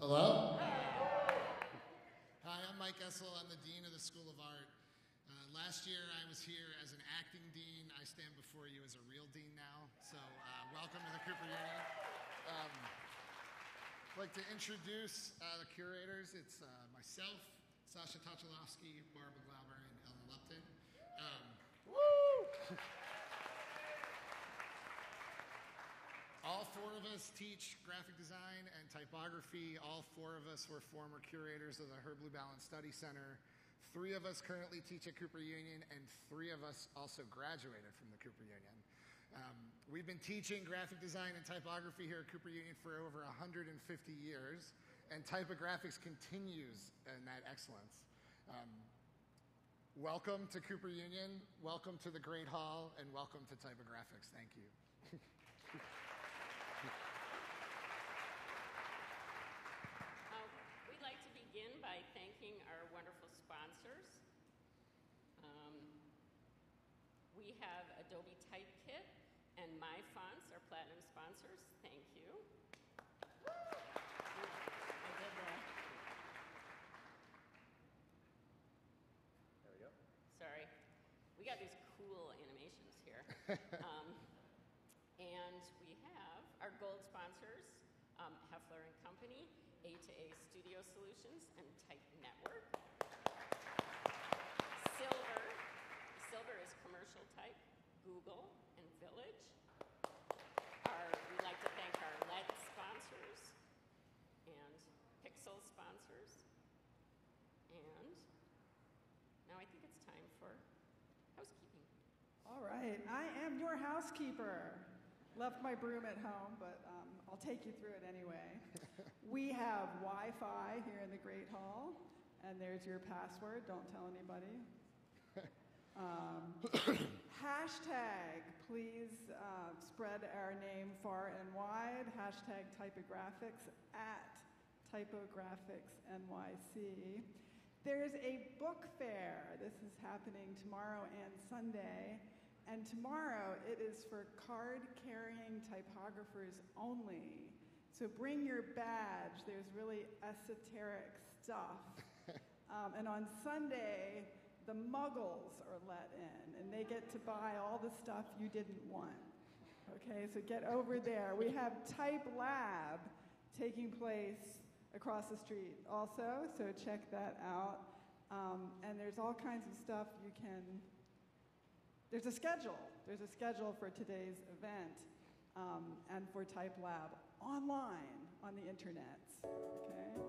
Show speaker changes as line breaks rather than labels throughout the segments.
Hello? Hi, I'm Mike Essel. I'm the Dean of the School of Art. Last year I was here as an acting dean. I stand before you as a real dean now. So welcome to the Cooper Union. I'd like to introduce the curators. It's myself, Sasha Tochalowski, Barbara Glauber, and Ellen Lupton. Woo! All four of us teach graphic design and typography. All four of us were former curators of the Herb Lubalin Study Center. 3 of us currently teach at Cooper Union, and 3 of us also graduated from the Cooper Union. We've been teaching graphic design and typography here at Cooper Union for over 150 years, and Typographics continues in that excellence. Welcome to Cooper Union, welcome to the Great Hall, and welcome to Typographics. Thank you.
We'd like to begin by thanking our wonderful sponsors. We have Adobe Typekit and My Fonts, our platinum sponsors. Thank you.
There we go.
Sorry. We got these cool animations here. And we have our gold sponsors, Heffler & Company, A2A Studio Solutions, and Type Network. Silver is Commercial Type, Google, and Village. We'd like to thank our LED sponsors and Pixel sponsors. And now I think it's time for housekeeping.
All right, I am your housekeeper. Left my broom at home, but I'll take you through it anyway. We have Wi-Fi here in the Great Hall, and there's your password. Don't tell anybody. Hashtag, please spread our name far and wide. Hashtag Typographics at Typographics NYC. There's a book fair. This is happening tomorrow and Sunday. And tomorrow, it is for card-carrying typographers only. So bring your badge. There's really esoteric stuff. And on Sunday, the muggles are let in, and they get to buy all the stuff you didn't want. Okay, so get over there. We have Type Lab taking place across the street also, so check that out. And there's all kinds of stuff you can... There's a schedule. There's a schedule for today's event and for Type Lab online on the internet. Okay?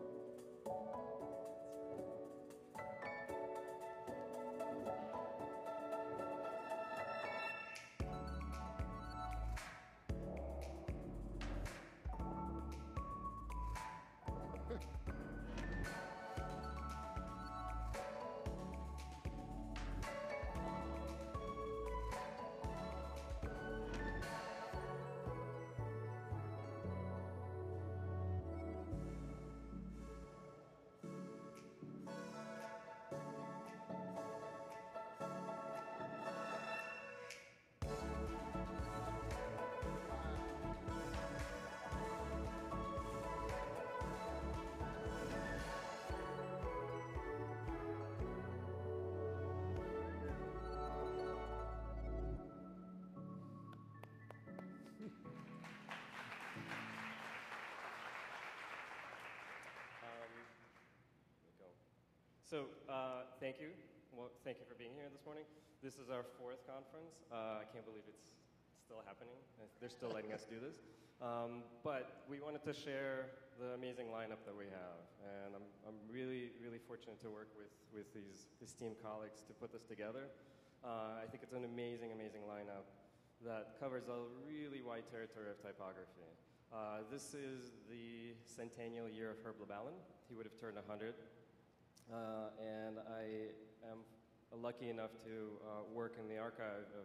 So thank you. Well, thank you for being here this morning. This is our 4th conference. I can't believe it's still happening. They're still letting us do this. But we wanted to share the amazing lineup that we have. And I'm really, really fortunate to work with these esteemed colleagues to put this together. I think it's an amazing, amazing lineup that covers a really wide territory of typography. This is the centennial year of Herb Lubalin. He would have turned 100. And I am lucky enough to work in the archive of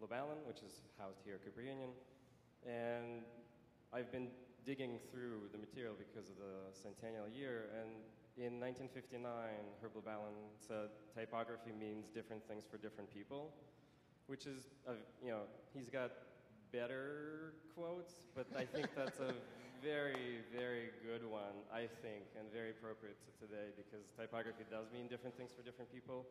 Lubalin, which is housed here at Cooper Union. And I've been digging through the material because of the centennial year. And in 1959, Herb Lubalin said typography means different things for different people, which is, he's got better quotes, but I think that's a very, very good one, I think, and very appropriate to today because typography does mean different things for different people.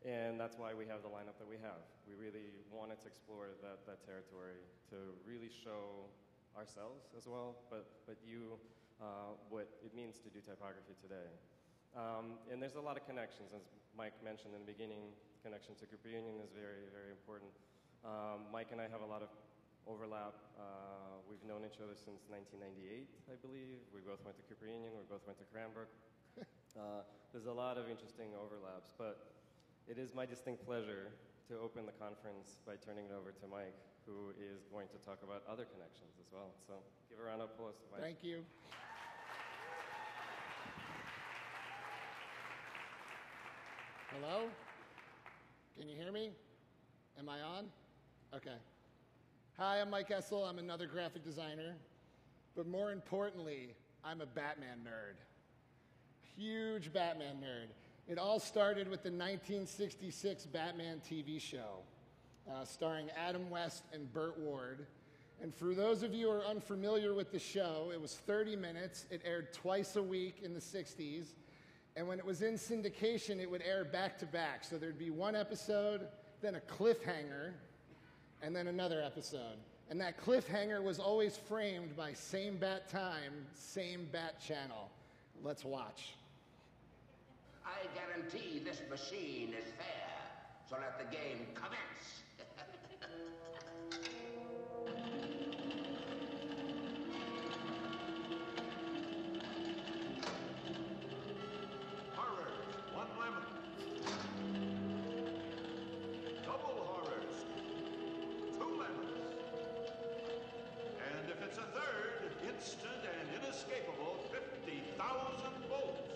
And that's why we have the lineup that we have. We really wanted to explore that territory to really show ourselves as well, but you, what it means to do typography today. And there's a lot of connections, as Mike mentioned in the beginning. Connection to group reunion is very, very important. Mike and I have a lot of overlap. We've known each other since 1998, I believe. We both went to Cooper Union. We both went to Cranbrook. There's a lot of interesting overlaps, but it is my distinct pleasure to open the conference by turning it over to Mike, who is going to talk about other connections as well. So give a round of applause to Mike.
Thank you. Hello? Can you hear me? Am I on? Okay. Hi, I'm Mike Essel. I'm another graphic designer. But more importantly, I'm a Batman nerd. Huge Batman nerd. It all started with the 1966 Batman TV show, starring Adam West and Burt Ward. And for those of you who are unfamiliar with the show, it was 30 minutes. It aired twice a week in the 60s. And when it was in syndication, it would air back to back. So there'd be one episode, then a cliffhanger, and then another episode. And that cliffhanger was always framed by same bat time, same bat channel. Let's watch.
I guarantee this machine is fair, so let the game commence.
Horrors, 1 lemon. Double horrors, 2 lemons. And if it's a third, instant and inescapable, 50,000 volts.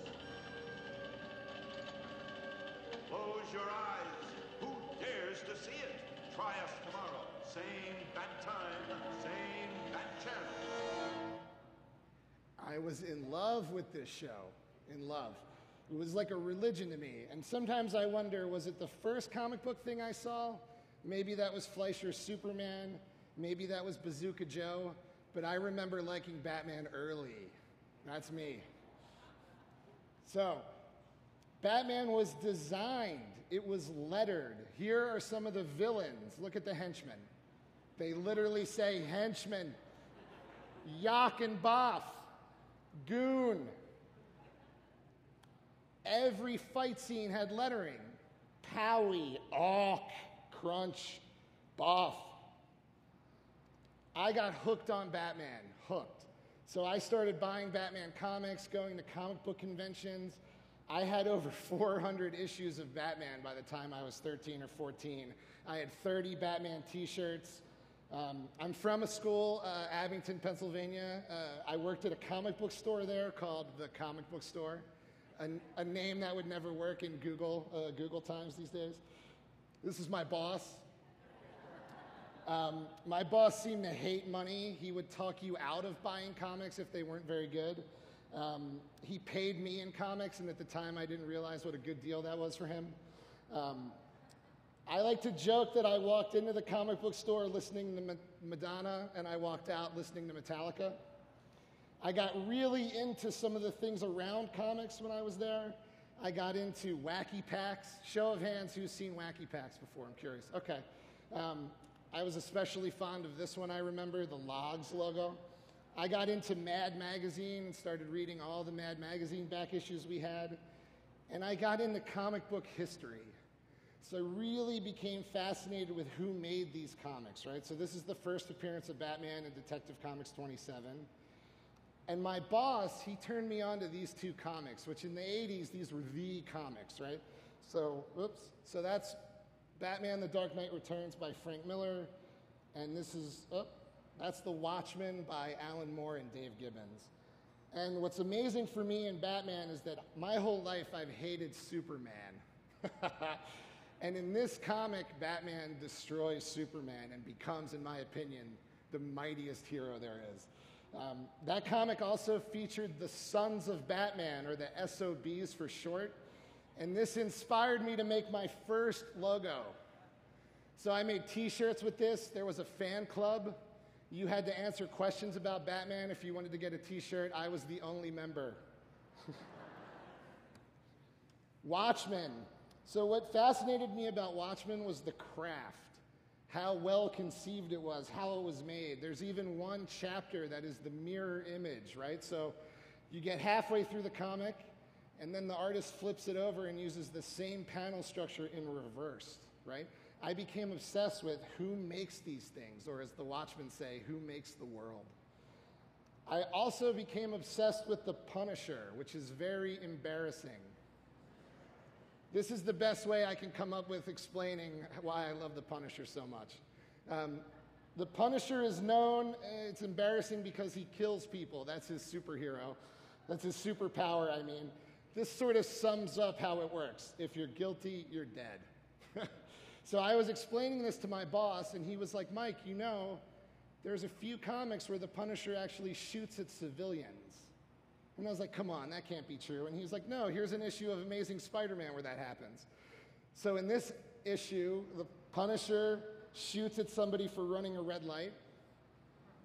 Close your eyes. Who dares to see it? Try us tomorrow. Same bat time, same bat channel.
I was in love with this show. In love. It was like a religion to me. And sometimes I wonder, was it the first comic book thing I saw? Maybe that was Fleischer's Superman. Maybe that was Bazooka Joe. But I remember liking Batman early. That's me. So, Batman was designed. It was lettered. Here are some of the villains. Look at the henchmen. They literally say henchmen, Yak and Boff, Goon. Every fight scene had lettering. Powie, Awk, Crunch, Boff. I got hooked on Batman, hooked. So I started buying Batman comics, going to comic book conventions. I had over 400 issues of Batman by the time I was 13 or 14. I had 30 Batman t-shirts. I'm from a school, Abington, Pennsylvania. I worked at a comic book store there called the Comic Book Store, a name that would never work in Google times these days. This is my boss. My boss seemed to hate money. He would talk you out of buying comics if they weren't very good. He paid me in comics, and at the time I didn't realize what a good deal that was for him. I like to joke that I walked into the comic book store listening to Madonna, and I walked out listening to Metallica. I got really into some of the things around comics when I was there. I got into Wacky Packs. Show of hands, who's seen Wacky Packs before? I'm curious. Okay. I was especially fond of this one, I remember, the Logs logo. I got into Mad Magazine and started reading all the Mad Magazine back issues we had. And I got into comic book history. So I really became fascinated with who made these comics, right? So this is the first appearance of Batman in Detective Comics 27. And my boss, he turned me on to these two comics, which in the 80s, these were the comics, right? So, oops. So that's Batman The Dark Knight Returns by Frank Miller. And this is, that's The Watchmen by Alan Moore and Dave Gibbons. And what's amazing for me in Batman is that my whole life I've hated Superman. And in this comic, Batman destroys Superman and becomes, in my opinion, the mightiest hero there is. That comic also featured the Sons of Batman, or the SOBs for short. And this inspired me to make my first logo. So I made t-shirts with this. There was a fan club You had to answer questions about Batman if you wanted to get a t-shirt. I was the only member. Watchmen. So what fascinated me about Watchmen was the craft, how well conceived it was, how it was made. There's even one chapter that is the mirror image, right? So you get halfway through the comic, and then the artist flips it over and uses the same panel structure in reverse, right? I became obsessed with who makes these things, or as the Watchmen say, who makes the world. I also became obsessed with the Punisher, which is very embarrassing. This is the best way I can come up with explaining why I love the Punisher so much. The Punisher is known, it's embarrassing because he kills people. That's his superhero. That's his superpower, I mean. This sort of sums up how it works. If you're guilty, you're dead. So I was explaining this to my boss, and he was like, Mike, you know, there's a few comics where the Punisher actually shoots at civilians. And I was like, come on, that can't be true. And he was like, no, here's an issue of Amazing Spider-Man where that happens. So in this issue, the Punisher shoots at somebody for running a red light,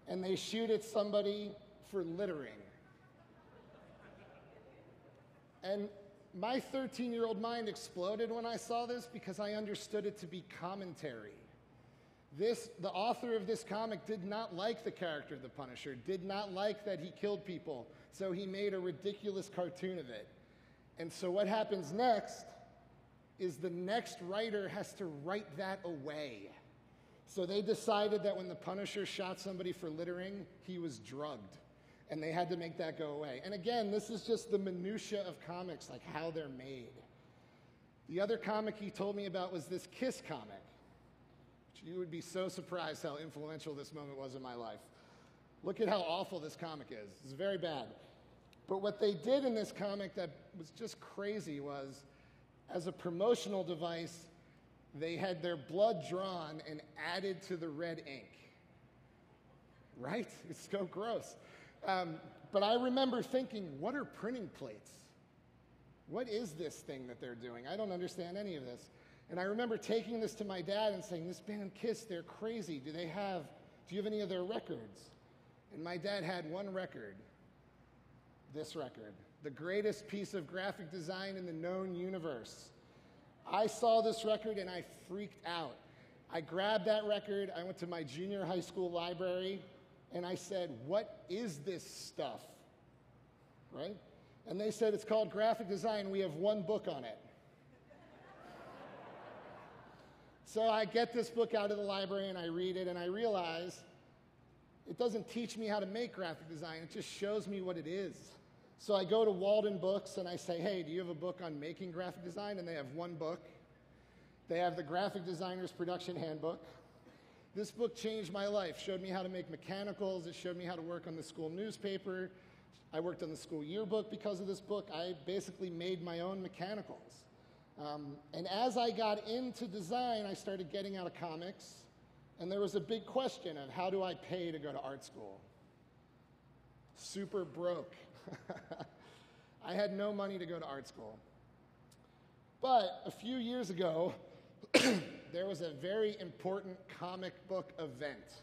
and they shoot at somebody for littering. And my 13-year-old mind exploded when I saw this because I understood it to be commentary. The author of this comic did not like the character of the Punisher, did not like that he killed people, so he made a ridiculous cartoon of it. And so what happens next is the next writer has to write that away. So they decided that when the Punisher shot somebody for littering, he was drugged. And they had to make that go away. And again, this is just the minutia of comics, like how they're made. The other comic he told me about was this Kiss comic. Which you would be so surprised how influential this moment was in my life. Look at how awful this comic is. It's very bad. But what they did in this comic that was just crazy was, as a promotional device, they had their blood drawn and added to the red ink. Right? It's so gross. But I remember thinking, what are printing plates? What is this thing that they're doing? I don't understand any of this. And I remember taking this to my dad and saying, this band Kiss, they're crazy. Do you have any of their records? And my dad had one record, this record, the greatest piece of graphic design in the known universe. I saw this record and I freaked out. I grabbed that record, I went to my junior high school library, and I said, what is this stuff? Right? And they said, it's called graphic design. We have one book on it. So I get this book out of the library and I read it and I realize it doesn't teach me how to make graphic design. It just shows me what it is. So I go to Walden Books and I say, hey, do you have a book on making graphic design? And they have one book. They have the Graphic Designer's Production Handbook. This book changed my life, showed me how to make mechanicals. It showed me how to work on the school newspaper. I worked on the school yearbook because of this book. I basically made my own mechanicals. And as I got into design, I started getting out of comics. And there was a big question of how do I pay to go to art school? Super broke. I had no money to go to art school. But a few years ago, there was a very important comic book event.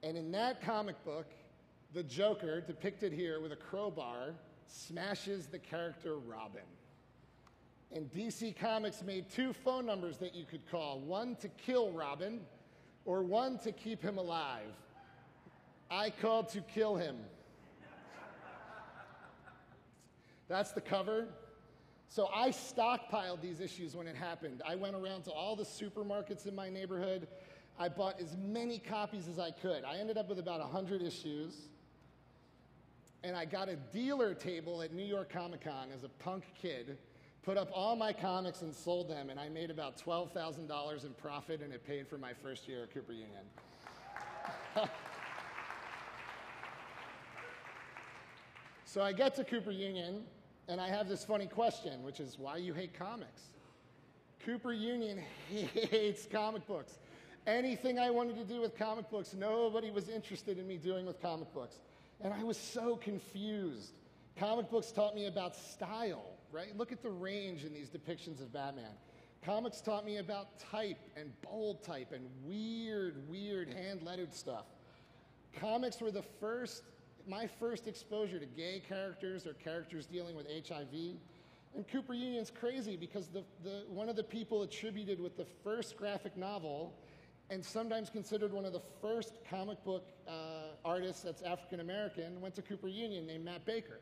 And in that comic book, the Joker, depicted here with a crowbar, smashes the character Robin. And DC Comics made 2 phone numbers that you could call, one to kill Robin, or one to keep him alive. I called to kill him. That's the cover. So I stockpiled these issues when it happened. I went around to all the supermarkets in my neighborhood. I bought as many copies as I could. I ended up with about 100 issues. And I got a dealer table at New York Comic Con as a punk kid, put up all my comics and sold them, and I made about $12,000 in profit, and it paid for my first year at Cooper Union. So I get to Cooper Union, and I have this funny question, which is why you hate comics. Cooper Union hates comic books. Anything I wanted to do with comic books, nobody was interested in me doing with comic books. And I was so confused. Comic books taught me about style, right? Look at the range in these depictions of Batman. Comics taught me about type and bold type and weird hand-lettered stuff. Comics were my first exposure to gay characters or characters dealing with HIV. And Cooper Union's crazy because one of the people attributed with the first graphic novel and sometimes considered one of the first comic book artists that's African American went to Cooper Union named Matt Baker.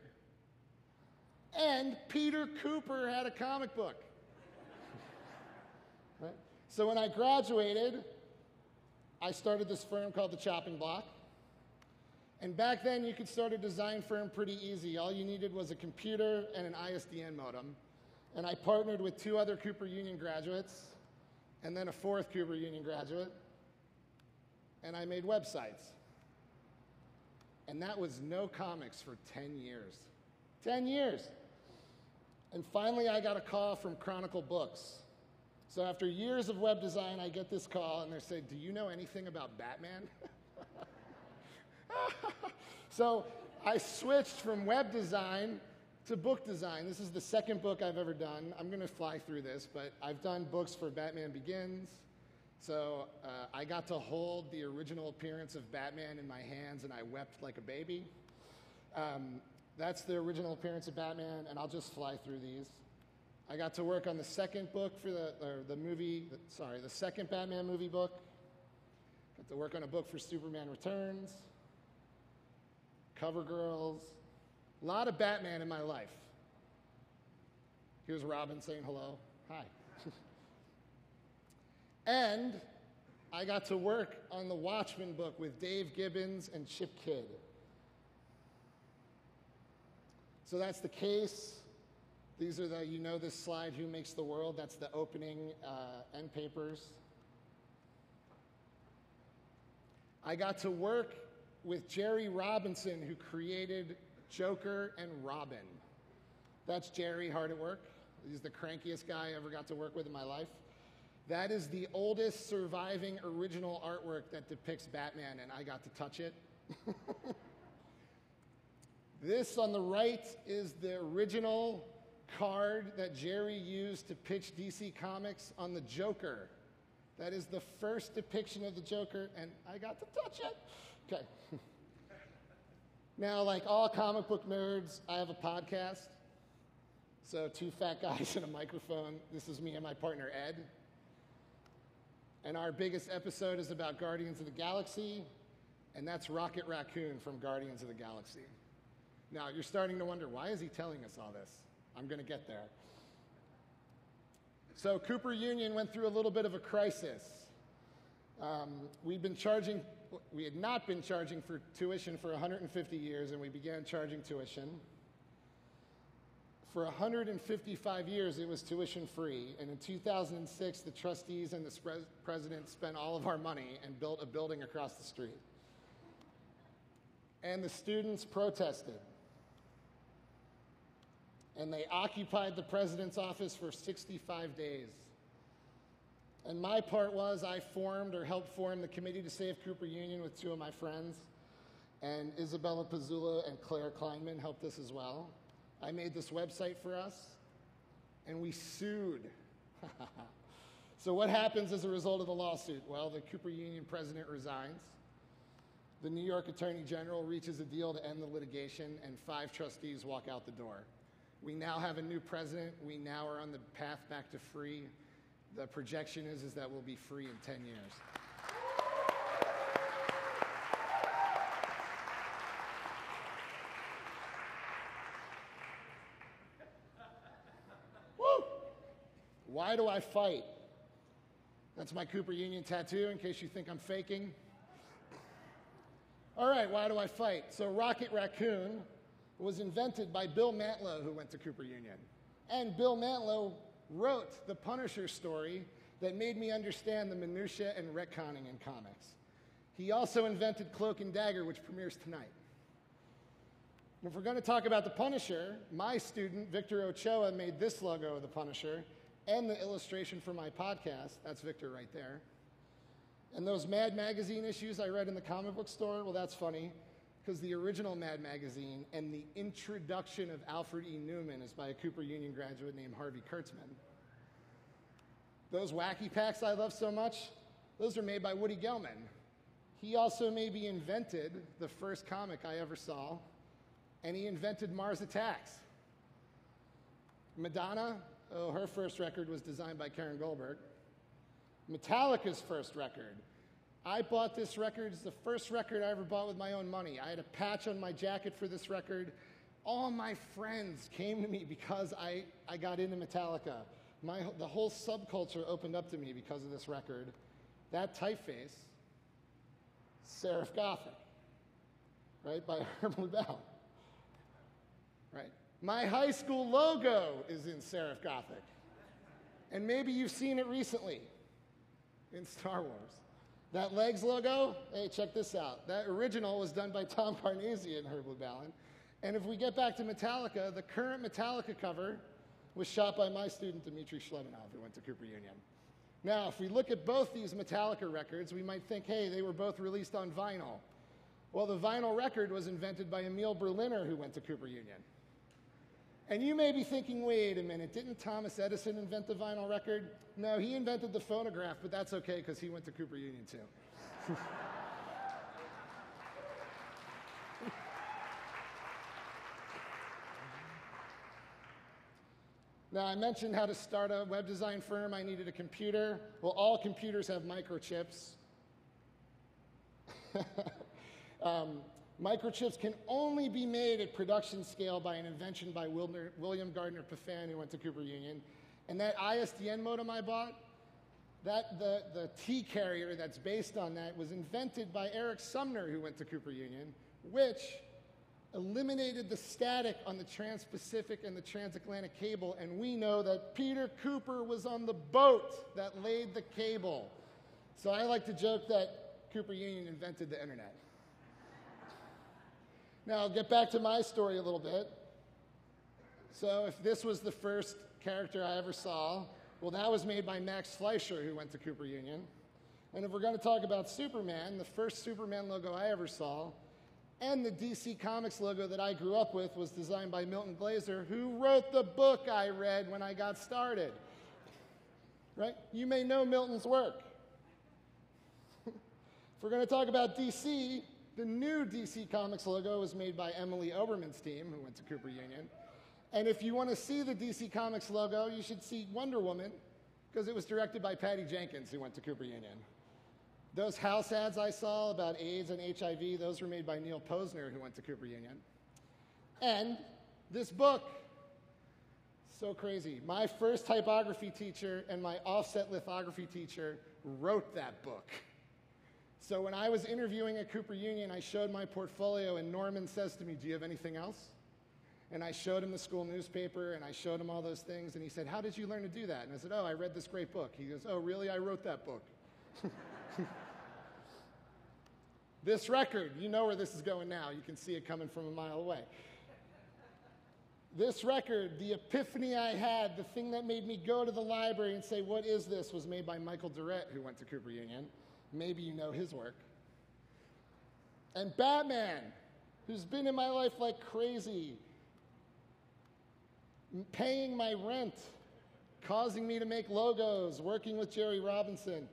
And Peter Cooper had a comic book. Right? So when I graduated, I started this firm called The Chopping Block. And back then, you could start a design firm pretty easy. All you needed was a computer and an ISDN modem. And I partnered with 2 other Cooper Union graduates, and then a 4th Cooper Union graduate, and I made websites. And that was no comics for 10 years. 10 years. And finally, I got a call from Chronicle Books. So after years of web design, I get this call, and they say, "Do you know anything about Batman?" So I switched from web design to book design. This is the 2nd book I've ever done. I'm going to fly through this, but I've done books for Batman Begins. So I got to hold the original appearance of Batman in my hands, and I wept like a baby. That's the original appearance of Batman, and I'll just fly through these. I got to work on the 2nd book for the 2nd Batman movie book. Got to work on a book for Superman Returns. Cover Girls. A lot of Batman in my life. Here's Robin saying hello. Hi. And I got to work on the Watchmen book with Dave Gibbons and Chip Kidd. So that's the case. These are this slide, Who Makes the World? That's the opening end papers. I got to work with Jerry Robinson, who created Joker and Robin. That's Jerry, hard at work. He's the crankiest guy I ever got to work with in my life. That is the oldest surviving original artwork that depicts Batman, and I got to touch it. This on the right is the original card that Jerry used to pitch DC Comics on the Joker. That is the first depiction of the Joker, and I got to touch it. Okay. Now, like all comic book nerds, I have a podcast. So 2 fat guys and a microphone. This is me and my partner, Ed. And our biggest episode is about Guardians of the Galaxy, and that's Rocket Raccoon from Guardians of the Galaxy. Now, you're starting to wonder, why is he telling us all this? I'm going to get there. So Cooper Union went through a little bit of a crisis. We had not been charging for tuition for 150 years, and we began charging tuition. For 155 years, it was tuition free, and in 2006, the trustees and the president spent all of our money and built a building across the street. And the students protested. And they occupied the president's office for 65 days. And my part was I helped form the Committee to Save Cooper Union with 2 of my friends. And Isabella Pizzula and Claire Kleinman helped us as well. I made this website for us, and we sued. So what happens as a result of the lawsuit? Well, the Cooper Union president resigns. The New York Attorney General reaches a deal to end the litigation, and 5 trustees walk out the door. We now have a new president. We now are on the path back to free. The projection is that we'll be free in 10 years. Woo! Why do I fight? That's my Cooper Union tattoo, in case you think I'm faking. All right, why do I fight? So Rocket Raccoon was invented by Bill Mantlo, who went to Cooper Union. And Bill Mantlo wrote the Punisher story that made me understand the minutia and retconning in comics. He also invented Cloak and Dagger, which premieres tonight. If we're going to talk about the Punisher, my student, Victor Ochoa, made this logo of the Punisher and the illustration for my podcast. That's Victor right there. And those Mad Magazine issues I read in the comic book store, well, that's funny, because the original Mad Magazine and the introduction of Alfred E. Newman is by a Cooper Union graduate named Harvey Kurtzman. Those wacky packs I love so much, those are made by Woody Gelman. He also maybe invented the first comic I ever saw, and he invented Mars Attacks. Madonna, oh, her first record was designed by Karen Goldberg. Metallica's first record. I bought this record. It's the first record I ever bought with my own money. I had a patch on my jacket for this record. All my friends came to me because I got into Metallica. The whole subculture opened up to me because of this record. That typeface, Serif Gothic, right, by Herb Lubell, right? My high school logo is in Serif Gothic. And maybe you've seen it recently in Star Wars. That legs logo, hey, check this out. That original was done by Tom Parnesi and Herb Lubell. And if we get back to Metallica, the current Metallica cover was shot by my student, Dmitry Shlebanov, who went to Cooper Union. Now, if we look at both these Metallica records, we might think, hey, they were both released on vinyl. Well, the vinyl record was invented by Emil Berliner, who went to Cooper Union. And you may be thinking, wait a minute, didn't Thomas Edison invent the vinyl record? No, he invented the phonograph, but that's okay because he went to Cooper Union too. Now, I mentioned how to start a web design firm. I needed a computer. Well, all computers have microchips. Microchips can only be made at production scale by an invention by William Gardner Pafan, who went to Cooper Union. And that ISDN modem I bought, the T carrier that's based on that was invented by Eric Sumner, who went to Cooper Union, which eliminated the static on the Trans-Pacific and the transatlantic cable, and we know that Peter Cooper was on the boat that laid the cable. So I like to joke that Cooper Union invented the internet. Now, I'll get back to my story a little bit. So if this was the first character I ever saw, well, that was made by Max Fleischer, who went to Cooper Union. And if we're going to talk about Superman, the first Superman logo I ever saw, and the DC Comics logo that I grew up with, was designed by Milton Glaser, who wrote the book I read when I got started. Right? You may know Milton's work. If we're going to talk about DC, the new DC Comics logo was made by Emily Oberman's team, who went to Cooper Union. And if you want to see the DC Comics logo, you should see Wonder Woman, because it was directed by Patty Jenkins, who went to Cooper Union. Those house ads I saw about AIDS and HIV, those were made by Neil Posner, who went to Cooper Union. And this book, so crazy. My first typography teacher and my offset lithography teacher wrote that book. So when I was interviewing at Cooper Union, I showed my portfolio, and Norman says to me, "Do you have anything else?" And I showed him the school newspaper, and I showed him all those things, and he said, "How did you learn to do that?" And I said, "Oh, I read this great book." He goes, "Oh, really? I wrote that book." This record, you know where this is going now. You can see it coming from a mile away. This record, the epiphany I had, the thing that made me go to the library and say, "What is this?" was made by Michael Durrett, who went to Cooper Union. Maybe you know his work. And Batman, who's been in my life like crazy, paying my rent, causing me to make logos, working with Jerry Robinson.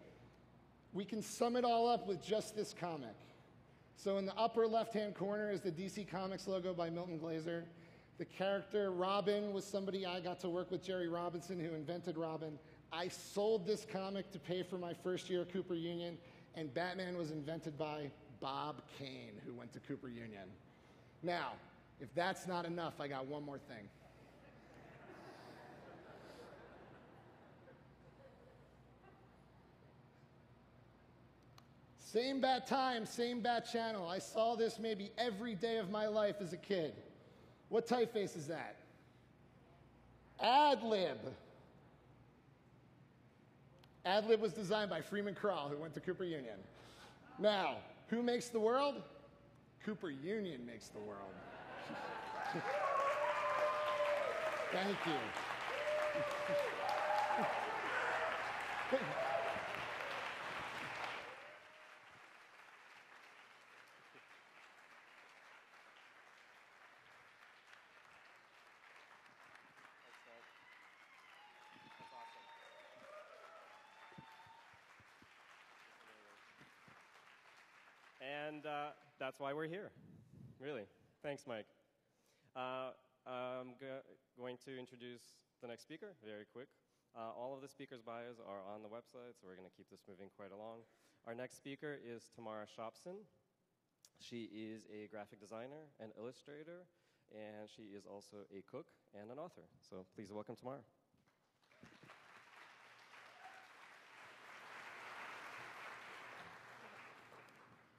We can sum it all up with just this comic. So in the upper left-hand corner is the DC Comics logo by Milton Glaser. The character Robin was somebody I got to work with, Jerry Robinson, who invented Robin. I sold this comic to pay for my first year at Cooper Union, and Batman was invented by Bob Kane, who went to Cooper Union. Now, if that's not enough, I got one more thing. Same bat time, same bat channel. I saw this maybe every day of my life as a kid. What typeface is that? Ad-lib. Ad-lib was designed by Freeman Krall, who went to Cooper Union. Now, who makes the world? Cooper Union makes the world. Thank you.
And that's why we're here, really. Thanks, Mike. I'm going to introduce the next speaker very quick. All of the speakers' bios are on the website, so we're going to keep this moving quite along. Our next speaker is Tamara Shopson. She is a graphic designer and illustrator, and she is also a cook and an author. So please welcome Tamara.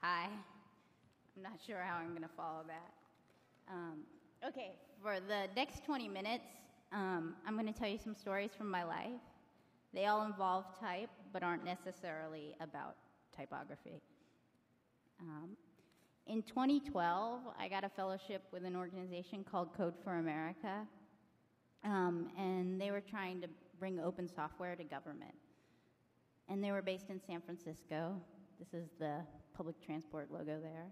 Hi. I'm not sure how I'm going to follow that. Okay, for the next 20 minutes, I'm going to tell you some stories from my life. They all involve type, but aren't necessarily about typography. In 2012, I got a fellowship with an organization called Code for America, and they were trying to bring open software to government. And they were based in San Francisco. This is the public transport logo there.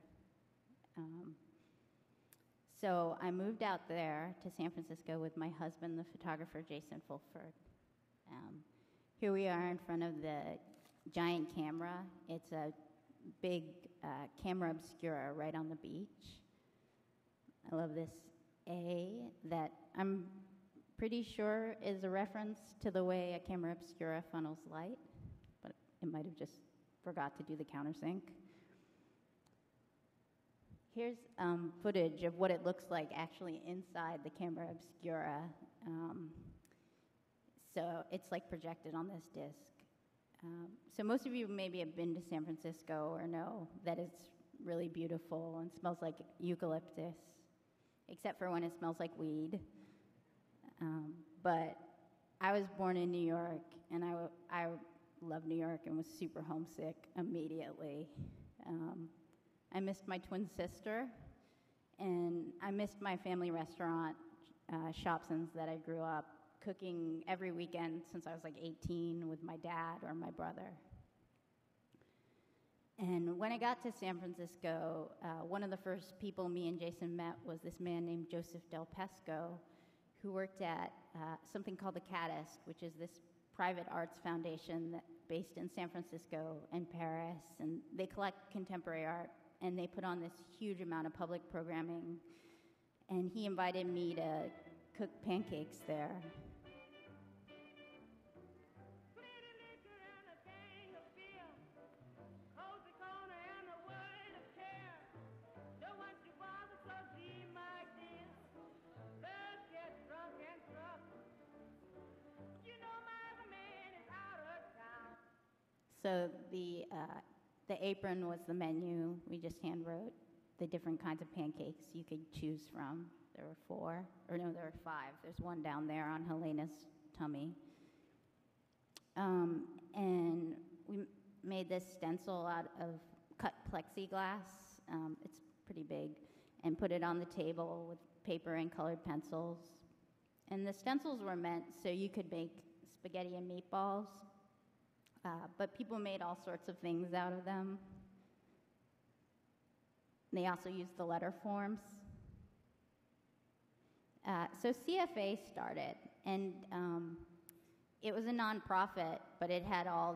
So I moved out there to San Francisco with my husband, the photographer Jason Fulford. Here we are in front of the giant camera. It's a big camera obscura right on the beach. I love this A that I'm pretty sure is a reference to the way a camera obscura funnels light, but it might have just forgot to do the countersink. Here's footage of what it looks like actually inside the camera obscura. So it's like projected on this disc. So most of you maybe have been to San Francisco or know that it's really beautiful and smells like eucalyptus, except for when it smells like weed. But I was born in New York, and I loved New York and was super homesick immediately. I missed my twin sister, and I missed my family restaurant, Shopson's, that I grew up cooking every weekend since I was like 18 with my dad or my brother. And when I got to San Francisco, one of the first people me and Jason met was this man named Joseph Del Pesco, who worked at something called the Caddis, which is this private arts foundation based in San Francisco and Paris. And they collect contemporary art, and they put on this huge amount of public programming. And he invited me to cook pancakes there. So the apron was the menu. We just hand wrote the different kinds of pancakes you could choose from. There were there were 5. There's one down there on Helena's tummy. And we made this stencil out of cut plexiglass. It's pretty big, and put it on the table with paper and colored pencils. And the stencils were meant so you could make spaghetti and meatballs. But people made all sorts of things out of them. They also used the letter forms. So CFA started, and it was a nonprofit, but it had all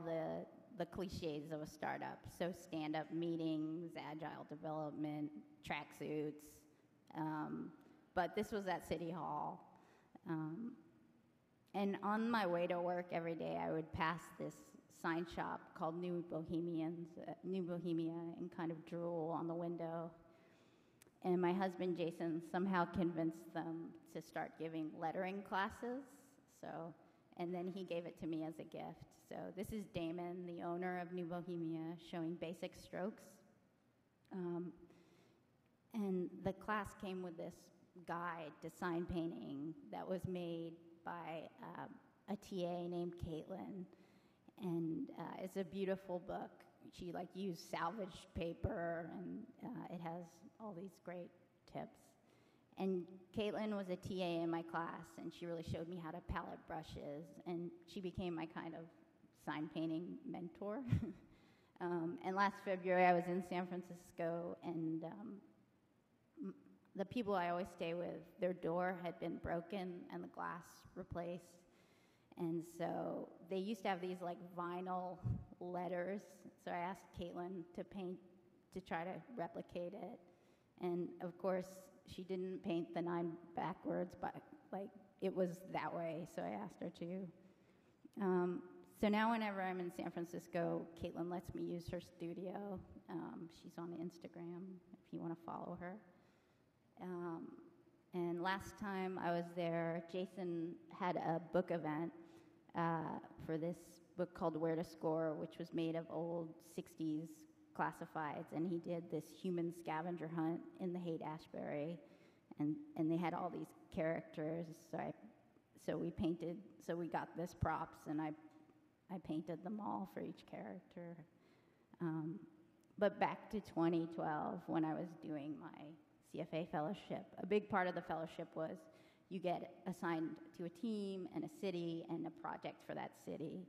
the cliches of a startup. So stand-up meetings, agile development, tracksuits. But this was at City Hall. And on my way to work every day, I would pass this sign shop called New Bohemia, and kind of drool on the window. And my husband, Jason, somehow convinced them to start giving lettering classes. And then he gave it to me as a gift. So this is Damon, the owner of New Bohemia, showing basic strokes. And the class came with this guide to sign painting that was made by a TA named Caitlin. And it's a beautiful book. She used salvaged paper, and it has all these great tips. And Caitlin was a TA in my class, and she really showed me how to palette brushes, and she became my kind of sign painting mentor. And last February, I was in San Francisco, and the people I always stay with, their door had been broken and the glass replaced. And so they used to have these vinyl letters. So I asked Caitlin to paint to try to replicate it. And of course, she didn't paint the 9 backwards, but like it was that way, so I asked her to. So now whenever I'm in San Francisco, Caitlin lets me use her studio. She's on Instagram if you want to follow her. And last time I was there, Jason had a book event for this book called Where to Score, which was made of old 60s classifieds, and he did this human scavenger hunt in the Haight-Ashbury, and they had all these characters, so we got this props, and I painted them all for each character. But back to 2012, when I was doing my CFA fellowship, a big part of the fellowship was you get assigned to a team and a city and a project for that city.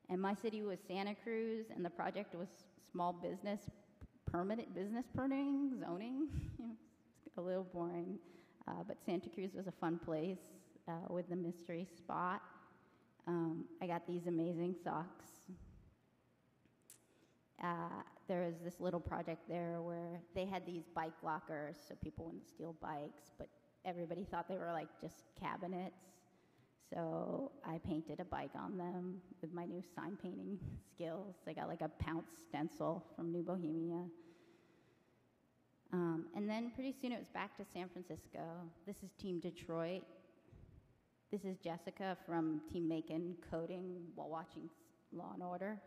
And my city was Santa Cruz, and the project was small business, permanent business permitting, zoning. It's a little boring, but Santa Cruz was a fun place with the mystery spot. I got these amazing socks. There was this little project there where they had these bike lockers so people wouldn't steal bikes, but everybody thought they were like just cabinets. So I painted a bike on them with my new sign painting skills. I got like a Pounce stencil from New Bohemia. And then pretty soon it was back to San Francisco. This is Team Detroit. This is Jessica from Team Macon coding while watching Law and Order.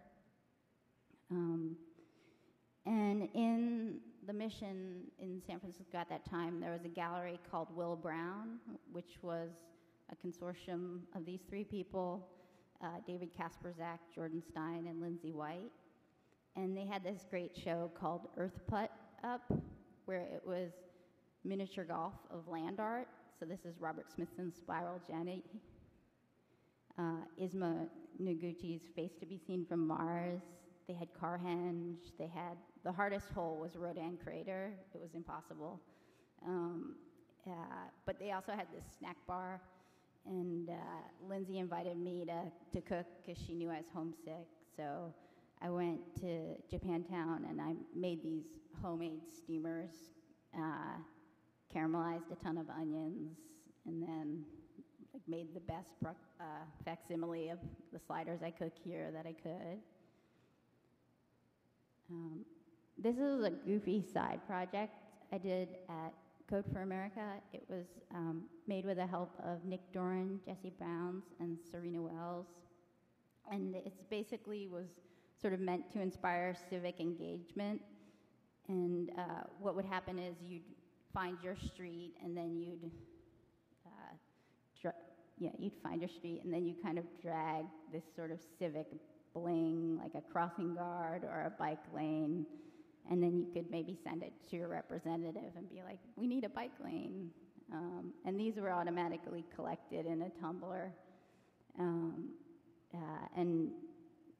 And in the Mission in San Francisco at that time, there was a gallery called Will Brown, which was a consortium of these 3 people, David Kasperzak, Jordan Stein, and Lindsay White. And they had this great show called Earth Putt Up, where it was miniature golf of land art. So this is Robert Smithson's Spiral Jenny, Isma Noguchi's Face to be Seen from Mars. They had Carhenge. They had the hardest hole was Rodin Crater. It was impossible. But they also had this snack bar. And Lindsay invited me to cook because she knew I was homesick. So I went to Japantown and I made these homemade steamers, caramelized a ton of onions, and then made the best facsimile of the sliders I cook here that I could. This is a goofy side project I did at Code for America. It was made with the help of Nick Doran, Jesse Browns, and Serena Wells. And it basically was sort of meant to inspire civic engagement. And what would happen is you'd find your street, and then you'd find your street, and then you kind of drag this sort of civic bling, like a crossing guard or a bike lane, and then you could maybe send it to your representative and be like, we need a bike lane. And these were automatically collected in a tumbler. And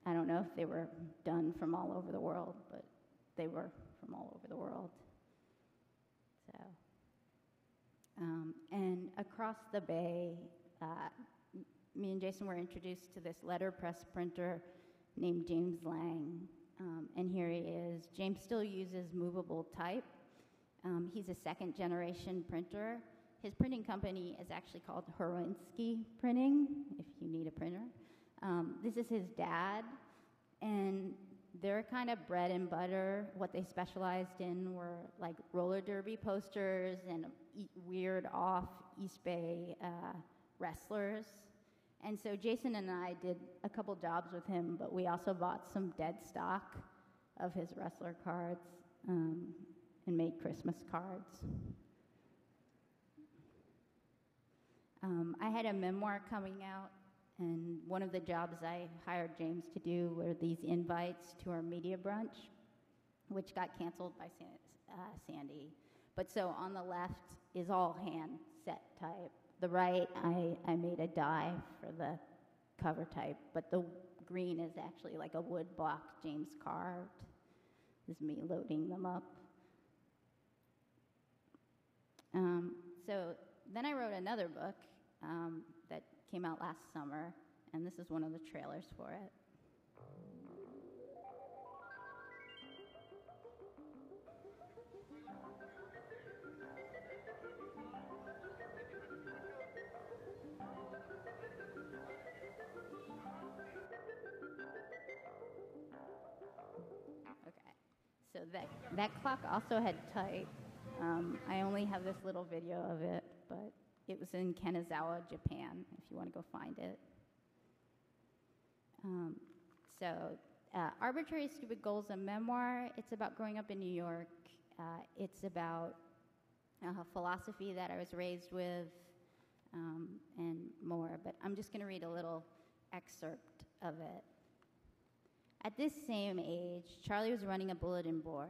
I don't know if they were done from all over the world, but they were from all over the world. So, and across the bay, me and Jason were introduced to this letterpress printer named James Lang. And here he is. James still uses movable type. He's a 2nd generation printer. His printing company is actually called Horinsky Printing, if you need a printer. This is his dad, and they're kind of bread and butter. What they specialized in were like roller derby posters and weird off East Bay wrestlers. And so Jason and I did a couple jobs with him, but we also bought some dead stock of his wrestler cards and made Christmas cards. I had a memoir coming out, and one of the jobs I hired James to do were these invites to our media brunch, which got canceled by Sandy. But so on the left is all hand set type. The right, I made a die for the cover type, but the green is actually like a wood block James carved. This is me loading them up. So then I wrote another book that came out last summer, and this is one of the trailers for it. That clock also had type. I only have this little video of it, but it was in Kanazawa, Japan, if you want to go find it. Arbitrary Stupid Goals, a memoir. It's about growing up in New York. It's about philosophy that I was raised with and more, but I'm just going to read a little excerpt of it. At this same age, Charlie was running a bulletin board,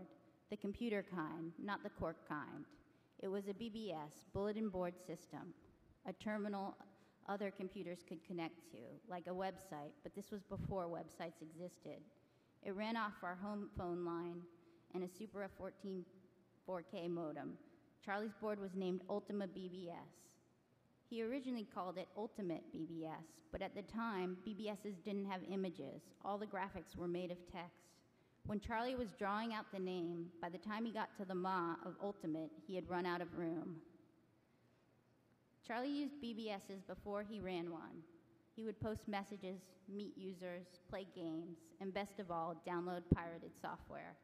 the computer kind, not the cork kind. It was a BBS, bulletin board system, a terminal other computers could connect to, like a website, but this was before websites existed. It ran off our home phone line and a Super 14 4K modem. Charlie's board was named Ultima BBS. He originally called it Ultimate BBS, but at the time, BBSs didn't have images. All the graphics were made of text. When Charlie was drawing out the name, by the time he got to the ma of Ultimate, he had run out of room. Charlie used BBSs before he ran one. He would post messages, meet users, play games, and best of all, download pirated software.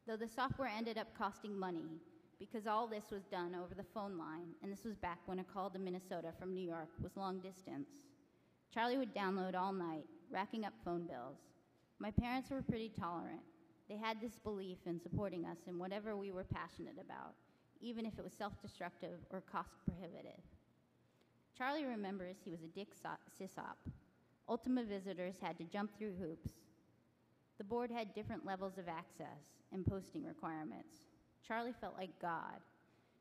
Though the software ended up costing money, because all this was done over the phone line, and this was back when a call to Minnesota from New York was long distance. Charlie would download all night, racking up phone bills. My parents were pretty tolerant. They had this belief in supporting us in whatever we were passionate about, even if it was self-destructive or cost-prohibitive. Charlie remembers he was a dick sysop. Ultima visitors had to jump through hoops. The board had different levels of access and posting requirements. Charlie felt like God.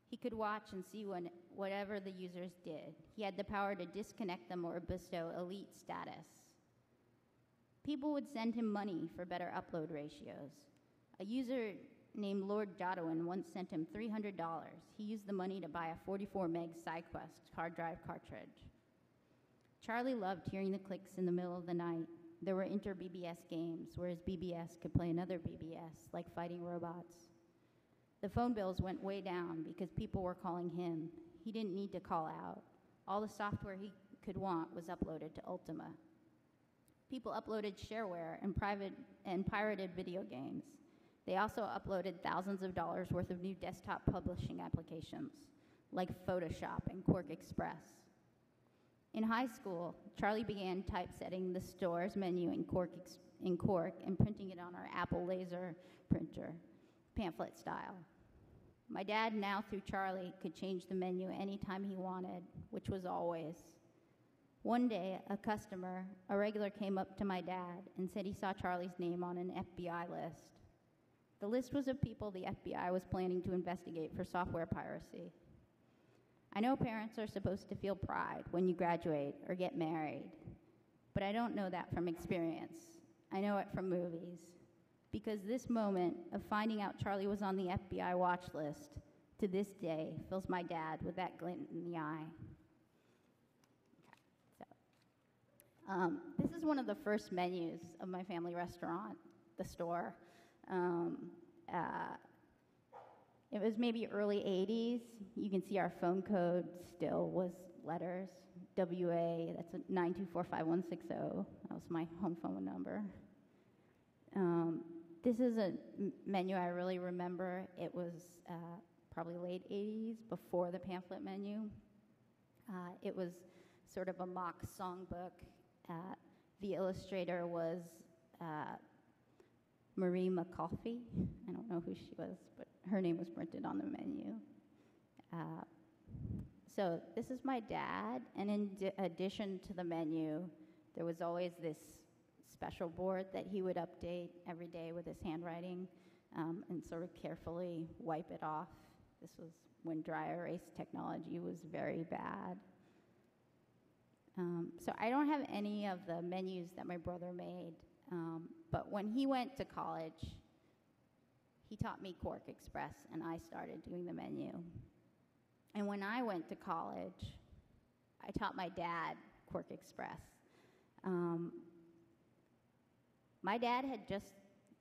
He could watch and see whatever the users did. He had the power to disconnect them or bestow elite status. People would send him money for better upload ratios. A user named Lord Jadwin once sent him $300. He used the money to buy a 44 meg SideQuest hard drive cartridge. Charlie loved hearing the clicks in the middle of the night. There were inter-BBS games where his BBS could play another BBS, like fighting robots. The phone bills went way down because people were calling him. He didn't need to call out. All the software he could want was uploaded to Ultima. People uploaded shareware and pirated video games. They also uploaded thousands of dollars worth of new desktop publishing applications, like Photoshop and Quark Express. In high school, Charlie began typesetting the store's menu in Quark and printing it on our Apple laser printer, pamphlet style. My dad, now through Charlie, could change the menu anytime he wanted, which was always. One day, a regular came up to my dad and said he saw Charlie's name on an FBI list. The list was of people the FBI was planning to investigate for software piracy. I know parents are supposed to feel pride when you graduate or get married, but I don't know that from experience. I know it from movies. Because this moment of finding out Charlie was on the FBI watch list to this day fills my dad with that glint in the eye. This is one of the first menus of my family restaurant, the store. It was maybe early 80s. You can see our phone code still was letters. WA, that's 9245160. That was my home phone number. This is a menu I really remember. It was probably late 80s, before the pamphlet menu. It was sort of a mock songbook. The illustrator was Marie McAuliffe. I don't know who she was, but her name was printed on the menu. So this is my dad, and in addition to the menu, there was always this special board that he would update every day with his handwriting and sort of carefully wipe it off. This was when dry erase technology was very bad. So I don't have any of the menus that my brother made, but when he went to college, he taught me Quark Express, and I started doing the menu. And when I went to college, I taught my dad Quark Express. My dad had just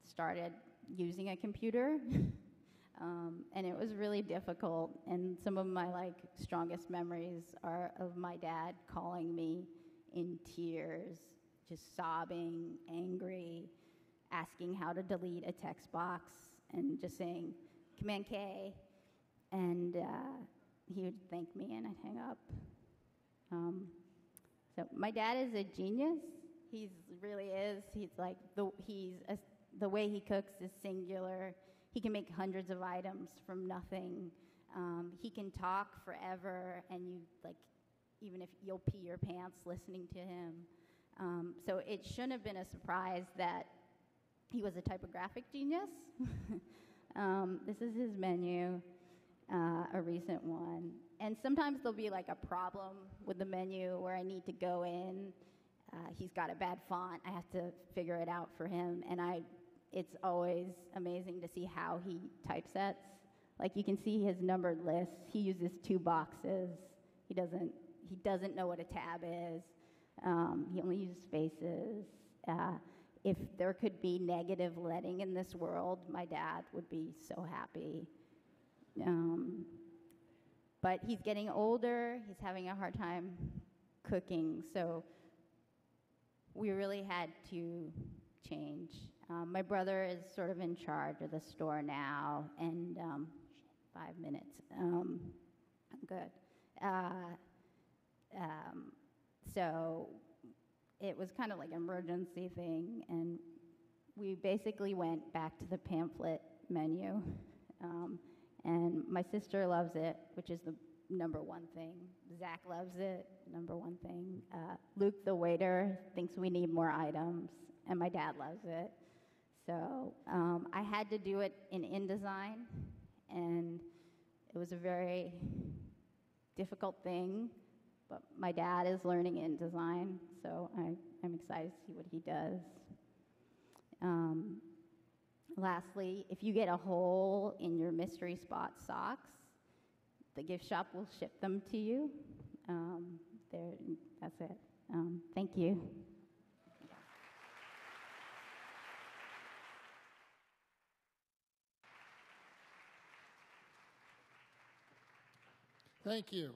started using a computer, and it was really difficult. And some of my strongest memories are of my dad calling me in tears, just sobbing, angry, asking how to delete a text box, and just saying Command K, and he would thank me and I'd hang up. So my dad is a genius. He really is. He's like the way he cooks is singular. He can make hundreds of items from nothing. He can talk forever, and even if you'll pee your pants listening to him. So it shouldn't have been a surprise that he was a typographic genius. This is his menu, a recent one. And sometimes there'll be like a problem with the menu where I need to go in. He's got a bad font. I have to figure it out for him. And it's always amazing to see how he typesets. Like you can see his numbered lists. He uses 2 boxes. He doesn't know what a tab is. He only uses spaces. If there could be negative letting in this world, my dad would be so happy. But he's getting older. He's having a hard time cooking. So we really had to change. My brother is sort of in charge of the store now, and 5 minutes. I'm good. So it was kind of like an emergency thing, and we basically went back to the pamphlet menu. And my sister loves it, which is the number one thing. Zach loves it, number one thing. Luke, the waiter, thinks we need more items, and my dad loves it. So I had to do it in InDesign, and it was a very difficult thing, but my dad is learning InDesign, so I'm excited to see what he does. Lastly, if you get a hole in your mystery spot socks, the gift shop will ship them to you. That's it. Thank you.
Thank you.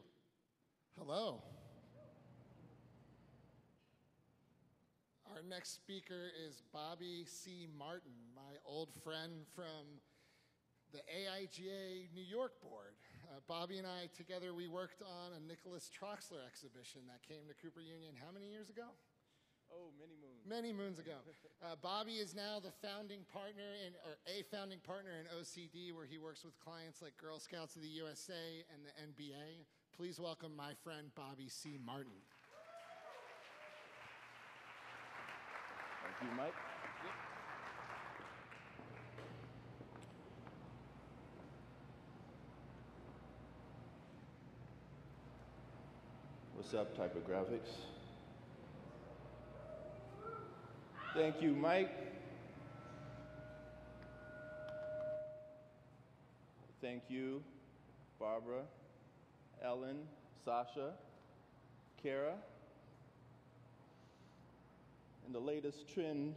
Hello. Our next speaker is Bobby C. Martin, my old friend from the AIGA New York board. Bobby and I together, we worked on a Nicholas Troxler exhibition that came to Cooper Union how many years ago?
Oh, many moons.
Many moons ago. Bobby is now the founding partner a founding partner in OCD, where he works with clients like Girl Scouts of the USA and the NBA. Please welcome my friend Bobby C. Martin.
Thank you, Mike. What's up, Typographics? Thank you, Mike. Thank you, Barbara, Ellen, Sasha, Kara. And the latest trend,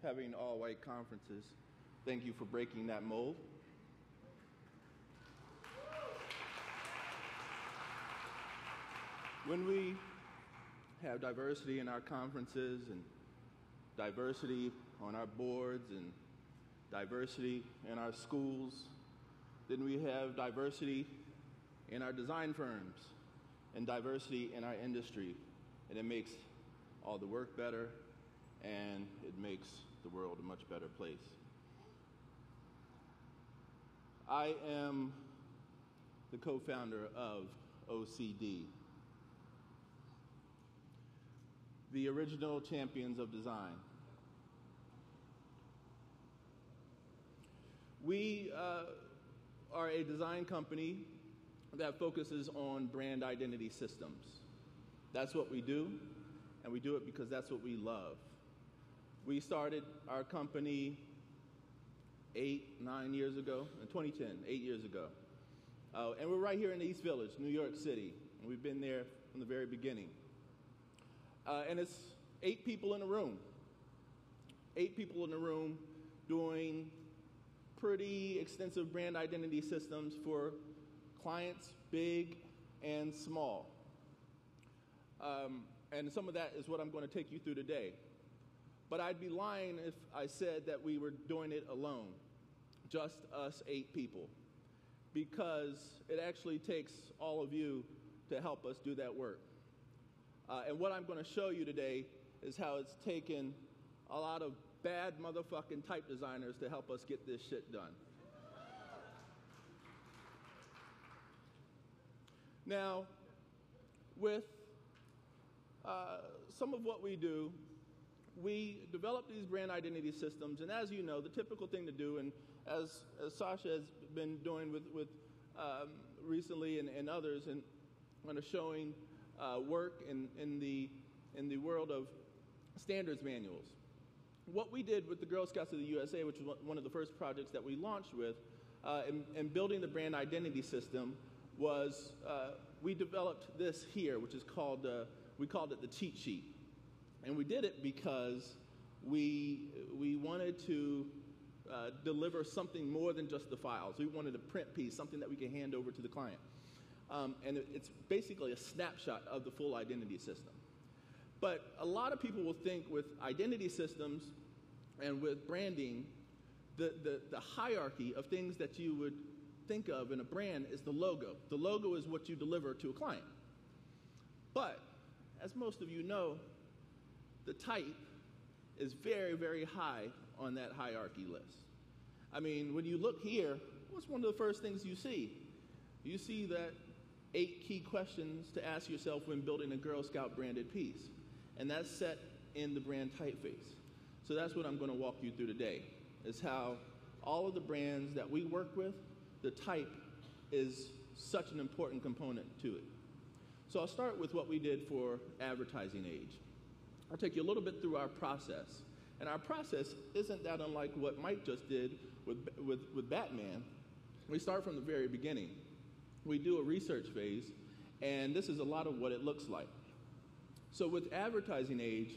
having all-white conferences. Thank you for breaking that mold. When we have diversity in our conferences and diversity on our boards and diversity in our schools, then we have diversity in our design firms and diversity in our industry, and it makes all the work better, and it makes the world a much better place. I am the co-founder of OCD, the original champions of design. We are a design company that focuses on brand identity systems. That's what we do, and we do it because that's what we love. We started our company 9 years ago, in 2010, 8 years ago. And we're right here in the East Village, New York City, and we've been there from the very beginning. And it's 8 people in a room. 8 people in a room doing pretty extensive brand identity systems for clients, big and small. And some of that is what I'm going to take you through today. But I'd be lying if I said that we were doing it alone, just us 8 people, because it actually takes all of you to help us do that work. And what I'm going to show you today is how it's taken a lot of bad motherfucking type designers to help us get this shit done. Now, with some of what we do, we develop these brand identity systems, and as you know, the typical thing to do, and as Sasha has been doing with recently and others, and kind of showing work in the world of standards manuals. What we did with the Girl Scouts of the USA, which was one of the first projects that we launched with, in building the brand identity system, was we developed this here, which is called, we called it the cheat sheet. And we did it because we wanted to deliver something more than just the files. We wanted a print piece, something that we can hand over to the client. And it's basically a snapshot of the full identity system. But a lot of people will think with identity systems and with branding, the hierarchy of things that you would think of in a brand is the logo. The logo is what you deliver to a client. But, as most of you know, the type is very, very high on that hierarchy list. I mean, when you look here, what's one of the first things you see? You see that 8 key questions to ask yourself when building a Girl Scout branded piece. And that's set in the brand typeface. So that's what I'm going to walk you through today, is how all of the brands that we work with, the type is such an important component to it. So I'll start with what we did for Advertising Age. I'll take you a little bit through our process. And our process isn't that unlike what Mike just did with Batman. We start from the very beginning. We do a research phase, and this is a lot of what it looks like. So with Advertising Age,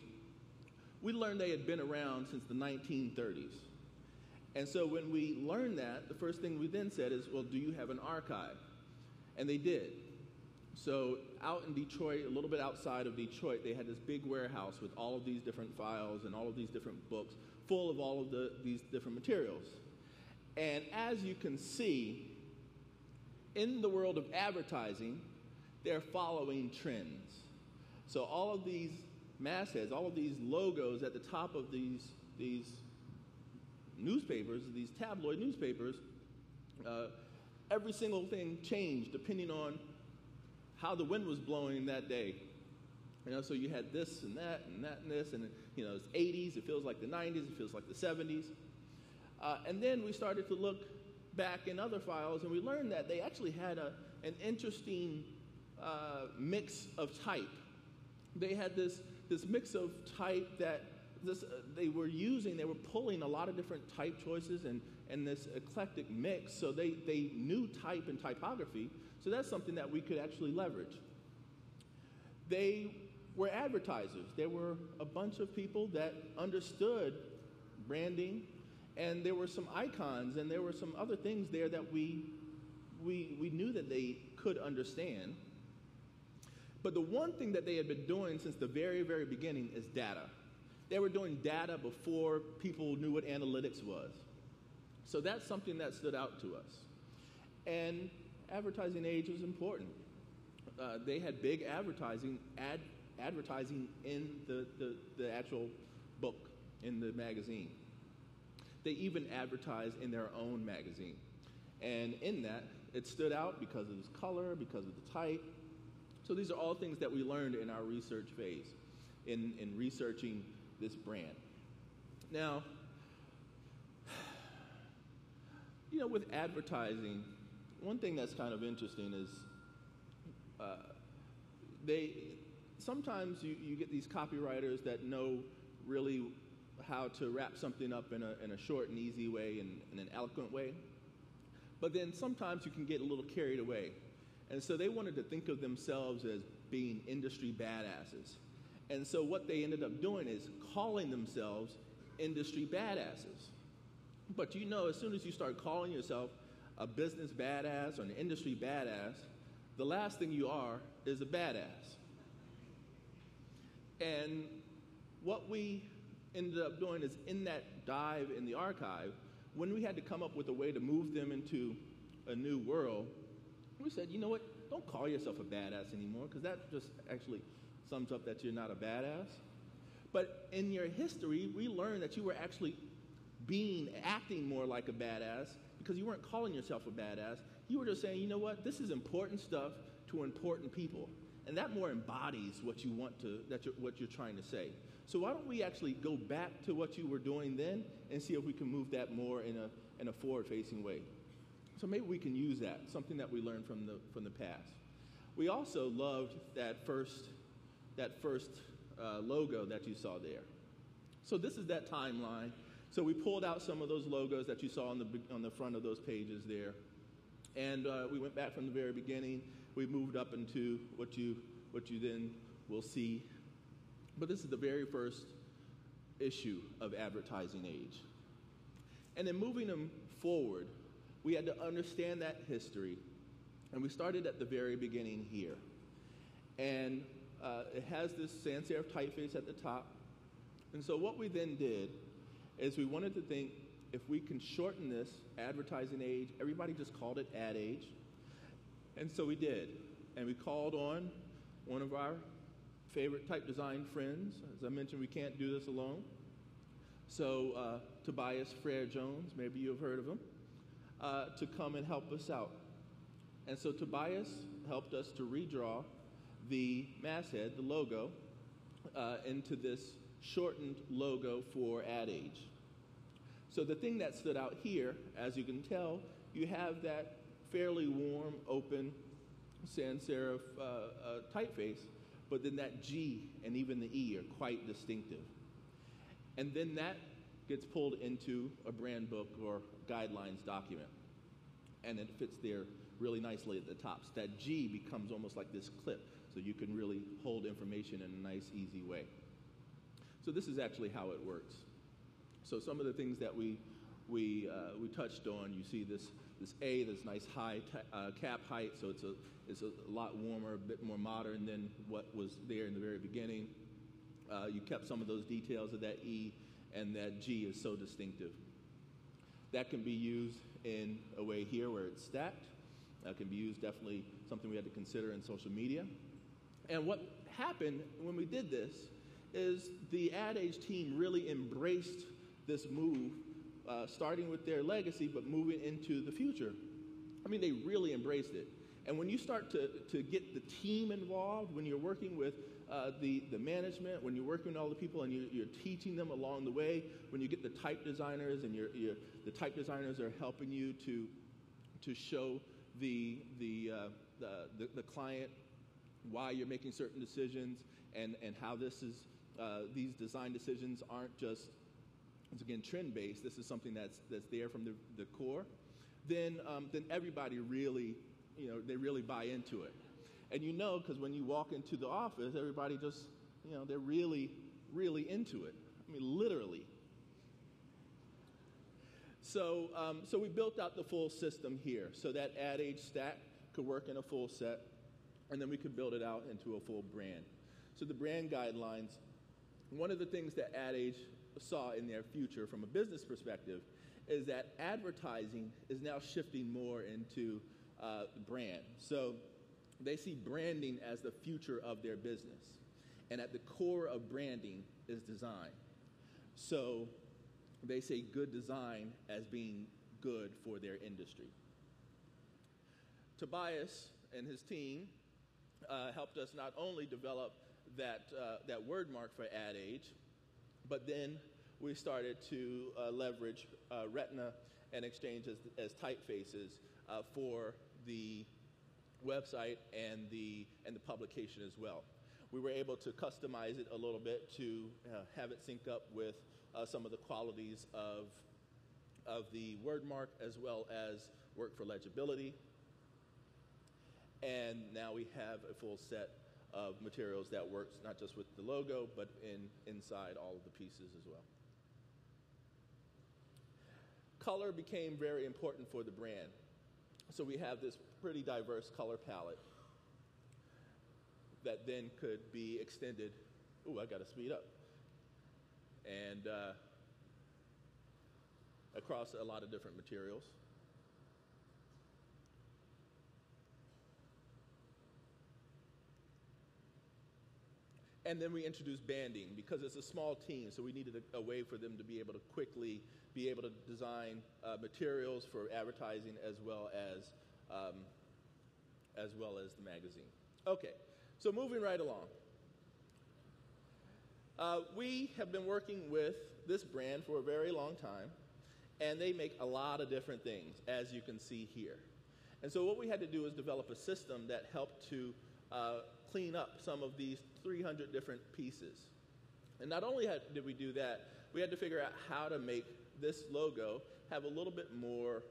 we learned they had been around since the 1930s. And so when we learned that, the first thing we then said is, well, do you have an archive? And they did. So out in Detroit, a little bit outside of Detroit, they had this big warehouse with all of these different files and all of these different books full of all of these different materials. And as you can see, in the world of advertising, they're following trends. So all of these mastheads, all of these logos at the top of these newspapers, these tabloid newspapers, every single thing changed depending on how the wind was blowing that day. You know, so you had this and that and that and this, and you know, it's 80s, it feels like the 90s, it feels like the 70s. And then we started to look back in other files, and we learned that they actually had an interesting mix of type. They had this mix of type that they were pulling a lot of different type choices and this eclectic mix, so they knew type and typography, so that's something that we could actually leverage. They were advertisers. There were a bunch of people that understood branding, and there were some icons, and there were some other things there that we knew that they could understand. But the one thing that they had been doing since the very, very beginning is data. They were doing data before people knew what analytics was. So that's something that stood out to us. And Advertising Age was important. They had big advertising in the actual book, in the magazine. They even advertised in their own magazine. And in that, it stood out because of its color, because of the type. So these are all things that we learned in our research phase, in researching this brand. Now, you know, with advertising, one thing that's kind of interesting is sometimes you get these copywriters that know really how to wrap something up in a short and easy way and in an eloquent way. But then sometimes you can get a little carried away. And so they wanted to think of themselves as being industry badasses. And so what they ended up doing is calling themselves industry badasses. But you know, as soon as you start calling yourself a business badass or an industry badass, the last thing you are is a badass. And what we ended up doing is in that dive in the archive, when we had to come up with a way to move them into a new world, we said, you know what, don't call yourself a badass anymore, because that just actually sums up that you're not a badass. But in your history, we learned that you were actually acting more like a badass because you weren't calling yourself a badass. You were just saying, you know what, this is important stuff to important people. And that more embodies what you want to, what you're trying to say. So why don't we actually go back to what you were doing then and see if we can move that more in a forward-facing way. So maybe we can use that, something that we learned from the past. We also loved that first logo that you saw there. So this is that timeline. So we pulled out some of those logos that you saw on the front of those pages there. And we went back from the very beginning. We moved up into what you then will see. But this is the very first issue of Advertising Age. And then moving them forward, we had to understand that history. And we started at the very beginning here. And it has this sans serif typeface at the top. And so what we then did is we wanted to think, if we can shorten this, Advertising Age, everybody just called it Ad Age. And so we did. And we called on one of our favorite type design friends. As I mentioned, we can't do this alone. So Tobias Frere Jones, maybe you've heard of him, to come and help us out. And so Tobias helped us to redraw the masthead, the logo, into this shortened logo for Ad Age. So the thing that stood out here, as you can tell, you have that fairly warm, open, sans serif typeface, but then that G and even the E are quite distinctive. And then that gets pulled into a brand book or guidelines document. And it fits there really nicely at the top. So that G becomes almost like this clip, so you can really hold information in a nice, easy way. So this is actually how it works. So some of the things that we touched on, you see this A, this nice high cap height, so it's a lot warmer, a bit more modern than what was there in the very beginning. You kept some of those details of that E, and that G is so distinctive. That can be used in a way here where it's stacked. That can be used, definitely something we had to consider in social media. And what happened when we did this is the Ad Age team really embraced this move, starting with their legacy, but moving into the future. I mean, they really embraced it. And when you start to get the team involved, when you're working with the management, when you're working with all the people and you're teaching them along the way, when you get the type designers and the type designers are helping you to show the client why you're making certain decisions and how this is these design decisions aren't just, once again, trend-based. This is something that's there from the core. Then everybody really, they really buy into it. And because when you walk into the office, everybody just, they're really, really into it. I mean, literally. So we built out the full system here so that Ad Age stack could work in a full set, and then we could build it out into a full brand. So the brand guidelines, one of the things that Ad Age saw in their future from a business perspective is that advertising is now shifting more into brand. So they see branding as the future of their business. And at the core of branding is design. So they say good design as being good for their industry. Tobias and his team helped us not only develop that word mark for Ad Age, but then we started to leverage Retina and Exchange as typefaces for the website and the publication as well. We were able to customize it a little bit to have it sync up with some of the qualities of the word mark as well as work for legibility. And now we have a full set of materials that works not just with the logo, but inside all of the pieces as well. Color became very important for the brand. So we have this pretty diverse color palette that then could be extended. Ooh, I got to speed up. and across a lot of different materials. And then we introduced banding because it's a small team, so we needed a way for them to be able to quickly be able to design materials for advertising as well as the magazine. Okay, so moving right along. We have been working with this brand for a very long time, and they make a lot of different things, as you can see here. And so what we had to do is develop a system that helped to clean up some of these 300 different pieces. And not only did we do that, we had to figure out how to make this logo have a little bit more,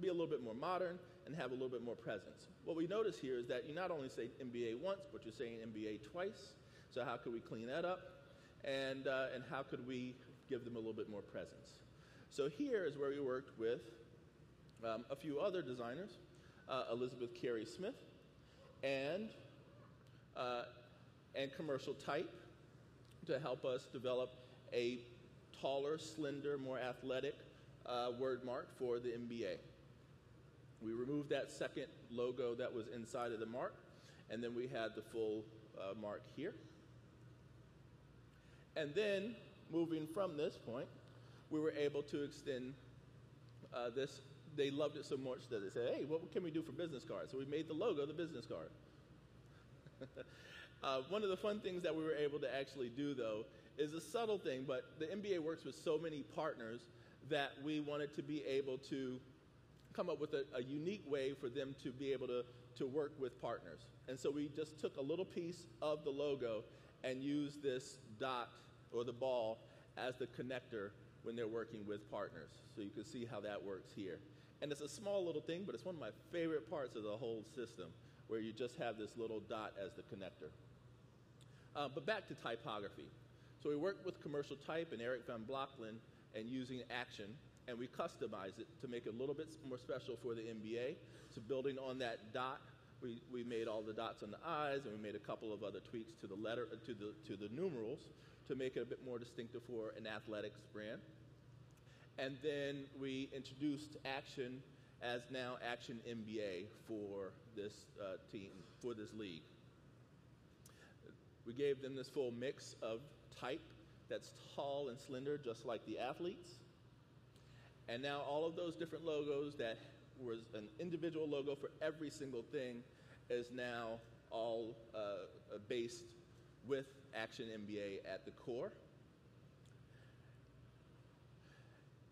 be a little bit more modern and have a little bit more presence. What we notice here is that you not only say MBA once, but you're saying MBA twice. So how could we clean that up? And how could we give them a little bit more presence? So here is where we worked with a few other designers, Elizabeth Carey Smith, and Commercial Type, to help us develop a taller, slender, more athletic word mark for the MBA. We removed that second logo that was inside of the mark, and then we had the full mark here. And then, moving from this point, we were able to extend this. They loved it so much that they said, hey, what can we do for business cards? So we made the logo the business card. One of the fun things that we were able to actually do, though, is a subtle thing, but the MBA works with so many partners that we wanted to be able to come up with a unique way for them to be able to work with partners. And so we just took a little piece of the logo and used this dot or the ball as the connector when they're working with partners. So you can see how that works here. And it's a small little thing, but it's one of my favorite parts of the whole system, where you just have this little dot as the connector. But back to typography. So we worked with Commercial Type and Eric Van Blockland and using Action, and we customized it to make it a little bit more special for the MBA. So building on that dot, we made all the dots on the eyes, and we made a couple of other tweaks to the letter, to the numerals, to make it a bit more distinctive for an athletics brand. And then we introduced Action as now Action MBA for this team, for this league. We gave them this full mix of type that's tall and slender, just like the athletes. And now all of those different logos that was an individual logo for every single thing is now all based with Action MBA at the core.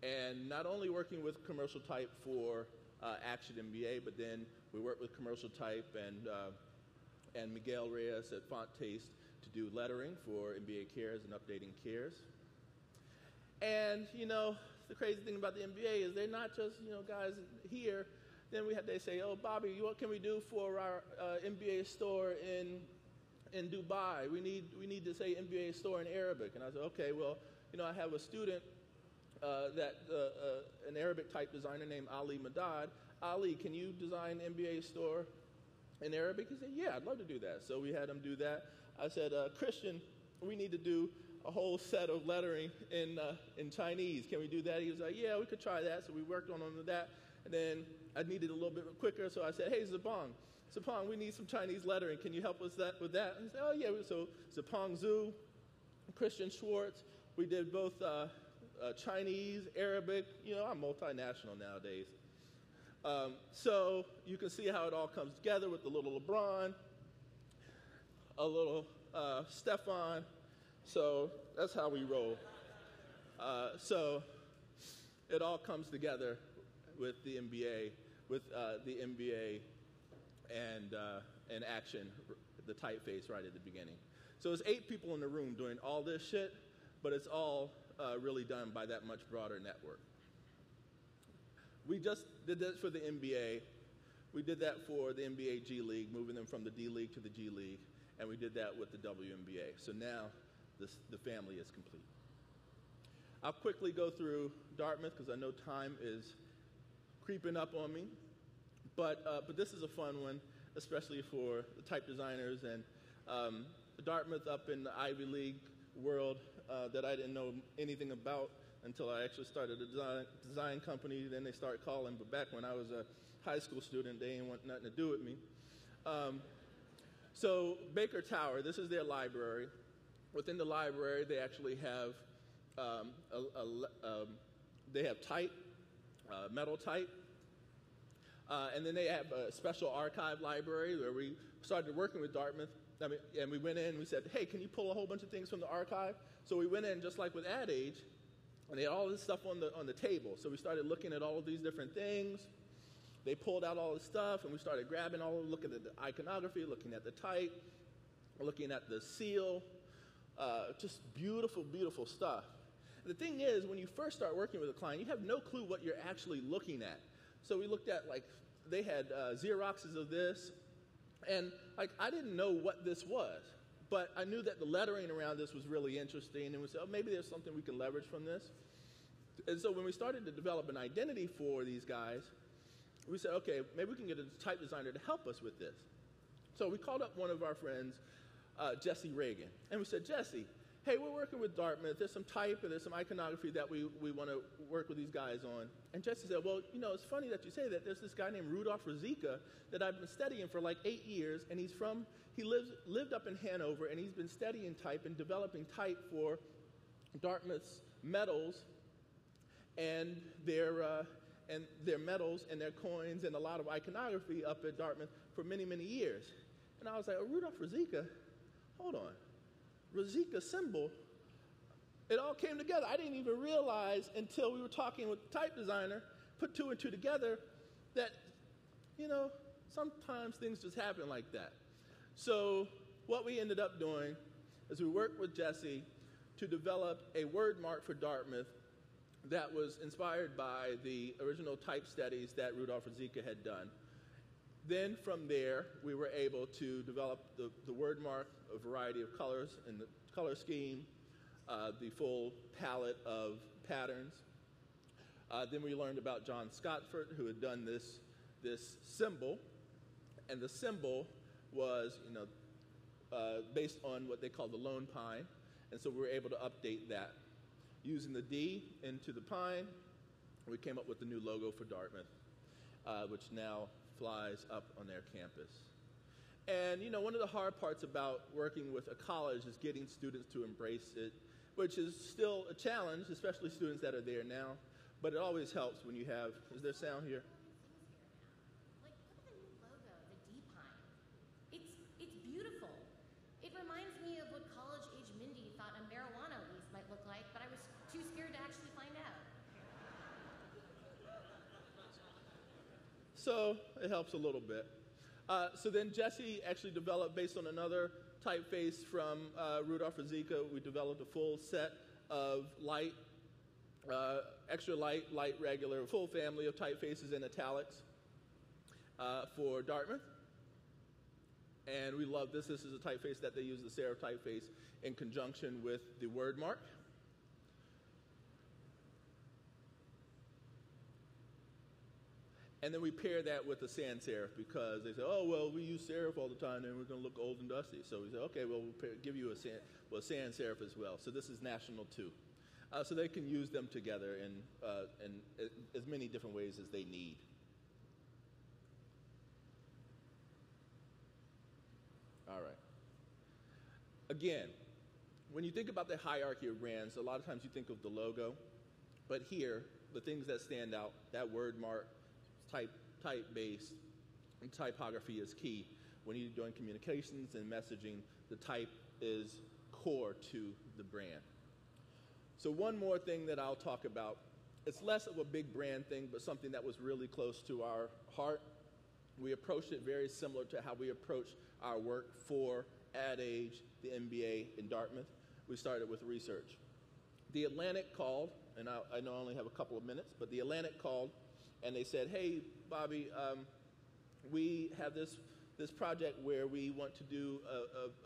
And not only working with Commercial Type for Action MBA, but then we worked with Commercial Type and Miguel Reyes at Font Taste to do lettering for MBA Cares and updating Cares. And, you know, the crazy thing about the MBA is they're not just, you know, guys here. Then they say, oh, Bobby, what can we do for our MBA store in Dubai? We need to say MBA store in Arabic. And I said, okay, well, you know, I have a student an Arabic type designer named Ali Madad. Ali, can you design MBA store in Arabic? He said, yeah, I'd love to do that. So we had him do that. I said, Christian, we need to do a whole set of lettering in Chinese. Can we do that? He was like, yeah, we could try that. So we worked on that. And then I needed a little bit quicker, so I said, hey, Zapong, we need some Chinese lettering. Can you help us with that? And he said, oh, yeah. So Zapong Zhu, Christian Schwartz, we did both Chinese, Arabic. You know, I'm multinational nowadays. So you can see how it all comes together with the little LeBron, a little Stefan. So that's how we roll. So it all comes together with the MBA, and Action, the typeface right at the beginning. So it's 8 people in the room doing all this shit, but it's all really done by that much broader network. We just did this for the NBA. We did that for the NBA G League, moving them from the D League to the G League, and we did that with the WNBA. So now the family is complete. I'll quickly go through Dartmouth because I know time is creeping up on me, but this is a fun one, especially for the type designers. And Dartmouth, up in the Ivy League world, that I didn't know anything about until I actually started a design company. Then they started calling, but back when I was a high school student, they didn't want nothing to do with me. So Baker Tower, this is their library. Within the library, they actually have type, metal type, and then they have a special archive library where we started working with Dartmouth. And we went in and we said, hey, can you pull a whole bunch of things from the archive? So we went in just like with Ad Age, and they had all this stuff on the table. So we started looking at all of these different things. They pulled out all the stuff, and we started grabbing looking at the iconography, looking at the type, looking at the seal. Just beautiful, beautiful stuff. The thing is, when you first start working with a client, you have no clue what you're actually looking at. So we looked at, they had Xeroxes of this, and I didn't know what this was, but I knew that the lettering around this was really interesting, and we said, oh, maybe there's something we can leverage from this. And so when we started to develop an identity for these guys, we said, okay, maybe we can get a type designer to help us with this. So we called up one of our friends, Jesse Reagan, and we said, Jesse, hey, we're working with Dartmouth. There's some type and there's some iconography that we want to work with these guys on. And Jesse said, well, it's funny that you say that. There's this guy named Rudolph Ruzicka that I've been studying for 8 years, and he lived up in Hanover, and he's been studying type and developing type for Dartmouth's medals and their medals and their coins and a lot of iconography up at Dartmouth for many, many years. And I was like, oh, Rudolph Ruzicka? Hold on. Ruzicka symbol, it all came together. I didn't even realize until we were talking with the type designer, put two and two together, that, sometimes things just happen like that. So what we ended up doing is we worked with Jesse to develop a word mark for Dartmouth that was inspired by the original type studies that Rudolph Ruzicka had done. Then from there, we were able to develop the word mark, a variety of colors and the color scheme, the full palette of patterns. Then we learned about John Scottford, who had done this symbol, and the symbol was, based on what they call the lone pine, and so we were able to update that. Using the D into the pine, we came up with the new logo for Dartmouth, which now flies up on their campus. And, one of the hard parts about working with a college is getting students to embrace it, which is still a challenge, especially students that are there now. But it always helps when you have, is there sound here?
Look at the new logo, the D-Pine. It's beautiful. It reminds me of what college-age Mindy thought a marijuana leaf might look like, but I was too scared to actually find out.
So it helps a little bit. So then Jesse actually developed, based on another typeface from Rudolph Ruzicka, we developed a full set of light, extra light, light regular, full family of typefaces in italics for Dartmouth. And we love this. This is a typeface that they use, the serif typeface, in conjunction with the word mark. And then we pair that with the sans serif because they say, oh, well, we use serif all the time and we're going to look old and dusty. So we say, okay, well, we'll give you a sans serif as well. So this is national too. So they can use them together in as many different ways as they need. All right. Again, when you think about the hierarchy of brands, a lot of times you think of the logo. But here, the things that stand out, that word mark, type-based, and typography is key. When you're doing communications and messaging, the type is core to the brand. So one more thing that I'll talk about, it's less of a big brand thing, but something that was really close to our heart. We approached it very similar to how we approach our work for Ad Age, the MBA in Dartmouth. We started with research. The Atlantic called, and I know I only have a couple of minutes, but the Atlantic called, and they said, hey, Bobby, we have this project where we want to do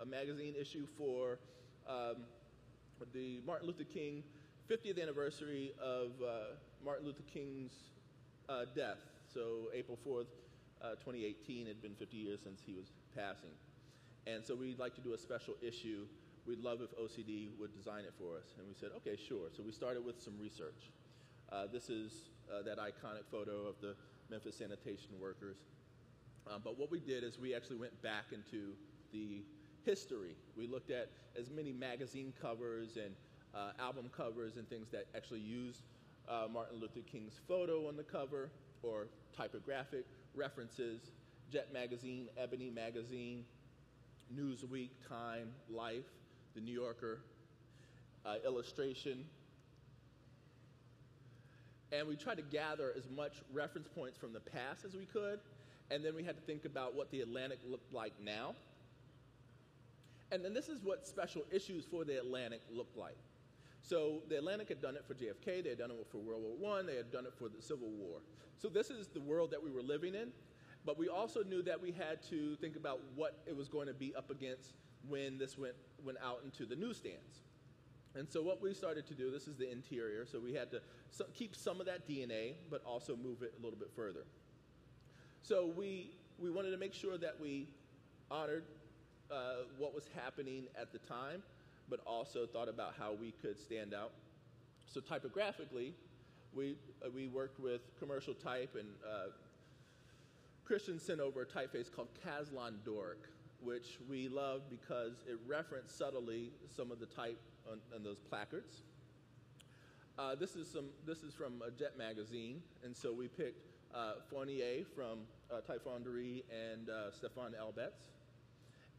a magazine issue for the Martin Luther King 50th anniversary of Martin Luther King's death. So April 4th, 2018 had been 50 years since he was passing. And so we'd like to do a special issue we'd love if OCD would design it for us. And we said, okay, sure. So we started with some research. This is that iconic photo of the Memphis sanitation workers. But what we did is we actually went back into the history. We looked at as many magazine covers and album covers and things that actually used Martin Luther King's photo on the cover, or typographic references, Jet Magazine, Ebony Magazine, Newsweek, Time, Life, The New Yorker, Illustration. And we tried to gather as much reference points from the past as we could, and then we had to think about what the Atlantic looked like now. And then this is what special issues for the Atlantic looked like. So the Atlantic had done it for JFK, they had done it for World War I, they had done it for the Civil War. So this is the world that we were living in, but we also knew that we had to think about what it was going to be up against when this went out into the newsstands. And so what we started to do, this is the interior, so we had to keep some of that DNA, but also move it a little bit further. So we wanted to make sure that we honored what was happening at the time, but also thought about how we could stand out. So typographically, we worked with Commercial Type, and Christian sent over a typeface called Caslon Doric, which we loved because it referenced subtly some of the type on those placards. This is from a Jet Magazine, and so we picked Fournier from Typhoonderie and Stéphane Albets.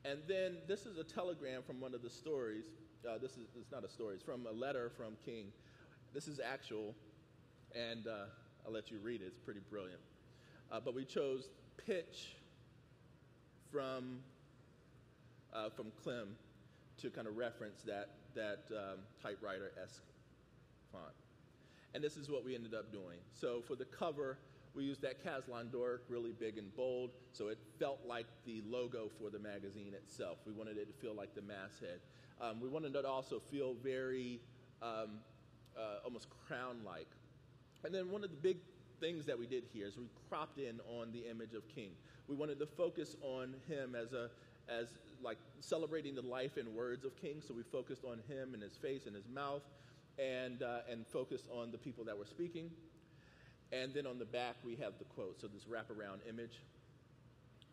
And then this is a telegram from one of the stories. It's not a story. It's from a letter from King. This is actual, and I'll let you read it. It's pretty brilliant. But we chose pitch from Clem to kind of reference that typewriter-esque font. And this is what we ended up doing. So for the cover, we used that Caslon Doric, really big and bold, so it felt like the logo for the magazine itself. We wanted it to feel like the masthead. We wanted it to also feel very almost crown-like. And then one of the big things that we did here is we cropped in on the image of King. We wanted to focus on him as like celebrating the life and words of King, so we focused on him and his face and his mouth, and focused on the people that were speaking. And then on the back, we have the quote. So this wraparound image.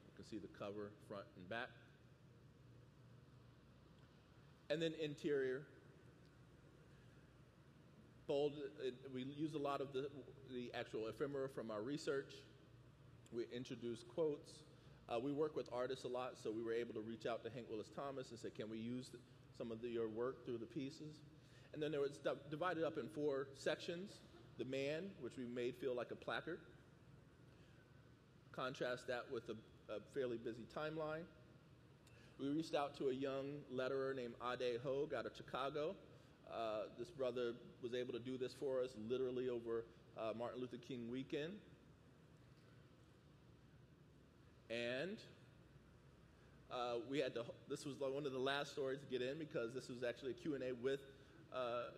You can see the cover, front and back. And then interior. Bold. We use a lot of the actual ephemera from our research. We introduce quotes. We work with artists a lot, so we were able to reach out to Hank Willis Thomas and say, can we use some of your work through the pieces? And then there was divided up in 4 sections. The man, which we made feel like a placard. Contrast that with a fairly busy timeline. We reached out to a young letterer named Ade Hogue out of Chicago. This brother was able to do this for us literally over Martin Luther King weekend. And this was one of the last stories to get in because this was actually a Q&A with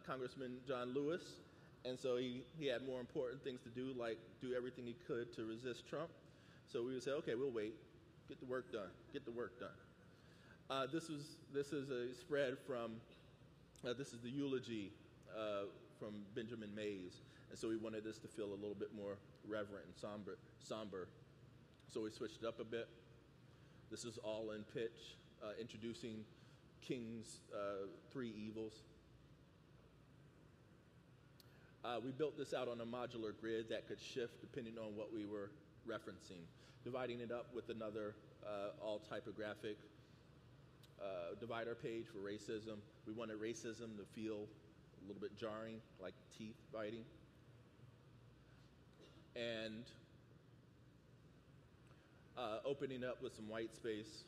Congressman John Lewis. And so he had more important things to do, like do everything he could to resist Trump. So we would say, okay, we'll wait. Get the work done. Get the work done. This is a spread from, this is the eulogy from Benjamin Mays. And so we wanted this to feel a little bit more reverent and somber. So we switched it up a bit. This is all in pitch, introducing King's 3 evils. We built this out on a modular grid that could shift depending on what we were referencing, dividing it up with another all typographic divider page for racism. We wanted racism to feel a little bit jarring, like teeth biting. And opening up with some white space.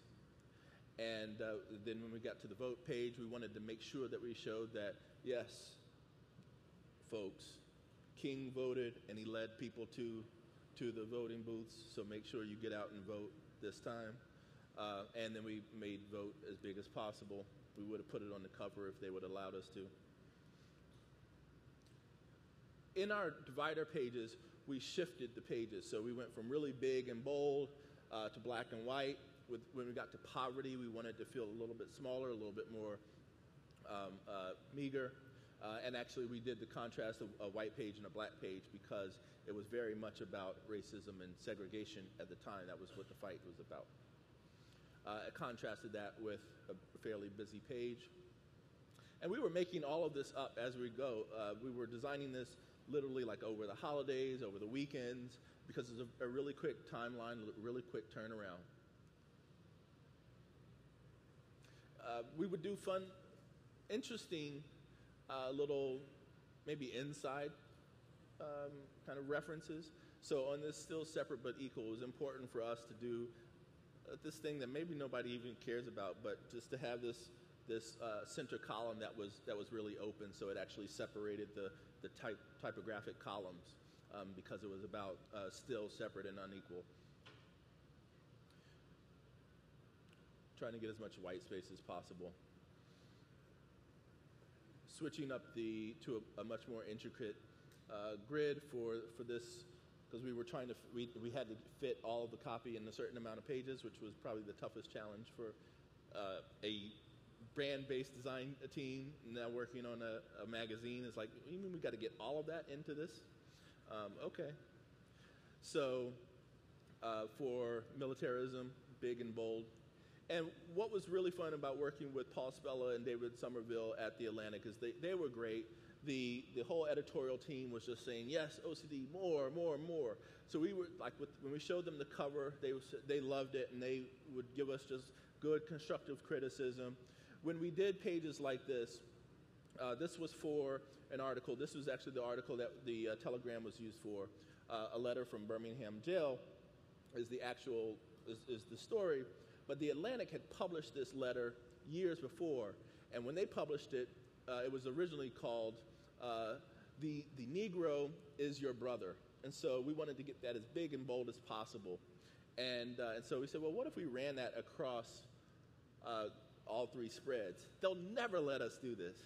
And then when we got to the vote page, we wanted to make sure that we showed that, yes, folks, King voted and he led people to the voting booths, so make sure you get out and vote this time. And then we made vote as big as possible. We would have put it on the cover if they would have allowed us to. In our divider pages, we shifted the pages. So we went from really big and bold to black and white. When we got to poverty, we wanted to feel a little bit smaller, a little bit more meager. And actually, we did the contrast of a white page and a black page because it was very much about racism and segregation at the time. That was what the fight was about. I contrasted that with a fairly busy page. And we were making all of this up as we go. We were designing this literally like over the holidays, over the weekends, because it's a really quick timeline, really quick turnaround. We would do fun, interesting little maybe inside kind of references. So on this still separate but equal, it was important for us to do this thing that maybe nobody even cares about, but just to have this center column that was really open, so it actually separated the typographic columns because it was about still separate and unequal. Trying to get as much white space as possible. Switching up to a much more intricate grid for this, because we were trying to we had to fit all of the copy in a certain amount of pages, which was probably the toughest challenge for a brand-based design team now working on a magazine. It's like, you mean we got to get all of that into this? Okay. So for militarism, big and bold. And what was really fun about working with Paul Spella and David Somerville at The Atlantic is they were great. The whole editorial team was just saying, yes, OCD, more. So we were like, when we showed them the cover, they loved it, and they would give us just good constructive criticism. When we did pages like this, this was for an article. This was actually the article that the Telegram was used for. A letter from Birmingham jail is the story. But The Atlantic had published this letter years before, and when they published it, it was originally called the Negro is Your Brother. And so we wanted to get that as big and bold as possible. And so we said, well, what if we ran that across all three spreads? They'll never let us do this.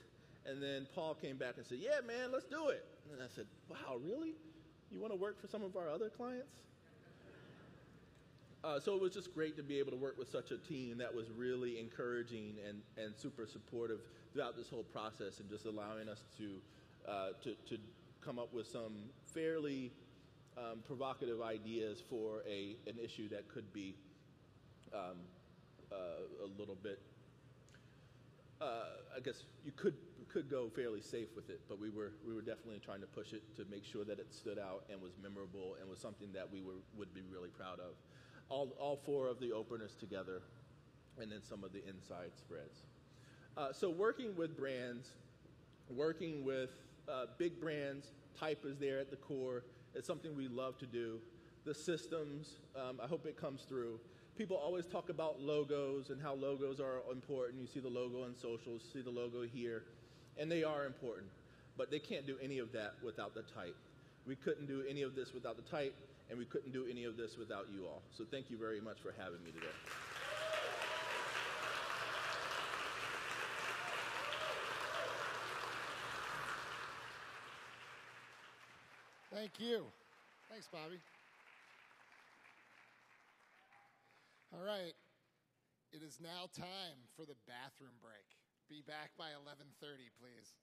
And then Paul came back and said, yeah, man, let's do it. And I said, wow, really? You want to work for some of our other clients? So it was just great to be able to work with such a team that was really encouraging and super supportive throughout this whole process, and just allowing us to come up with some fairly provocative ideas for an issue that could be a little bit, I guess you could go fairly safe with it, but we were definitely trying to push it to make sure that it stood out and was memorable and was something that we would be really proud of. All four of the openers together, and then some of the inside spreads. So working with brands, working with big brands, type is there at the core. It's something we love to do. The systems, I hope it comes through. People always talk about logos and how logos are important. You see the logo on socials, see the logo here, and they are important. But they can't do any of that without the type. We couldn't do any of this without the type, and we couldn't do any of this without you all. So thank you very much for having me today.
Thank you. Thanks, Bobby. All right. It is now time for the bathroom break. Be back by 11:30, please.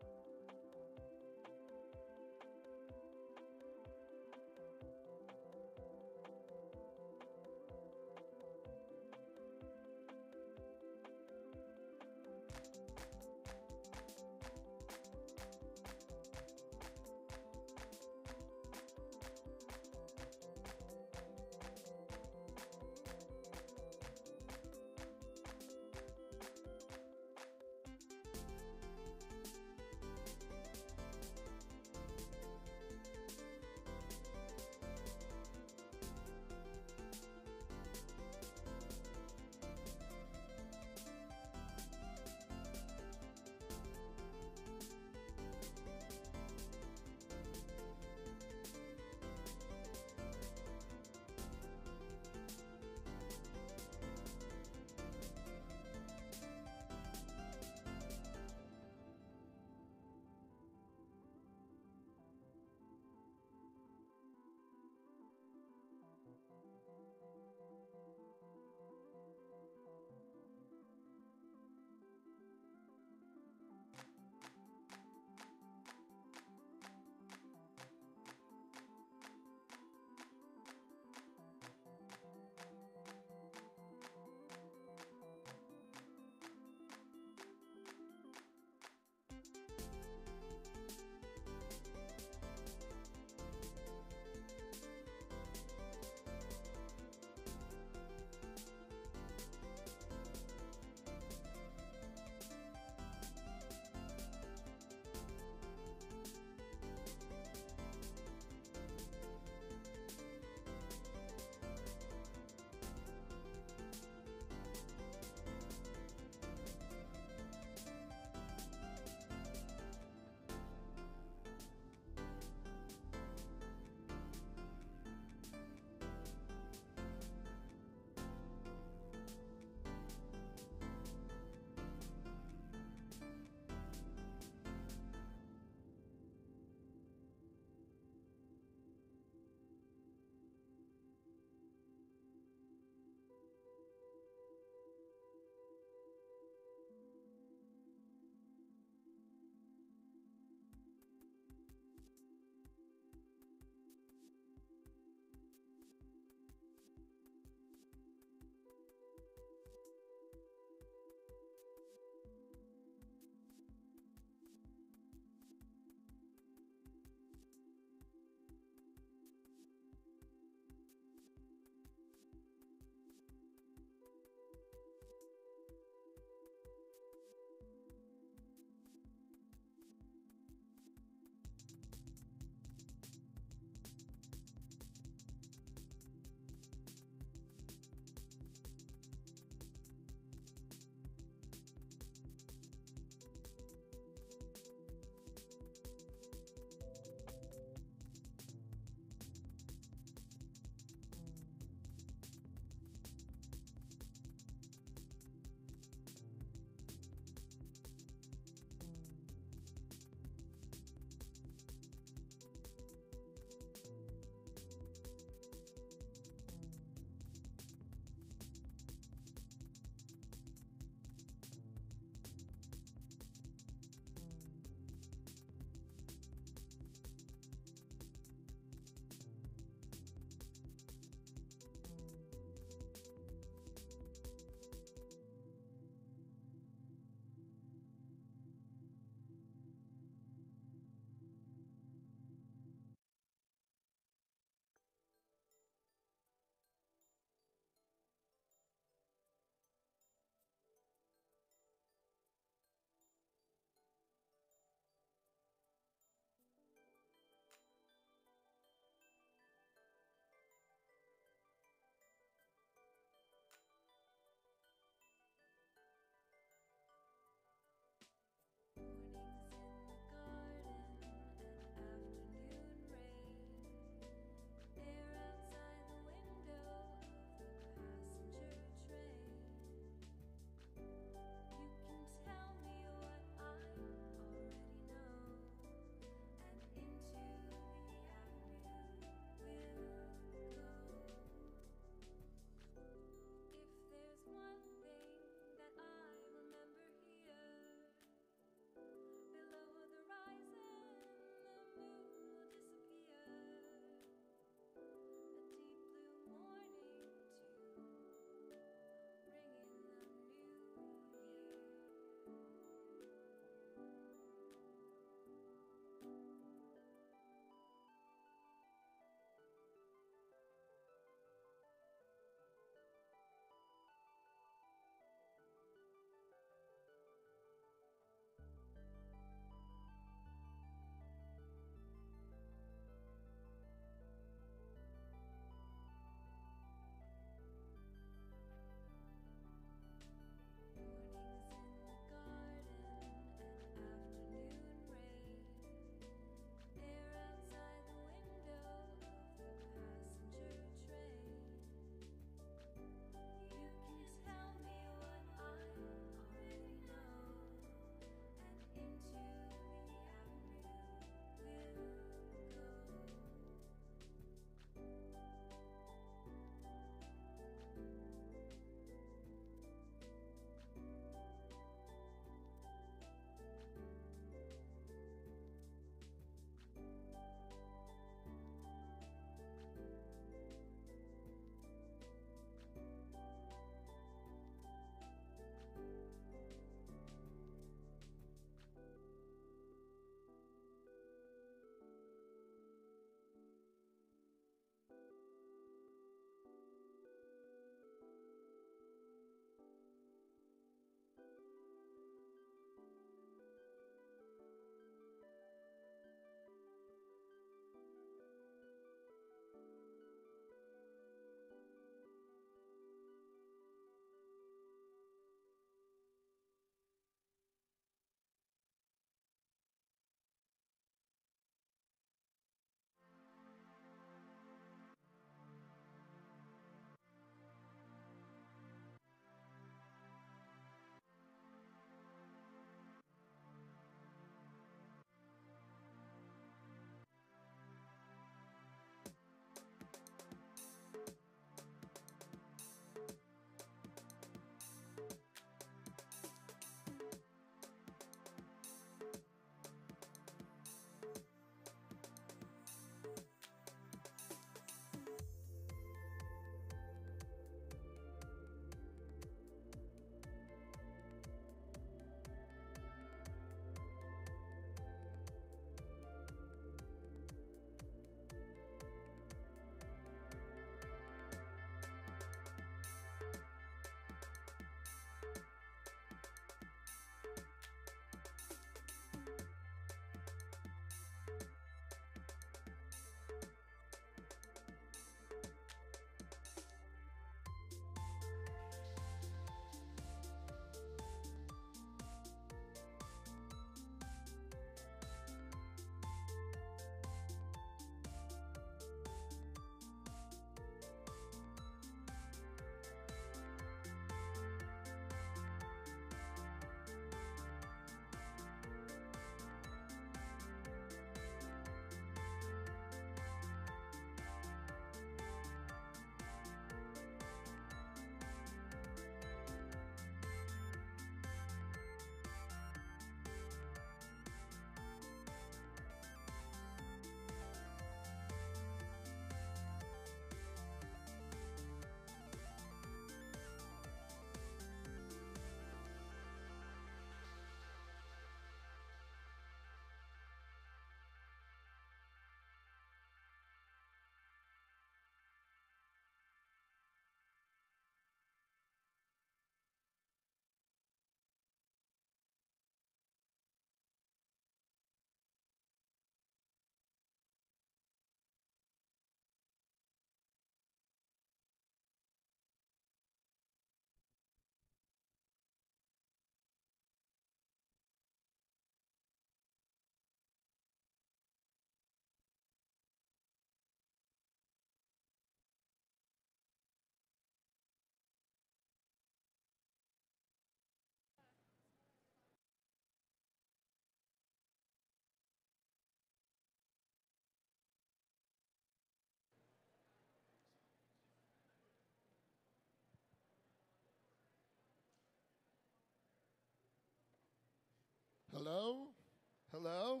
Hello.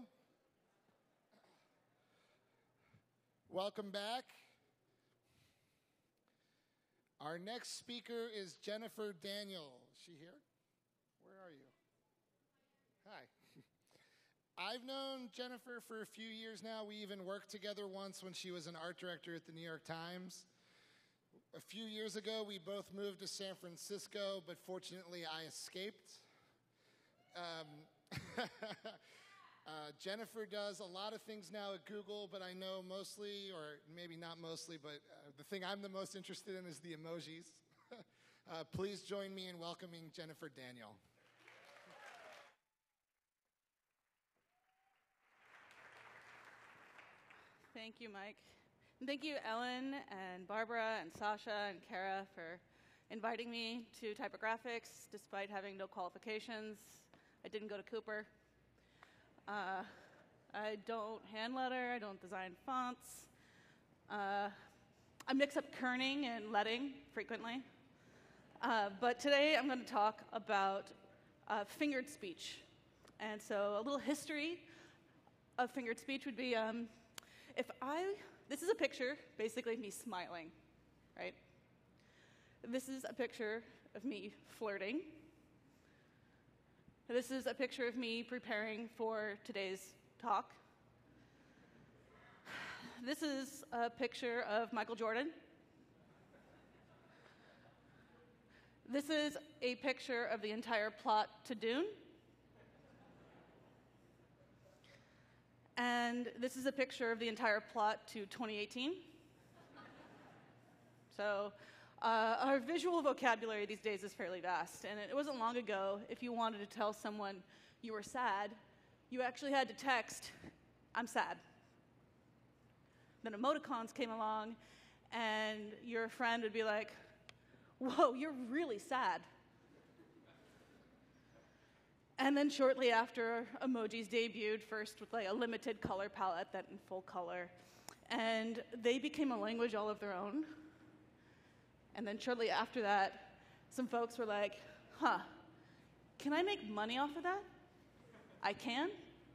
Welcome back. Our next speaker is Jennifer Daniel. Is she here? Where are you? Hi. I've known Jennifer for a few years now. We even worked together once when she was an art director at the New York Times. A few years ago, we both moved to San Francisco, but fortunately, I escaped. Jennifer does a lot of things now at Google, but I know mostly, or maybe not mostly, but the thing I'm the most interested in is the emojis. Please join me in welcoming Jennifer Daniel.
Thank you, Mike. And thank you, Ellen and Barbara and Sasha and Kara for inviting me to Typographics despite having no qualifications. I didn't go to Cooper. I don't hand letter. I don't design fonts. I mix up kerning and letting frequently. But today I'm going to talk about fingered speech. And so a little history of fingered speech would be this is a picture basically of me smiling, right? This is a picture of me flirting. This is a picture of me preparing for today's talk. This is a picture of Michael Jordan. This is a picture of the entire plot to Dune. And this is a picture of the entire plot to 2018. So our visual vocabulary these days is fairly vast, and it wasn't long ago, if you wanted to tell someone you were sad, you actually had to text, "I'm sad." Then emoticons came along, and your friend would be like, "Whoa, you're really sad." And then shortly after, emojis debuted, first with like a limited color palette, then in full color, and they became a language all of their own. And then shortly after that, some folks were like, can I make money off of that? I can?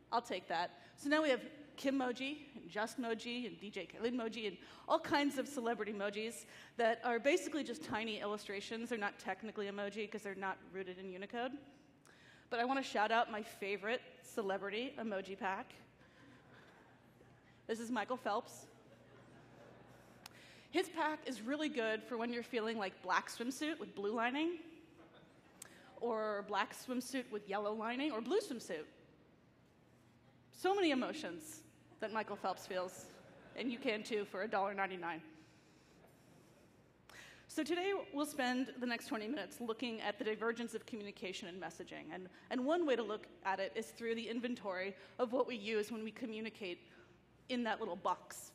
I'll take that. So now we have Kimmoji, and Justmoji, and DJ Khaledmoji, and all kinds of celebrity emojis that are basically just tiny illustrations. They're not technically emoji because they're not rooted in Unicode. But I want to shout out my favorite celebrity emoji pack. This is Michael Phelps. His pack is really good for when you're feeling like black swimsuit with blue lining, or black swimsuit with yellow lining, or blue swimsuit. So many emotions that Michael Phelps feels, and you can too for $1.99. So today we'll spend the next 20 minutes looking at the divergence of communication and messaging. And one way to look at it is through the inventory of what we use when we communicate in that little box.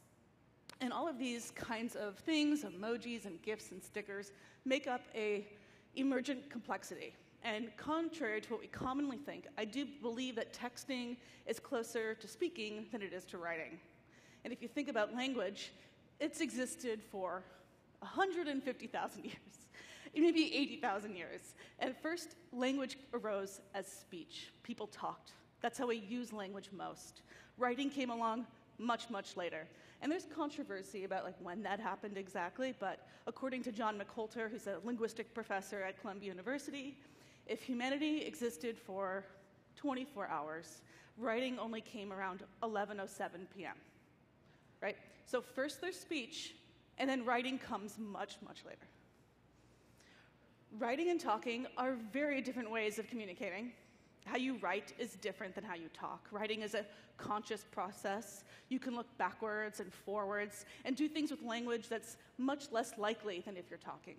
And all of these kinds of things, emojis and GIFs and stickers, make up a emergent complexity. And contrary to what we commonly think, I do believe that texting is closer to speaking than it is to writing. And if you think about language, it's existed for 150,000 years, maybe 80,000 years. And first, language arose as speech. People talked. That's how we use language most. Writing came along much, much later. And there's controversy about when that happened exactly, but according to John McCoulter, who's a linguistic professor at Columbia University, if humanity existed for 24 hours, writing only came around 11:07 p.m., right? So first there's speech, and then writing comes much, much later. Writing and talking are very different ways of communicating. How you write is different than how you talk. Writing is a conscious process. You can look backwards and forwards and do things with language that's much less likely than if you're talking.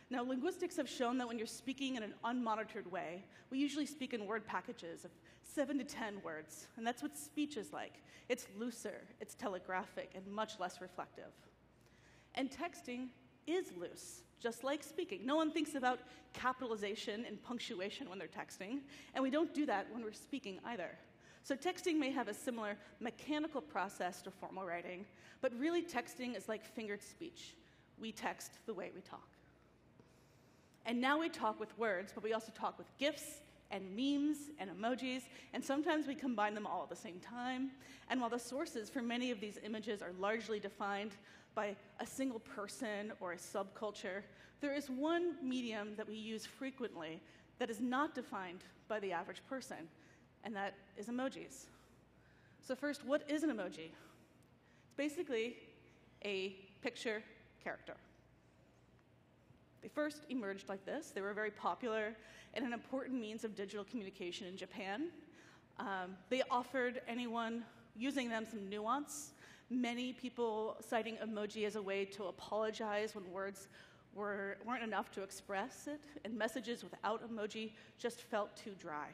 Now, linguistics have shown that when you're speaking in an unmonitored way, we usually speak in word packages of 7 to 10 words, and that's what speech is like. It's looser, it's telegraphic, and much less reflective. And texting is loose, just like speaking. No one thinks about capitalization and punctuation when they're texting, and we don't do that when we're speaking either. So texting may have a similar mechanical process to formal writing, but really texting is like fingered speech. We text the way we talk. And now we talk with words, but we also talk with GIFs and memes and emojis, and sometimes we combine them all at the same time. And while the sources for many of these images are largely defined by a single person or a subculture, there is one medium that we use frequently that is not defined by the average person, and that is emojis. So first, what is an emoji? It's basically a picture character. They first emerged like this. They were very popular and an important means of digital communication in Japan. They offered anyone using them some nuance. Many people citing emoji as a way to apologize when words weren't enough to express it, and messages without emoji just felt too dry.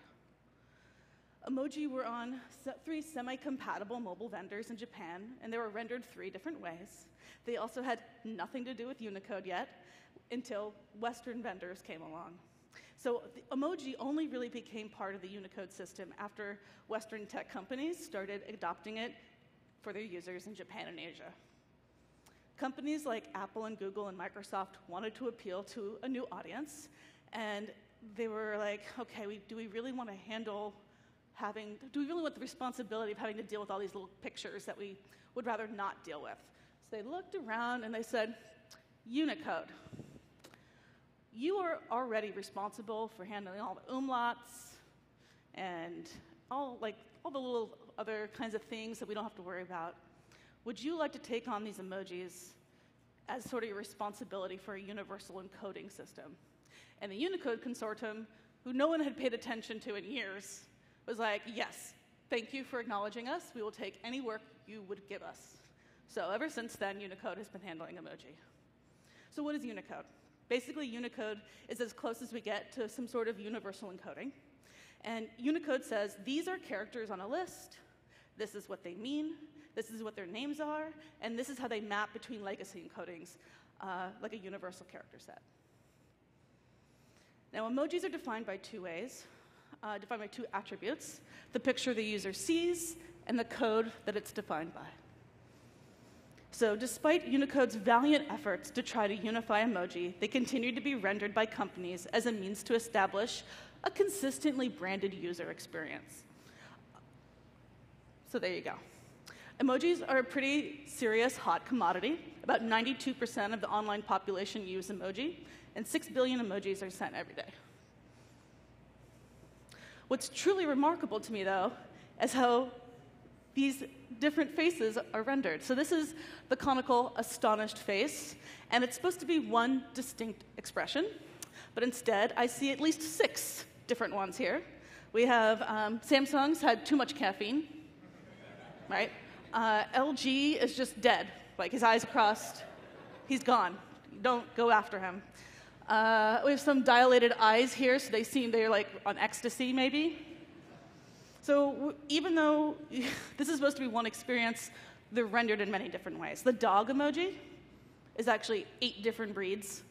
Emoji were on 3 semi-compatible mobile vendors in Japan, and they were rendered 3 different ways. They also had nothing to do with Unicode yet until Western vendors came along. So the emoji only really became part of the Unicode system after Western tech companies started adopting it for their users in Japan and Asia. Companies like Apple and Google and Microsoft wanted to appeal to a new audience, and they were like, okay, do we really want the responsibility of having to deal with all these little pictures that we would rather not deal with? So they looked around and they said, Unicode, you are already responsible for handling all the umlauts and all the little other kinds of things that we don't have to worry about. Would you like to take on these emojis as sort of your responsibility for a universal encoding system? And the Unicode consortium, who no one had paid attention to in years, was like, yes, thank you for acknowledging us. We will take any work you would give us. So ever since then, Unicode has been handling emoji. So what is Unicode? Basically, Unicode is as close as we get to some sort of universal encoding. And Unicode says, these are characters on a list. This is what they mean. This is what their names are. And this is how they map between legacy encodings, like a universal character set. Now, emojis are defined by 2 ways, defined by 2 attributes: the picture the user sees and the code that it's defined by. So despite Unicode's valiant efforts to try to unify emoji, they continue to be rendered by companies as a means to establish a consistently branded user experience. So there you go. Emojis are a pretty serious, hot commodity. About 92% of the online population use emoji, and 6 billion emojis are sent every day. What's truly remarkable to me, though, is how these different faces are rendered. So this is the conical, astonished face, and it's supposed to be one distinct expression, but instead I see at least 6 different ones here. We have Samsung's had too much caffeine, right? LG is just dead, like his eyes crossed, he's gone. Don't go after him. We have some dilated eyes here, so they're like on ecstasy, maybe. So even though this is supposed to be one experience, they're rendered in many different ways. The dog emoji is actually 8 different breeds.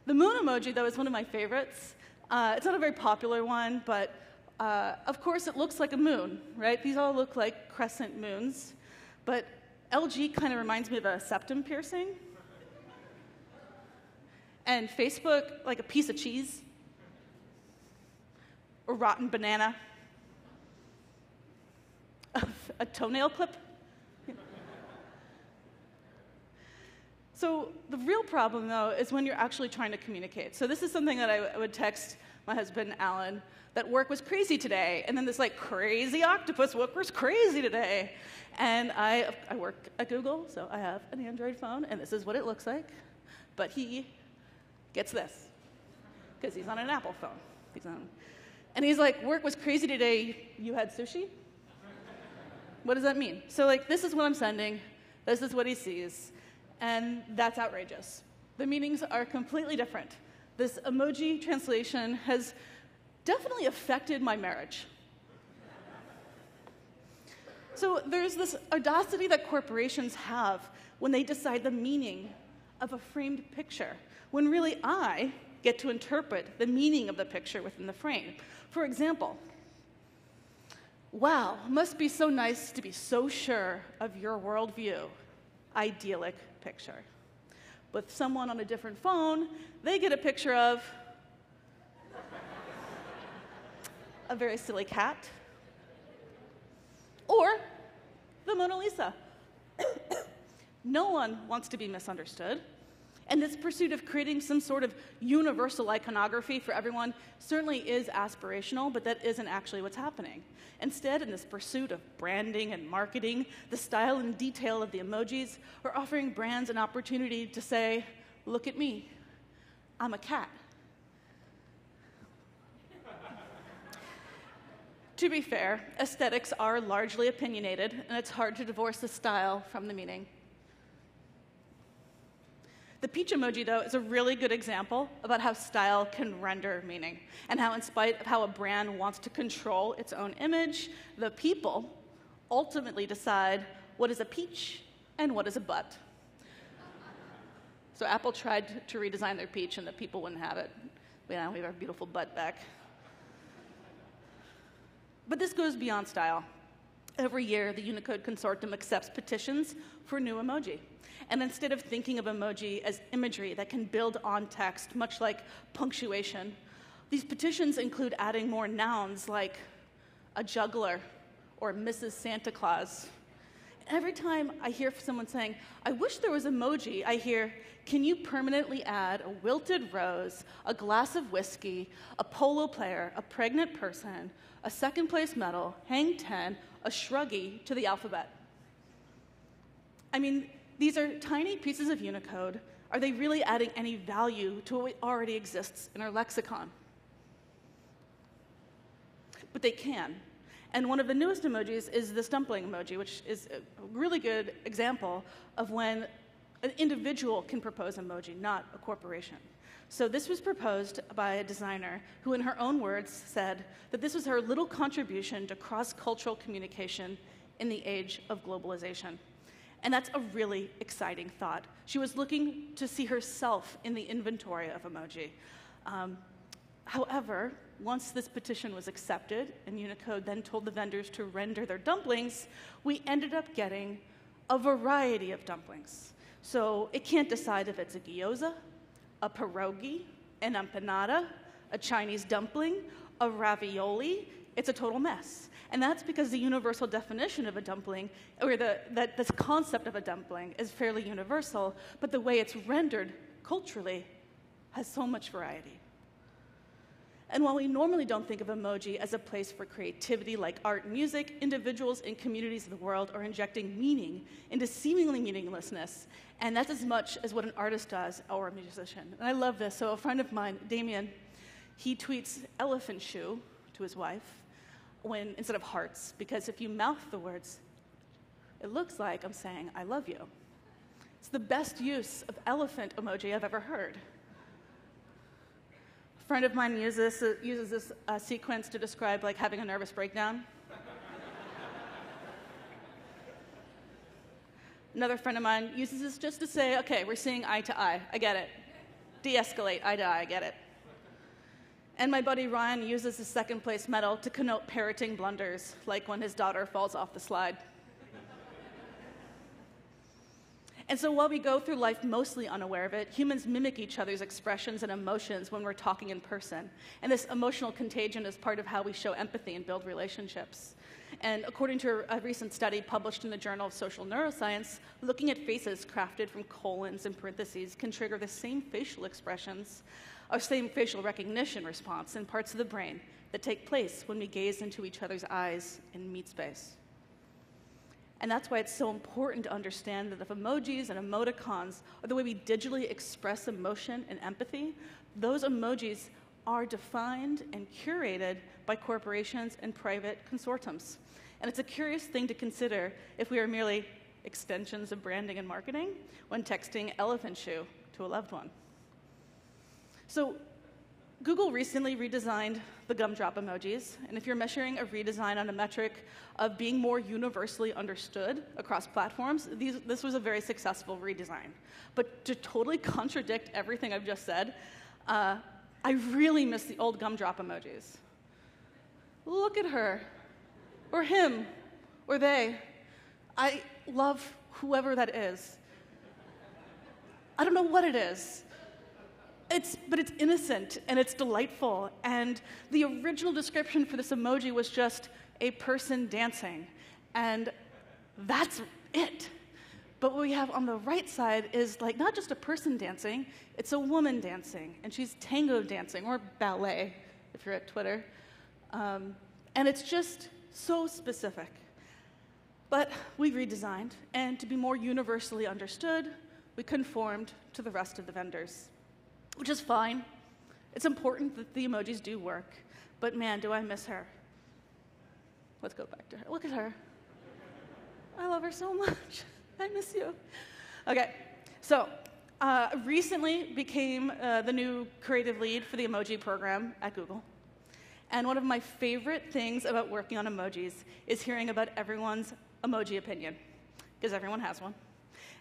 The moon emoji, though, is one of my favorites. It's not a very popular one, but of course it looks like a moon, right? These all look like crescent moons. But LG kind of reminds me of a septum piercing. And Facebook, like a piece of cheese. Or rotten banana. A toenail clip. So the real problem, though, is when you're actually trying to communicate. So this is something that I would text my husband, Alan, that work was crazy today. And then this like crazy octopus, work was crazy today. And I work at Google, so I have an Android phone, and this is what it looks like. But he gets this, because he's on an Apple phone. And he's like, work was crazy today, you had sushi? What does that mean? So like, this is what I'm sending, this is what he sees, and that's outrageous. The meanings are completely different. This emoji translation has definitely affected my marriage. So there's this audacity that corporations have when they decide the meaning of a framed picture, when really I get to interpret the meaning of the picture within the frame. For example, wow, must be so nice to be so sure of your worldview. Idyllic picture. With someone on a different phone, they get a picture of a very silly cat, or the Mona Lisa. No one wants to be misunderstood. And this pursuit of creating some sort of universal iconography for everyone certainly is aspirational, but that isn't actually what's happening. Instead, in this pursuit of branding and marketing, the style and detail of the emojis are offering brands an opportunity to say, look at me, I'm a cat. To be fair, aesthetics are largely opinionated, and it's hard to divorce the style from the meaning. The peach emoji, though, is a really good example about how style can render meaning, and how, in spite of how a brand wants to control its own image, the people ultimately decide what is a peach and what is a butt. So Apple tried to redesign their peach, and the people wouldn't have it. We have our beautiful butt back. But this goes beyond style. Every year, the Unicode Consortium accepts petitions for new emoji. And instead of thinking of emoji as imagery that can build on text, much like punctuation, these petitions include adding more nouns like a juggler or Mrs. Santa Claus. Every time I hear someone saying, I wish there was emoji, I hear, can you permanently add a wilted rose, a glass of whiskey, a polo player, a pregnant person, a second place medal, hang 10, a shruggy to the alphabet? I mean, these are tiny pieces of Unicode. Are they really adding any value to what already exists in our lexicon? But they can. And one of the newest emojis is this dumpling emoji, which is a really good example of when an individual can propose emoji, not a corporation. So this was proposed by a designer who, in her own words, said that this was her little contribution to cross-cultural communication in the age of globalization. And that's a really exciting thought. She was looking to see herself in the inventory of emoji. However, once this petition was accepted and Unicode then told the vendors to render their dumplings, we ended up getting a variety of dumplings. So it can't decide if it's a gyoza, a pierogi, an empanada, a Chinese dumpling, a ravioli. It's a total mess. And that's because the universal definition of a dumpling, or this concept of a dumpling, is fairly universal, but the way it's rendered culturally has so much variety. And while we normally don't think of emoji as a place for creativity like art and music, individuals in communities of the world are injecting meaning into seemingly meaninglessness. And that's as much as what an artist does or a musician. And I love this. So a friend of mine, Damien, he tweets elephant shoe to his wife instead of hearts, because if you mouth the words, it looks like I'm saying, I love you. It's the best use of elephant emoji I've ever heard. A friend of mine uses this sequence to describe like having a nervous breakdown. Another friend of mine uses this just to say, okay, we're seeing eye to eye. I get it. De-escalate, eye to eye, I get it. And my buddy Ryan uses the second place medal to connote parroting blunders, like when his daughter falls off the slide. And so while we go through life mostly unaware of it, humans mimic each other's expressions and emotions when we're talking in person. And this emotional contagion is part of how we show empathy and build relationships. And according to a recent study published in the Journal of Social Neuroscience, looking at faces crafted from colons and parentheses can trigger the same facial expressions, or same facial recognition response in parts of the brain that take place when we gaze into each other's eyes in meet space. And that's why it's so important to understand that if emojis and emoticons are the way we digitally express emotion and empathy, those emojis are defined and curated by corporations and private consortiums. And it's a curious thing to consider if we are merely extensions of branding and marketing when texting elephant shoe to a loved one. So Google recently redesigned the gumdrop emojis, and if you're measuring a redesign on a metric of being more universally understood across platforms, this was a very successful redesign. But to totally contradict everything I've just said, I really miss the old gumdrop emojis. Look at her, or him, or they. I love whoever that is. I don't know what it is. but it's innocent and it's delightful. And the original description for this emoji was just a person dancing. And that's it. But what we have on the right side is like not just a person dancing, it's a woman dancing. And she's tango dancing, or ballet, if you're at Twitter. And it's just so specific. But we redesigned, and to be more universally understood, we conformed to the rest of the vendors, which is fine. It's important that the emojis do work, but man, do I miss her. Let's go back to her. Look at her. I love her so much. I miss you. Okay, so recently became the new creative lead for the emoji program at Google. And one of my favorite things about working on emojis is hearing about everyone's emoji opinion, because everyone has one.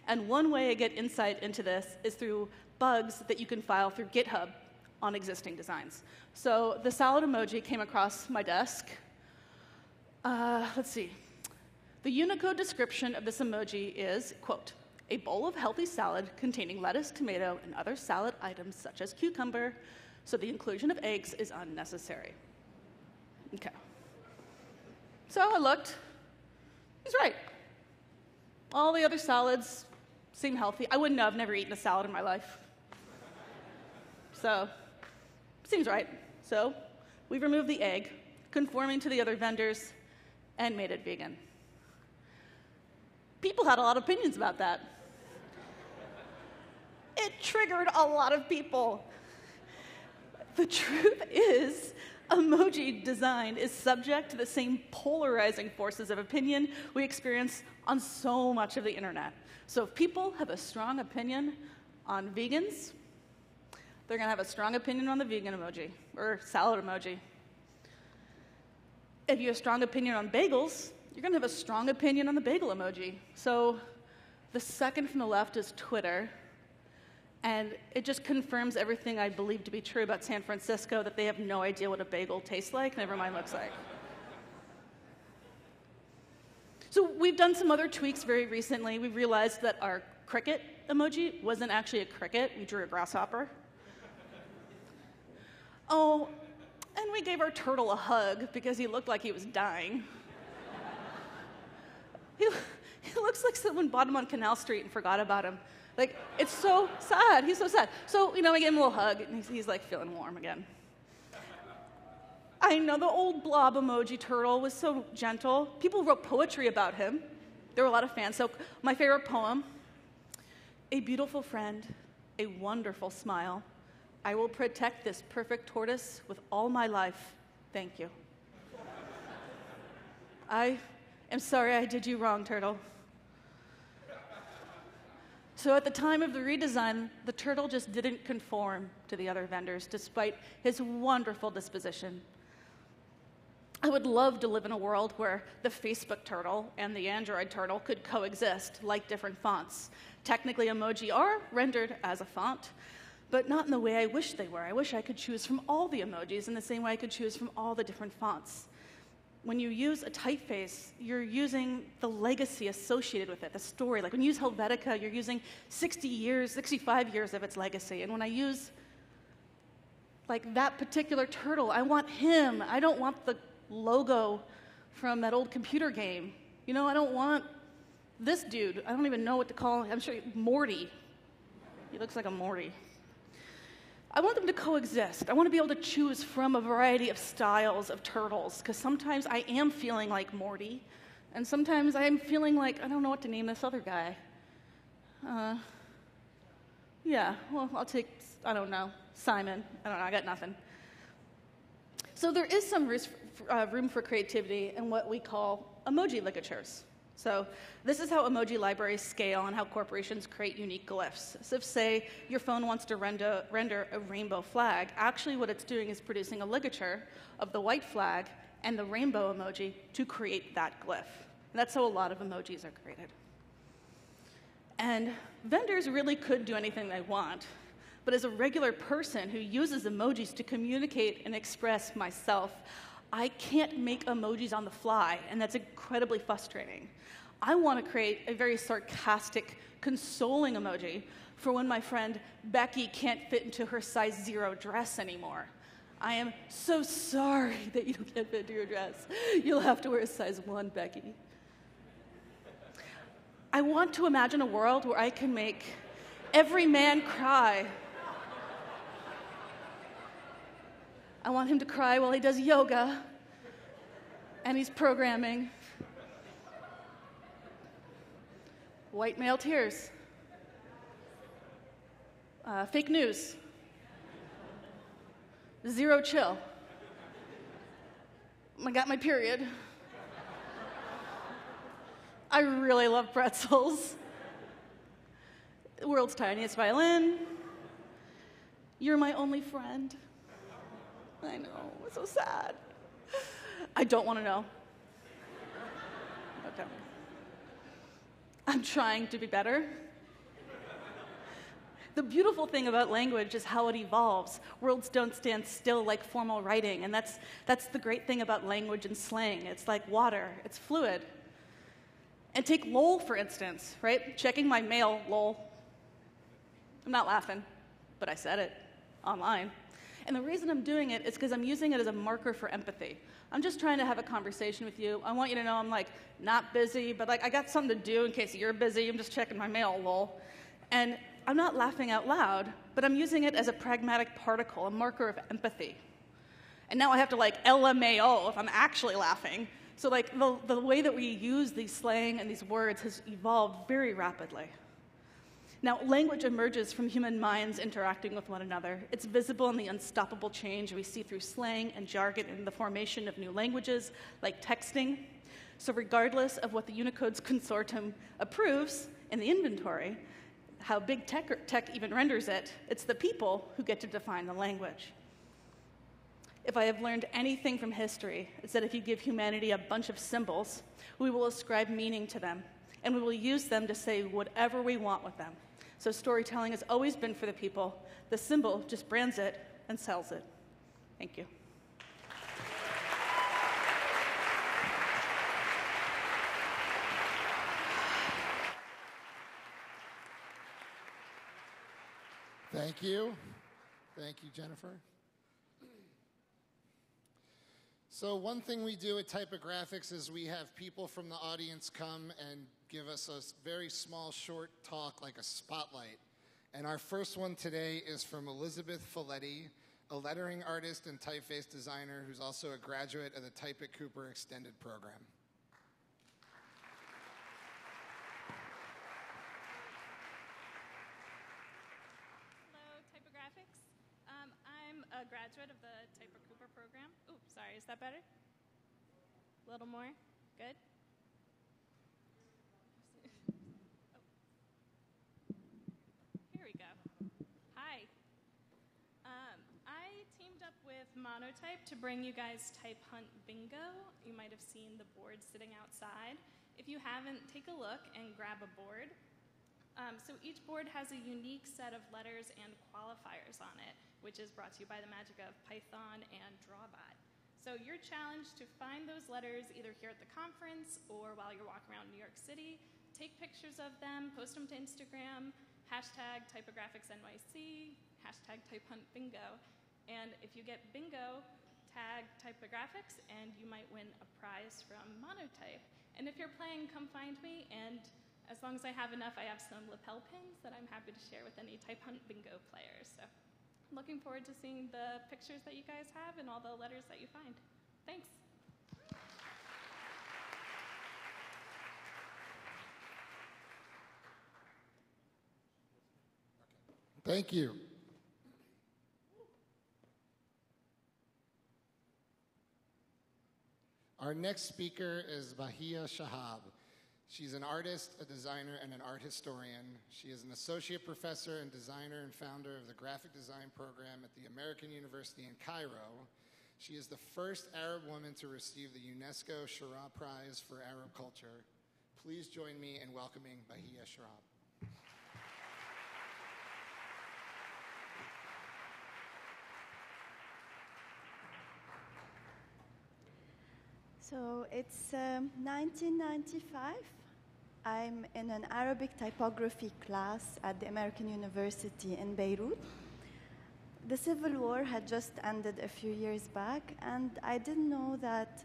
And one way I get insight into this is through bugs that you can file through GitHub on existing designs. So the salad emoji came across my desk. Let's see. The Unicode description of this emoji is, quote, a bowl of healthy salad containing lettuce, tomato, and other salad items such as cucumber, so the inclusion of eggs is unnecessary. Okay. So I looked. He's right. All the other salads seem healthy. I wouldn't know. I've never eaten a salad in my life. So, seems right. So, we removed the egg, conforming to the other vendors, and made it vegan. People had a lot of opinions about that. It triggered a lot of people. The truth is, emoji design is subject to the same polarizing forces of opinion we experience on so much of the internet. So if people have a strong opinion on vegans, they're going to have a strong opinion on the vegan emoji, or salad emoji. If you have a strong opinion on bagels, you're going to have a strong opinion on the bagel emoji. So the second from the left is Twitter. And it just confirms everything I believe to be true about San Francisco, that they have no idea what a bagel tastes like, never mind looks like. So we've done some other tweaks very recently. We realized that our cricket emoji wasn't actually a cricket. We drew a grasshopper. Oh, and we gave our turtle a hug because he looked like he was dying. He looks like someone bought him on Canal Street and forgot about him. Like, it's so sad. He's so sad. So, I gave him a little hug, and he's like feeling warm again. I know the old blob emoji turtle was so gentle. People wrote poetry about him. There were a lot of fans. So, my favorite poem, a beautiful friend, a wonderful smile. I will protect this perfect tortoise with all my life. Thank you. I am sorry I did you wrong, turtle. So at the time of the redesign, the turtle just didn't conform to the other vendors, despite his wonderful disposition. I would love to live in a world where the Facebook turtle and the Android turtle could coexist, like different fonts. Technically, emoji are rendered as a font, but not in the way I wish they were. I wish I could choose from all the emojis in the same way I could choose from all the different fonts. When you use a typeface, you're using the legacy associated with it, the story. Like when you use Helvetica, you're using 65 years of its legacy. And when I use like that particular turtle, I want him. I don't want the logo from that old computer game. I don't want this dude. I don't even know what to call him. I'm sure Morty. He looks like a Morty. I want them to coexist. I want to be able to choose from a variety of styles of turtles, because sometimes I am feeling like Morty, and sometimes I am feeling like, I don't know what to name this other guy. I'll take, I don't know, Simon. I don't know, I got nothing. So there is some room for creativity in what we call emoji ligatures. So this is how emoji libraries scale and how corporations create unique glyphs. So if, say, your phone wants to render a rainbow flag, actually what it's doing is producing a ligature of the white flag and the rainbow emoji to create that glyph. And that's how a lot of emojis are created. And vendors really could do anything they want, but as a regular person who uses emojis to communicate and express myself, I can't make emojis on the fly, and that's incredibly frustrating. I want to create a very sarcastic, consoling emoji for when my friend Becky can't fit into her size 0 dress anymore. I am so sorry that you can't fit into your dress. You'll have to wear a size 1, Becky. I want to imagine a world where I can make every man cry. I want him to cry while he does yoga and he's programming. White male tears. Fake news. 0 chill. I got my period. I really love pretzels. The world's tiniest violin. You're my only friend. I know, it's so sad. I don't want to know. Okay. I'm trying to be better. The beautiful thing about language is how it evolves. Words don't stand still like formal writing, and that's the great thing about language and slang. It's like water, it's fluid. And take lol, for instance, right? Checking my mail, lol. I'm not laughing, but I said it online. And the reason I'm doing it is because I'm using it as a marker for empathy. I'm just trying to have a conversation with you. I want you to know I'm like not busy, but like I got something to do in case you're busy. I'm just checking my mail, lol. And I'm not laughing out loud, but I'm using it as a pragmatic particle, a marker of empathy. And now I have to like LMAO if I'm actually laughing. So like the way that we use these slang and these words has evolved very rapidly. Now, language emerges from human minds interacting with one another. It's visible in the unstoppable change we see through slang and jargon in the formation of new languages, like texting. So regardless of what the Unicode's consortium approves in the inventory, how big tech even renders it, it's the people who get to define the language. If I have learned anything from history, it's that if you give humanity a bunch of symbols, we will ascribe meaning to them, and we will use them to say whatever we want with them. So storytelling has always been for the people. The symbol just brands it and sells it. Thank you.
Thank you. Thank you, Jennifer. So one thing we do at Typographics is we have people from the audience come and give us a very small, short talk, like a spotlight. And our first one today is from Elizabeth Folletti, a lettering artist and typeface designer who's also a graduate of the Type at Cooper Extended Program.
Hello, Typographics. I'm a graduate of the Type at Cooper program. Ooh, sorry, is that better? A little more? Good? Here we go. Hi. I teamed up with Monotype to bring you guys Type Hunt Bingo. You might have seen the board sitting outside. If you haven't, take a look and grab a board. So each board has a unique set of letters and qualifiers on it, which is brought to you by the magic of Python and Drawbot. So you're challenged to find those letters either here at the conference or while you're walking around New York City. Take pictures of them, post them to Instagram, hashtag TypographicsNYC, hashtag TypeHuntBingo. And if you get bingo, tag Typographics and you might win a prize from Monotype. And if you're playing, come find me, and as long as I have enough, I have some lapel pins that I'm happy to share with any Type Hunt Bingo players. So I'm looking forward to seeing the pictures that you guys have and all the letters that you find. Thanks.
Thank you. Our next speaker is Bahia Shahab. She's an artist, a designer, and an art historian. She is an associate professor and designer and founder of the graphic design program at the American University in Cairo. She is the first Arab woman to receive the UNESCO Shara Prize for Arab Culture. Please join me in welcoming Bahia Shahab.
So it's 1995. I'm in an Arabic typography class at the American University in Beirut. The Civil War had just ended a few years back, and I didn't know that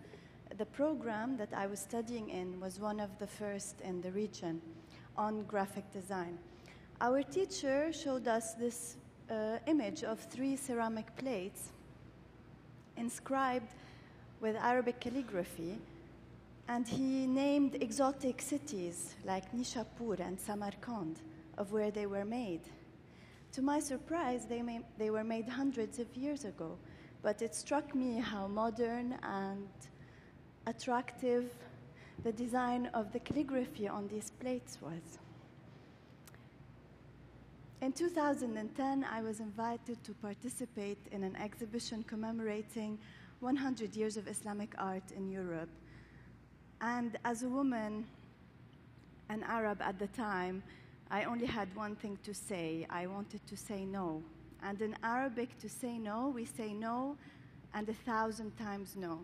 the program that I was studying in was one of the first in the region on graphic design. Our teacher showed us this image of 3 ceramic plates inscribed with Arabic calligraphy, and he named exotic cities like Nishapur and Samarkand of where they were made. To my surprise, they were made hundreds of years ago, but it struck me how modern and attractive the design of the calligraphy on these plates was. In 2010, I was invited to participate in an exhibition commemorating 100 years of Islamic art in Europe. And as a woman, an Arab at the time, I only had one thing to say. I wanted to say no. And in Arabic, to say no, we say no and 1,000 times no.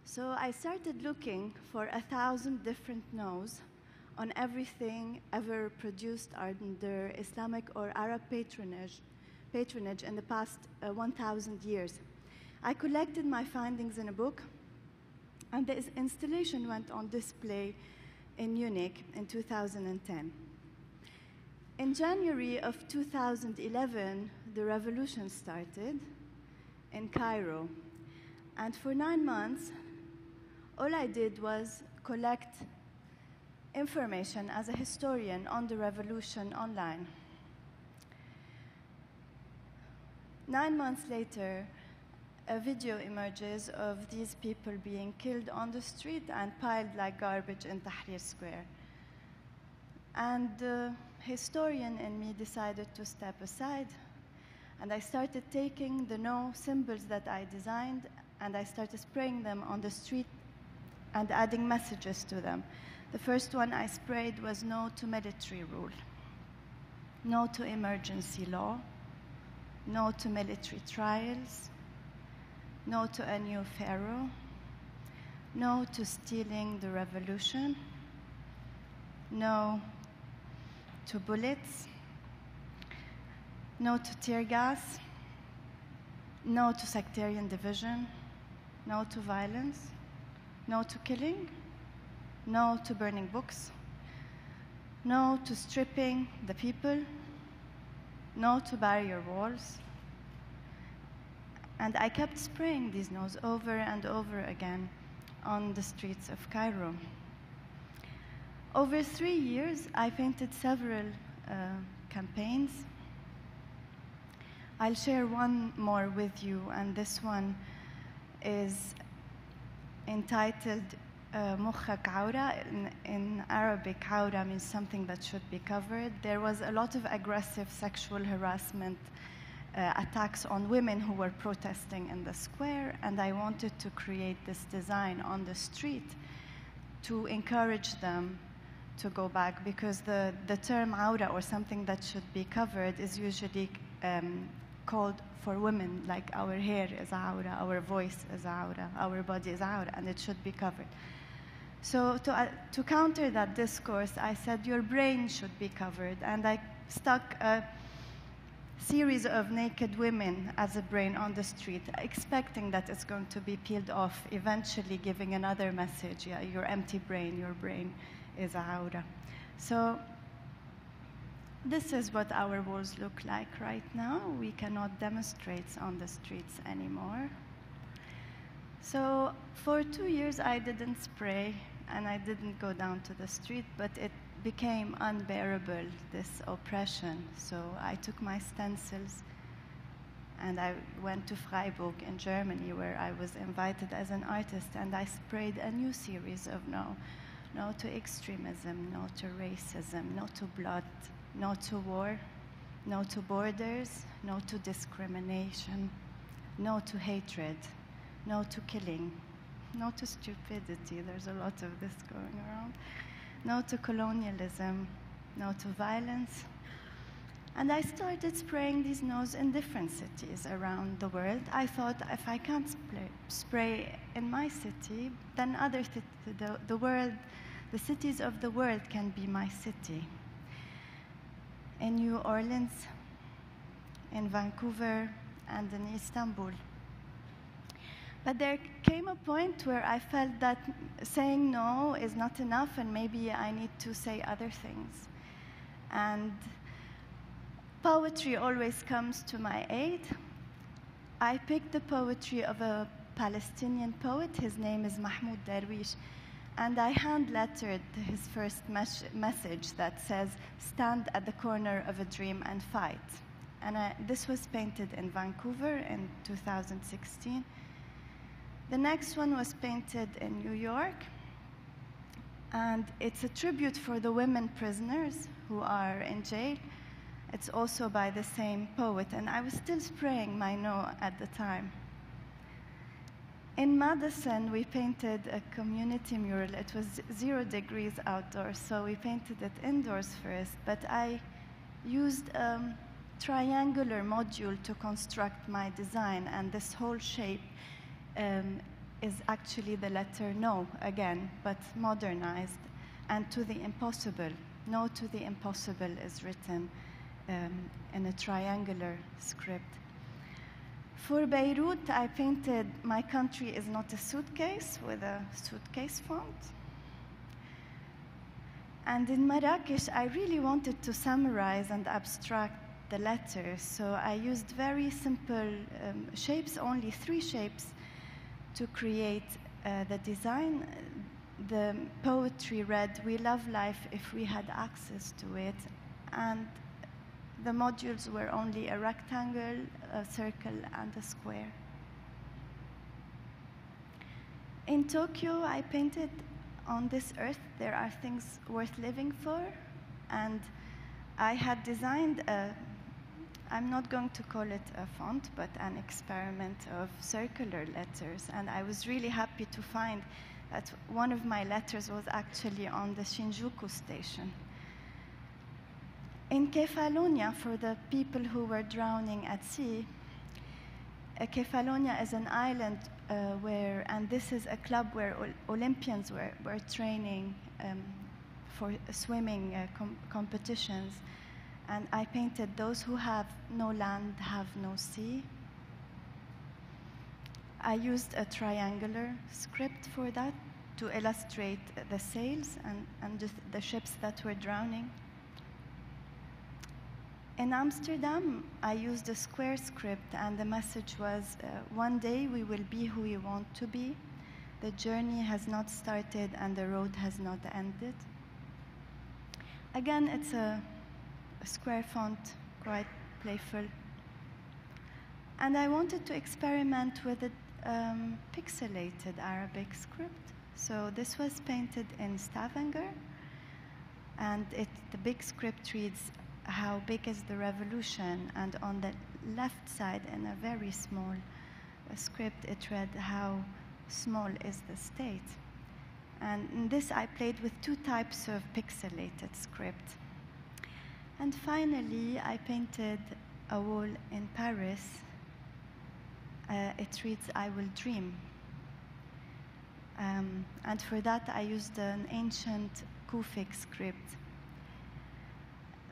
So I started looking for 1,000 different no's on everything ever produced under Islamic or Arab patronage in the past 1,000 years. I collected my findings in a book, and the installation went on display in Munich in 2010. In January of 2011, the revolution started in Cairo. And for 9 months, all I did was collect information as a historian on the revolution online. 9 months later, a video emerges of these people being killed on the street and piled like garbage in Tahrir Square. And the historian in me decided to step aside, and I started taking the no symbols that I designed, and I started spraying them on the street and adding messages to them. The first one I sprayed was no to military rule, no to emergency law, no to military trials, no to a new pharaoh, no to stealing the revolution, no to bullets, no to tear gas, no to sectarian division, no to violence, no to killing, no to burning books, no to stripping the people, no to barrier walls. And I kept spraying these no's over and over again on the streets of Cairo. Over 3 years, I painted several campaigns. I'll share one more with you, and this one is entitled Mukhak Aura. In Arabic, Aura means something that should be covered. There was a lot of aggressive sexual harassment attacks on women who were protesting in the square, and I wanted to create this design on the street to encourage them to go back, because the term aura, or something that should be covered, is usually called for women, like our hair is aura, our voice is aura, our body is aura, and it should be covered. So to counter that discourse, I said your brain should be covered, and I stuck a series of naked women as a brain on the street, expecting that it's going to be peeled off, eventually giving another message, yeah, your empty brain, your brain is aura. So this is what our walls look like right now. We cannot demonstrate on the streets anymore. So for 2 years, I didn't spray, and I didn't go down to the street, but it became unbearable, this oppression. So I took my stencils and I went to Freiburg in Germany, where I was invited as an artist, and I sprayed a new series of no. No to extremism, no to racism, no to blood, no to war, no to borders, no to discrimination, no to hatred, no to killing, no to stupidity. There's a lot of this going around. No to colonialism, no to violence. And I started spraying these no's in different cities around the world. I thought, if I can't spray in my city, then other cities, the world The cities of the world can be my city. In New Orleans, in Vancouver, and in Istanbul. But there came a point where I felt that saying no is not enough and maybe I need to say other things. And poetry always comes to my aid. I picked the poetry of a Palestinian poet. His name is Mahmoud Darwish. And I hand-lettered his first message that says, "Stand at the corner of a dream and fight." And this was painted in Vancouver in 2016. The next one was painted in New York. And it's a tribute for the women prisoners who are in jail. It's also by the same poet. And I was still spraying my no at the time. In Madison, we painted a community mural. It was 0 degrees outdoors, so we painted it indoors first. But I used a triangular module to construct my design, and this whole shape is actually the letter no again, but modernized. And to the impossible, no to the impossible is written in a triangular script. For Beirut, I painted "My country is not a suitcase" with a suitcase font. And in Marrakesh, I really wanted to summarize and abstract the letters, so I used very simple shapes, only 3 shapes, to create the design. The poetry read, "We love life if we had access to it," and the modules were only a rectangle, a circle, and a square. In Tokyo, I painted, "On this earth, there are things worth living for," and I had designed I'm not going to call it a font, but an experiment of circular letters, and I was really happy to find that one of my letters was actually on the Shinjuku station. In Kefalonia, for the people who were drowning at sea, Kefalonia is an island and this is a club where Olympians were training for swimming competitions. And I painted, "Those who have no land have no sea." I used a triangular script for that to illustrate the sails and just the ships that were drowning. In Amsterdam, I used a square script, and the message was, "One day we will be who we want to be. The journey has not started and the road has not ended." Again, it's a square font, quite playful. And I wanted to experiment with a pixelated Arabic script. So this was painted in Stavanger, and the big script reads, "How big is the revolution?" And on the left side, in a very small script, it read, "How small is the state?" And in this, I played with 2 types of pixelated script. And finally, I painted a wall in Paris. It reads, "I will dream." And for that, I used an ancient Kufic script.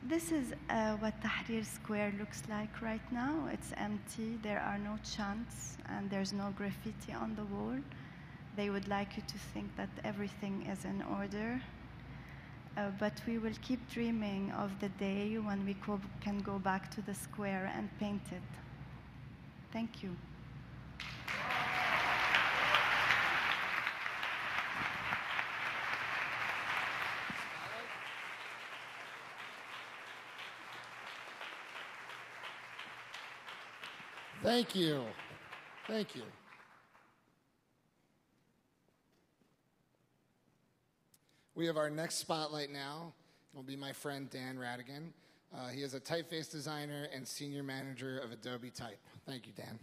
This is what Tahrir Square looks like right now. It's empty. There are no chants, and there's no graffiti on the wall. They would like you to think that everything is in order. But we will keep dreaming of the day when we can go back to the square and paint it. Thank you.
Thank you. Thank you. We have our next spotlight now. It will be my friend Dan Radigan. He is a typeface designer and senior manager of Adobe Type. Thank you, Dan.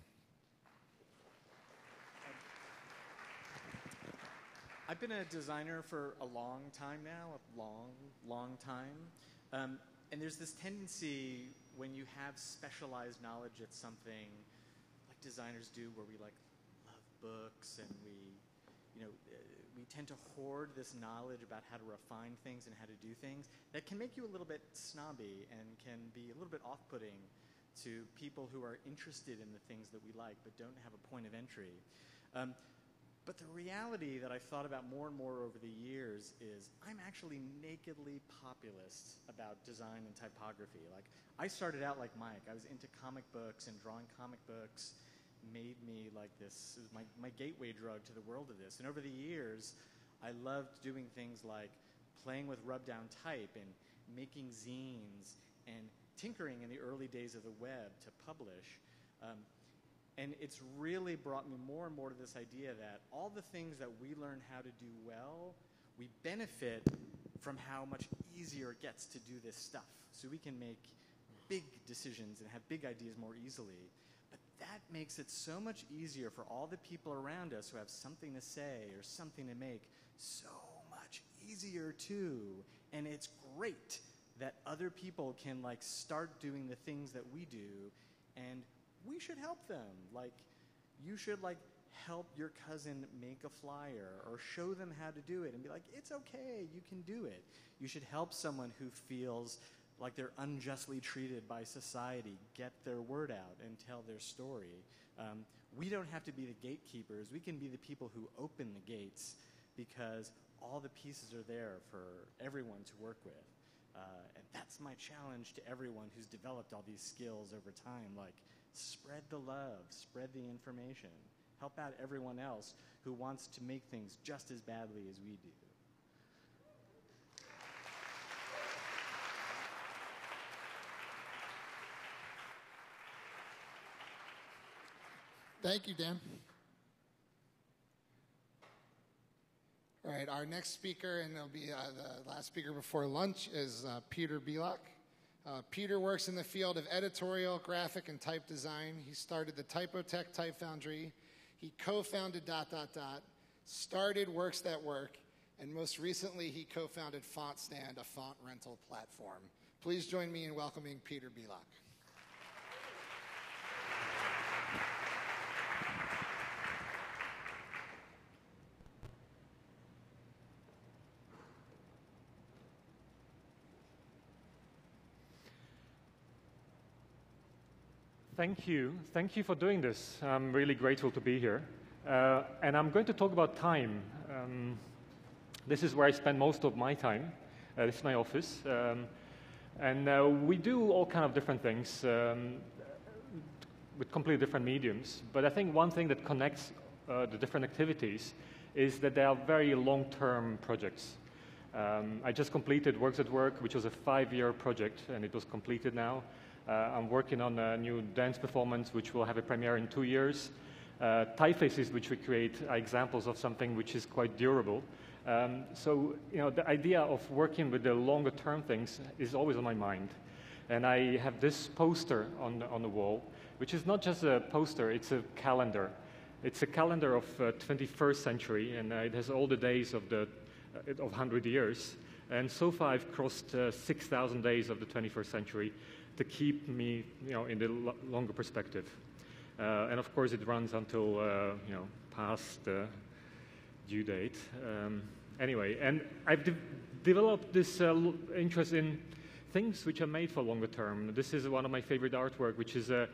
I've been a designer for a long time now, a long time. And there's this tendency when you have specialized knowledge at something, like designers do, where we love books and we we tend to hoard this knowledge about how to refine things and how to do things that can make you a little bit snobby and can be a little bit off-putting to people who are interested in the things that we like but don't have a point of entry. But the reality that I've thought about more and more over the years is I'm actually nakedly populist about design and typography. Like, I started out like Mike. I was into comic books, and drawing comic books made me like this. It was my gateway drug to the world of this. And over the years, I loved doing things like playing with rub-down type and making zines and tinkering in the early days of the web to publish. And it's really brought me more and more to this idea that all the things that we learn how to do well, we benefit from how much easier it gets to do this stuff. So we can make big decisions and have big ideas more easily. But that makes it so much easier for all the people around us who have something to say or something to make so much easier too. And it's great that other people can like start doing the things that we do, and we should help them. Like, you should like help your cousin make a flyer or show them how to do it and be like, it's okay, you can do it. You should help someone who feels like they're unjustly treated by society get their word out and tell their story. We don't have to be the gatekeepers. We can be the people who open the gates, because all the pieces are there for everyone to work with. And that's my challenge to everyone who's developed all these skills over time. Like, spread the love, spread the information, help out everyone else who wants to make things just as badly as we do.
Thank you, Dan. All right, our next speaker, and it'll be the last speaker before lunch, is Peter Bielak. Peter works in the field of editorial, graphic, and type design. He started the Typotech Type Foundry. He co-founded ... started Works That Work, and most recently he co-founded FontStand, a font rental platform. Please join me in welcoming Peter Bielak.
Thank you. Thank you for doing this. I'm really grateful to be here. And I'm going to talk about time. This is where I spend most of my time. This is my office. And we do all kind of different things with completely different mediums. But I think one thing that connects the different activities is that they are very long-term projects. I just completed Works at Work, which was a 5-year project, and it was completed now. I'm working on a new dance performance, which will have a premiere in 2 years. Typefaces, which we create, are examples of something which is quite durable. So, the idea of working with the longer-term things is always on my mind. And I have this poster on the wall, which is not just a poster, it's a calendar. It's a calendar of 21st century, and it has all the days of 100 years. And so far, I've crossed 6,000 days of the 21st century to keep me, in the longer perspective. And of course, it runs until, past the due date. Anyway, and I've developed this interest in things which are made for longer term. This is one of my favorite artwork, which is a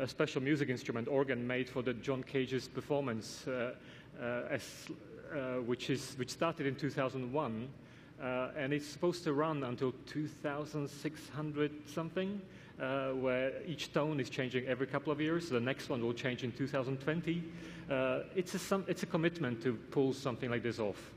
special music instrument organ made for the John Cage's performance, which started in 2001. And it's supposed to run until 2,600 something, where each tone is changing every couple of years. The next one will change in 2020. It's a commitment to pull something like this off.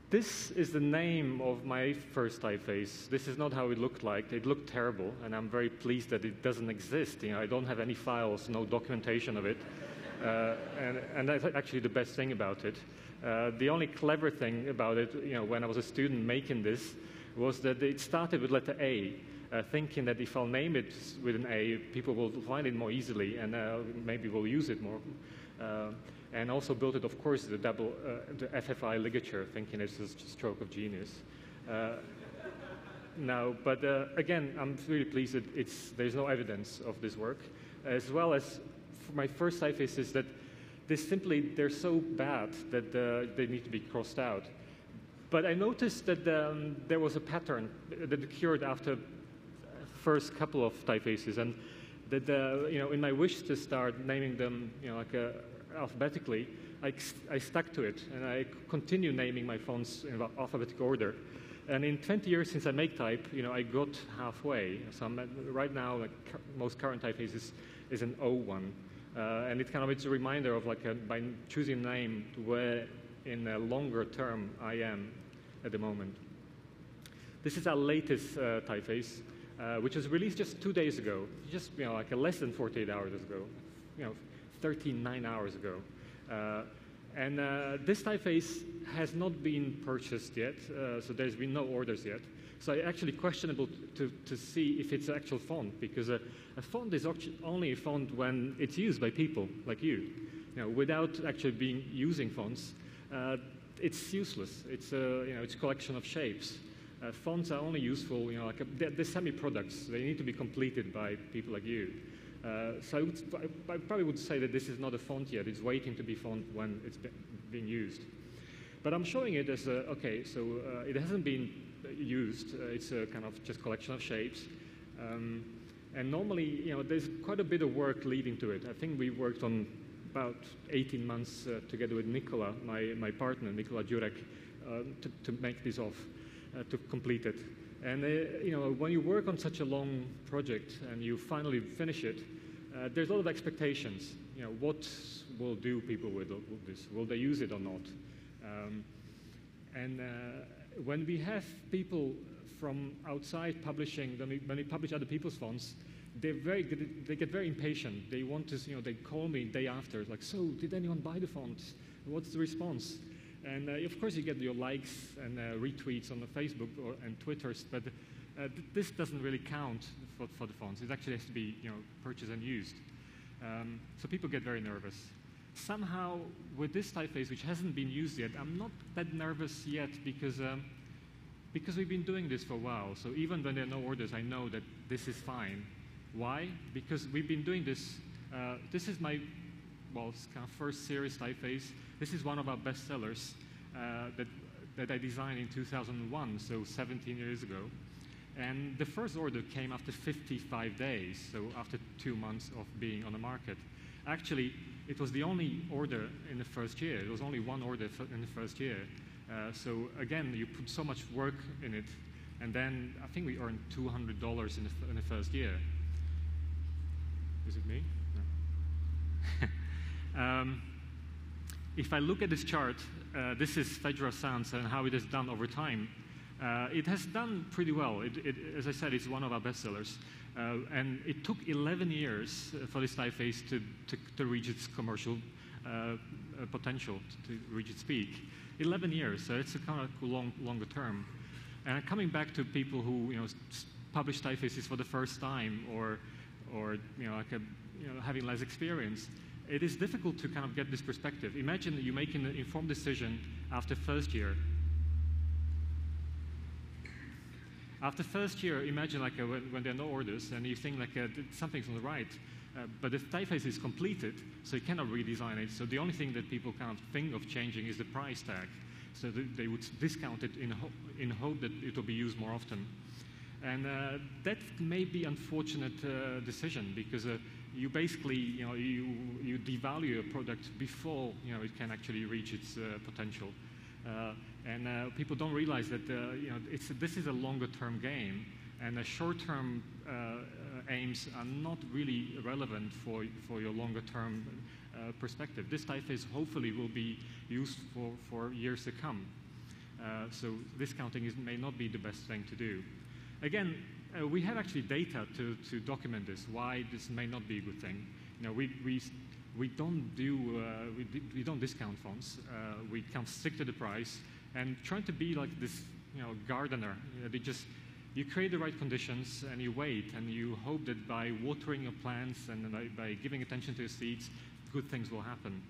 This is the name of my first typeface. This is not how it looked like. It looked terrible, and I'm very pleased that it doesn't exist. I don't have any files, no documentation of it. And that's actually the best thing about it. The only clever thing about it, when I was a student making this, was that it started with letter A, thinking that if I'll name it with an A, people will find it more easily, and maybe will use it more. And also built it, of course, the FFI ligature, thinking it's a stroke of genius. But again, I'm really pleased that there's no evidence of this work, as well as for my first typeface is that they're so bad that they need to be crossed out. But I noticed that there was a pattern that occurred after first couple of typefaces, and that in my wish to start naming them alphabetically, I stuck to it, and I continue naming my fonts in alphabetical order. And in 20 years since I make type, I got halfway. So right now, most current typeface is an O1, and it's a reminder of by choosing a name where in a longer term I am at the moment. This is our latest typeface, which was released just 2 days ago, just less than 48 hours ago, 39 hours ago. And this typeface has not been purchased yet, so there's been no orders yet. So it's actually questionable to see if it's an actual font, because a font is only a font when it's used by people like you. Without actually using fonts, it's useless. It's a collection of shapes. Fonts are only useful, they're semi-products. They need to be completed by people like you. So I probably would say that this is not a font yet. It's waiting to be font when it's being used. But I'm showing it as it hasn't been used. It's a kind of just collection of shapes. And normally, there's quite a bit of work leading to it. I think we worked on about 18 months together with Nikola, my partner, Nikola Jurek, to make this off, to complete it. And when you work on such a long project and you finally finish it, there's a lot of expectations. What will do people with this? Will they use it or not? When we have people from outside publishing, when we publish other people's fonts, they get very impatient. They want to, they call me the day after, like, so did anyone buy the font? What's the response? And of course you get your likes and retweets on the Facebook and Twitters, but this doesn't really count for the fonts. It actually has to be purchased and used. So people get very nervous. Somehow with this typeface, which hasn't been used yet, I'm not that nervous yet because we've been doing this for a while. So even when there are no orders, I know that this is fine. Why? Because we've been doing this. This is my kind of first series typeface. This is one of our bestsellers that I designed in 2001, so 17 years ago. And the first order came after 55 days, so after 2 months of being on the market. Actually, it was the only order in the first year. There was only one order in the first year. So again, you put so much work in it, and then I think we earned $200 in the first year. Is it me? No. If I look at this chart, this is Fedora Sans and how it has done over time. It has done pretty well. As I said, it's one of our bestsellers. And it took 11 years for this typeface to reach its commercial potential, to reach its peak. 11 years, so it's a kind of longer term. And coming back to people who publish typefaces for the first time, or having less experience, it is difficult to kind of get this perspective. Imagine that you make an informed decision after first year. After first year, imagine when there are no orders and you think something's on the right, but the typeface is completed, so you cannot redesign it. So the only thing that people kind of think of changing is the price tag. So they would discount it in hope that it will be used more often. And that may be an unfortunate decision, because you basically you devalue a product before it can actually reach its potential. And people don't realize that this is a longer-term game, and the short-term aims are not really relevant for your longer-term perspective. This typeface hopefully will be used for years to come. So discounting may not be the best thing to do. Again, we have actually data to document this, why this may not be a good thing. We don't discount fonts. We kind of stick to the price and trying to be like this, gardener. You create the right conditions and you wait and you hope that by watering your plants and by giving attention to your seeds, good things will happen.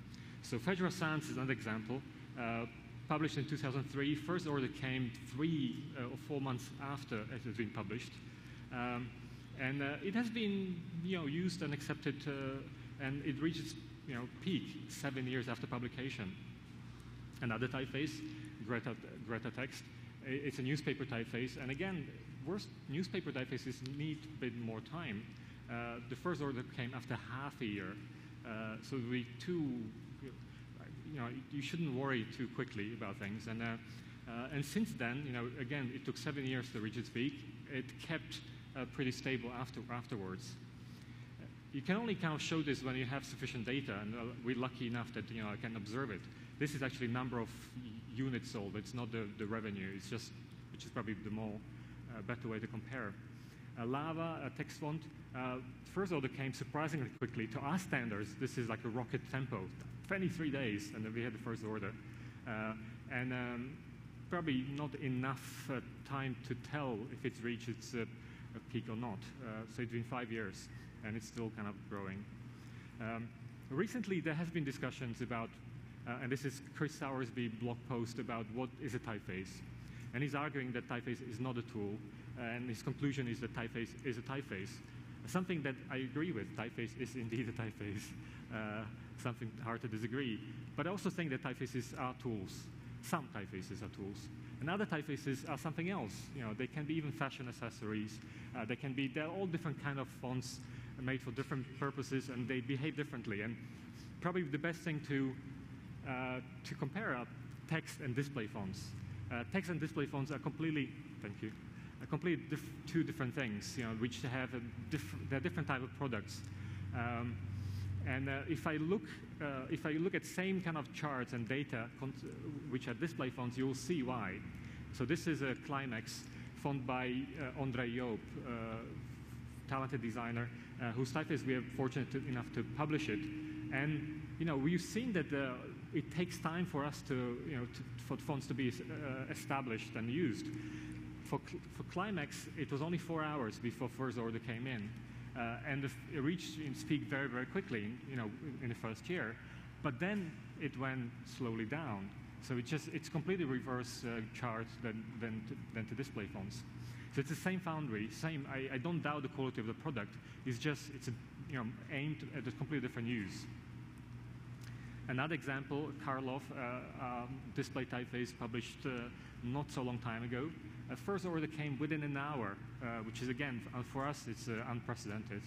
So Fedora Sans is another example. Published in 2003. First order came 3 or 4 months after it has been published. And it has been used and accepted, and it reached peak 7 years after publication. Another typeface, Greta Text. It's a newspaper typeface, and again, worst newspaper typefaces need a bit more time. The first order came after half a year, so you shouldn't worry too quickly about things. And since then, again, it took 7 years to reach its peak. It kept pretty stable afterwards. You can only kind of show this when you have sufficient data, and we're lucky enough that I can observe it. This is actually number of units sold. It's not the revenue. It's just, which is probably the more better way to compare. Lava, a text font. First order came surprisingly quickly. To our standards, this is like a rocket tempo. 23 days, and then we had the first order. Probably not enough time to tell if it's reached its peak or not. So it's been 5 years, and it's still kind of growing. Recently, there has been discussions about, and this is Chris Soursby blog post about what is a typeface. And he's arguing that typeface is not a tool, and his conclusion is that typeface is a typeface. Something that I agree with. Typeface is indeed a typeface. Something hard to disagree. But I also think that typefaces are tools. Some typefaces are tools. And other typefaces are something else. They can be even fashion accessories. They're all different kind of fonts made for different purposes, and they behave differently. And probably the best thing to compare are text and display fonts. Text and display fonts are completely, two different things, which have they're different type of products. If I look at same kind of charts and data which are display fonts, you'll see why. So this is a Climax font by André Joop, talented designer, whose typeface we are fortunate enough to publish it. And we've seen that it takes time for us for fonts to be established and used. For Climax, it was only 4 hours before first order came in. And it reached its peak very, very quickly, in the first year. But then it went slowly down. So it's completely reverse chart than to display fonts. So it's the same foundry, same. I don't doubt the quality of the product. It's aimed at a completely different use. Another example, Karloff, display typeface published not so long time ago. First order came within an hour, which is, again, for us, it's unprecedented.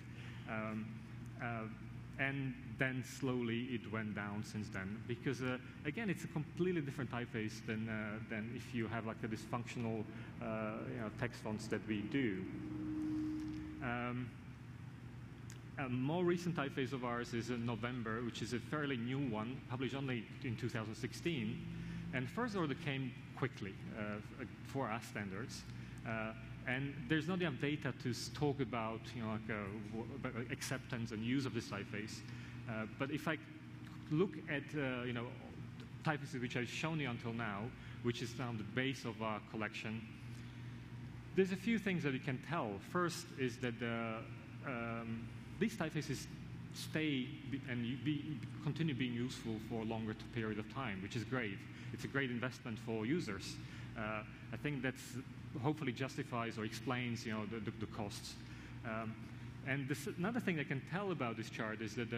And then slowly it went down since then, because, again, it's a completely different typeface than if you have like a dysfunctional text fonts that we do. A more recent typeface of ours is November, which is a fairly new one, published only in 2016. And first order came quickly for our standards. And there's not enough data to talk about acceptance and use of this typeface. But if I look at typefaces which I've shown you until now, which is now the base of our collection, there's a few things that you can tell. First is that these typefaces stay and continue being useful for a longer period of time, which is great. It's a great investment for users. I think that hopefully justifies or explains the costs. And another thing I can tell about this chart is that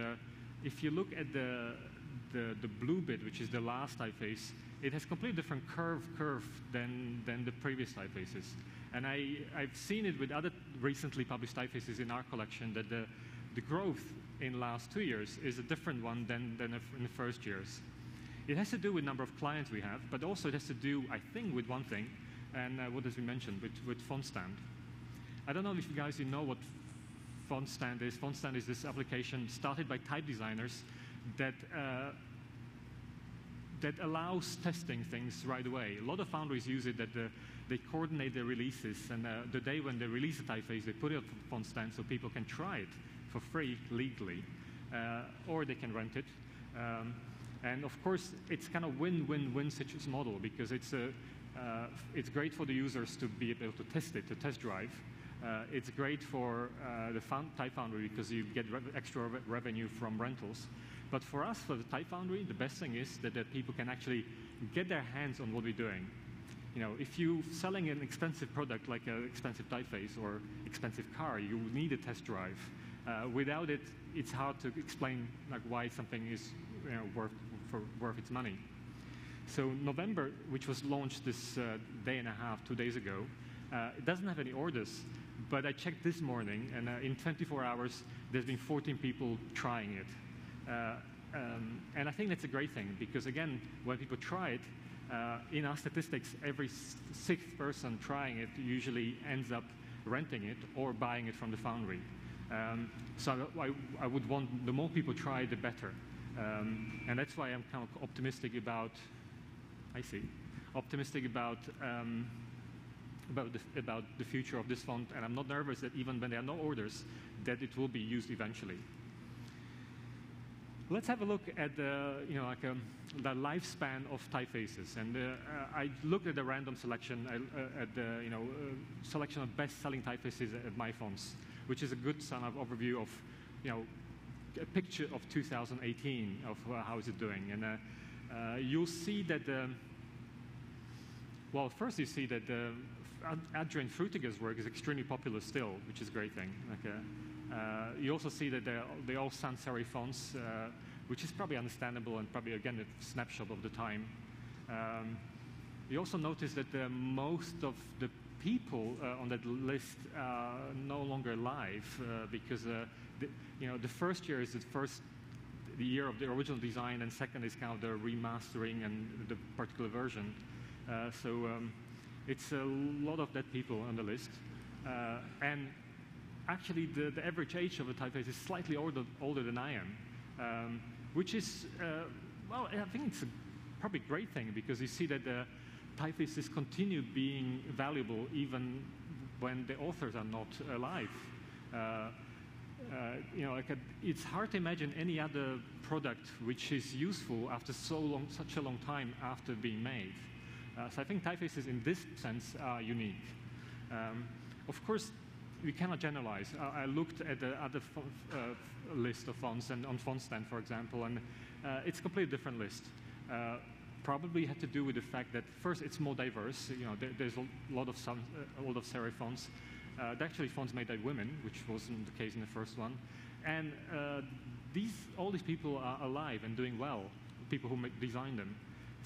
if you look at the blue bit, which is the last typeface, it has completely different curve than the previous typefaces. And I've seen it with other recently published typefaces in our collection that the growth in the last 2 years is a different one than in the first years. It has to do with number of clients we have, but also it has to do, I think, with one thing, and what has been mentioned, with FontStand. I don't know if you guys know what FontStand is. FontStand is this application started by type designers that allows testing things right away. A lot of foundries use it, that they coordinate their releases, and the day when they release a typeface, they put it on FontStand so people can try it for free legally, or they can rent it. And of course, it's kind of win-win-win situation model, because it's great for the users to be able to test it, to test drive. It's great for the Type Foundry because you get extra revenue from rentals. But for us, for the Type Foundry, the best thing is that people can actually get their hands on what we're doing. If you're selling an expensive product like an expensive typeface or expensive car, you need a test drive. Without it, it's hard to explain like why something is worth its money. So November, which was launched this day and a half, 2 days ago, it doesn't have any orders. But I checked this morning, and in 24 hours, there's been 14 people trying it. And I think that's a great thing, because again, when people try it, in our statistics, every sixth person trying it usually ends up renting it or buying it from the foundry. So I would want the more people try it, the better. And that's why I'm kind of optimistic about, about the future of this font, and I'm not nervous that even when there are no orders, that it will be used eventually. Let's have a look at the lifespan of typefaces, and I looked at the random selection, at the selection of best-selling typefaces at MyFonts, which is a good sort of overview of a picture of 2018 of how is it doing, and you'll see that first you see that Adrian Frutiger's work is extremely popular still, which is a great thing. You also see that they're all sans serif fonts, which is probably understandable and probably, again, a snapshot of the time. You also notice that most of the people on that list are no longer alive because the first year is the year of the original design, and second is kind of the remastering and the particular version. So it's a lot of dead people on the list. And actually, the average age of a typeface is slightly older than I am, which is, I think it's a probably a great thing, because you see that the typefaces continue being valuable even when the authors are not alive. It's hard to imagine any other product which is useful after such a long time after being made. So I think typefaces in this sense are unique. Of course, we cannot generalize. I looked at the other list of fonts, and on FontStand, for example, and it's a completely different list. Probably had to do with the fact that first it's more diverse. There's a lot of serif fonts. They're actually fonts made by women, which wasn't the case in the first one. And all these people are alive and doing well. People who design them.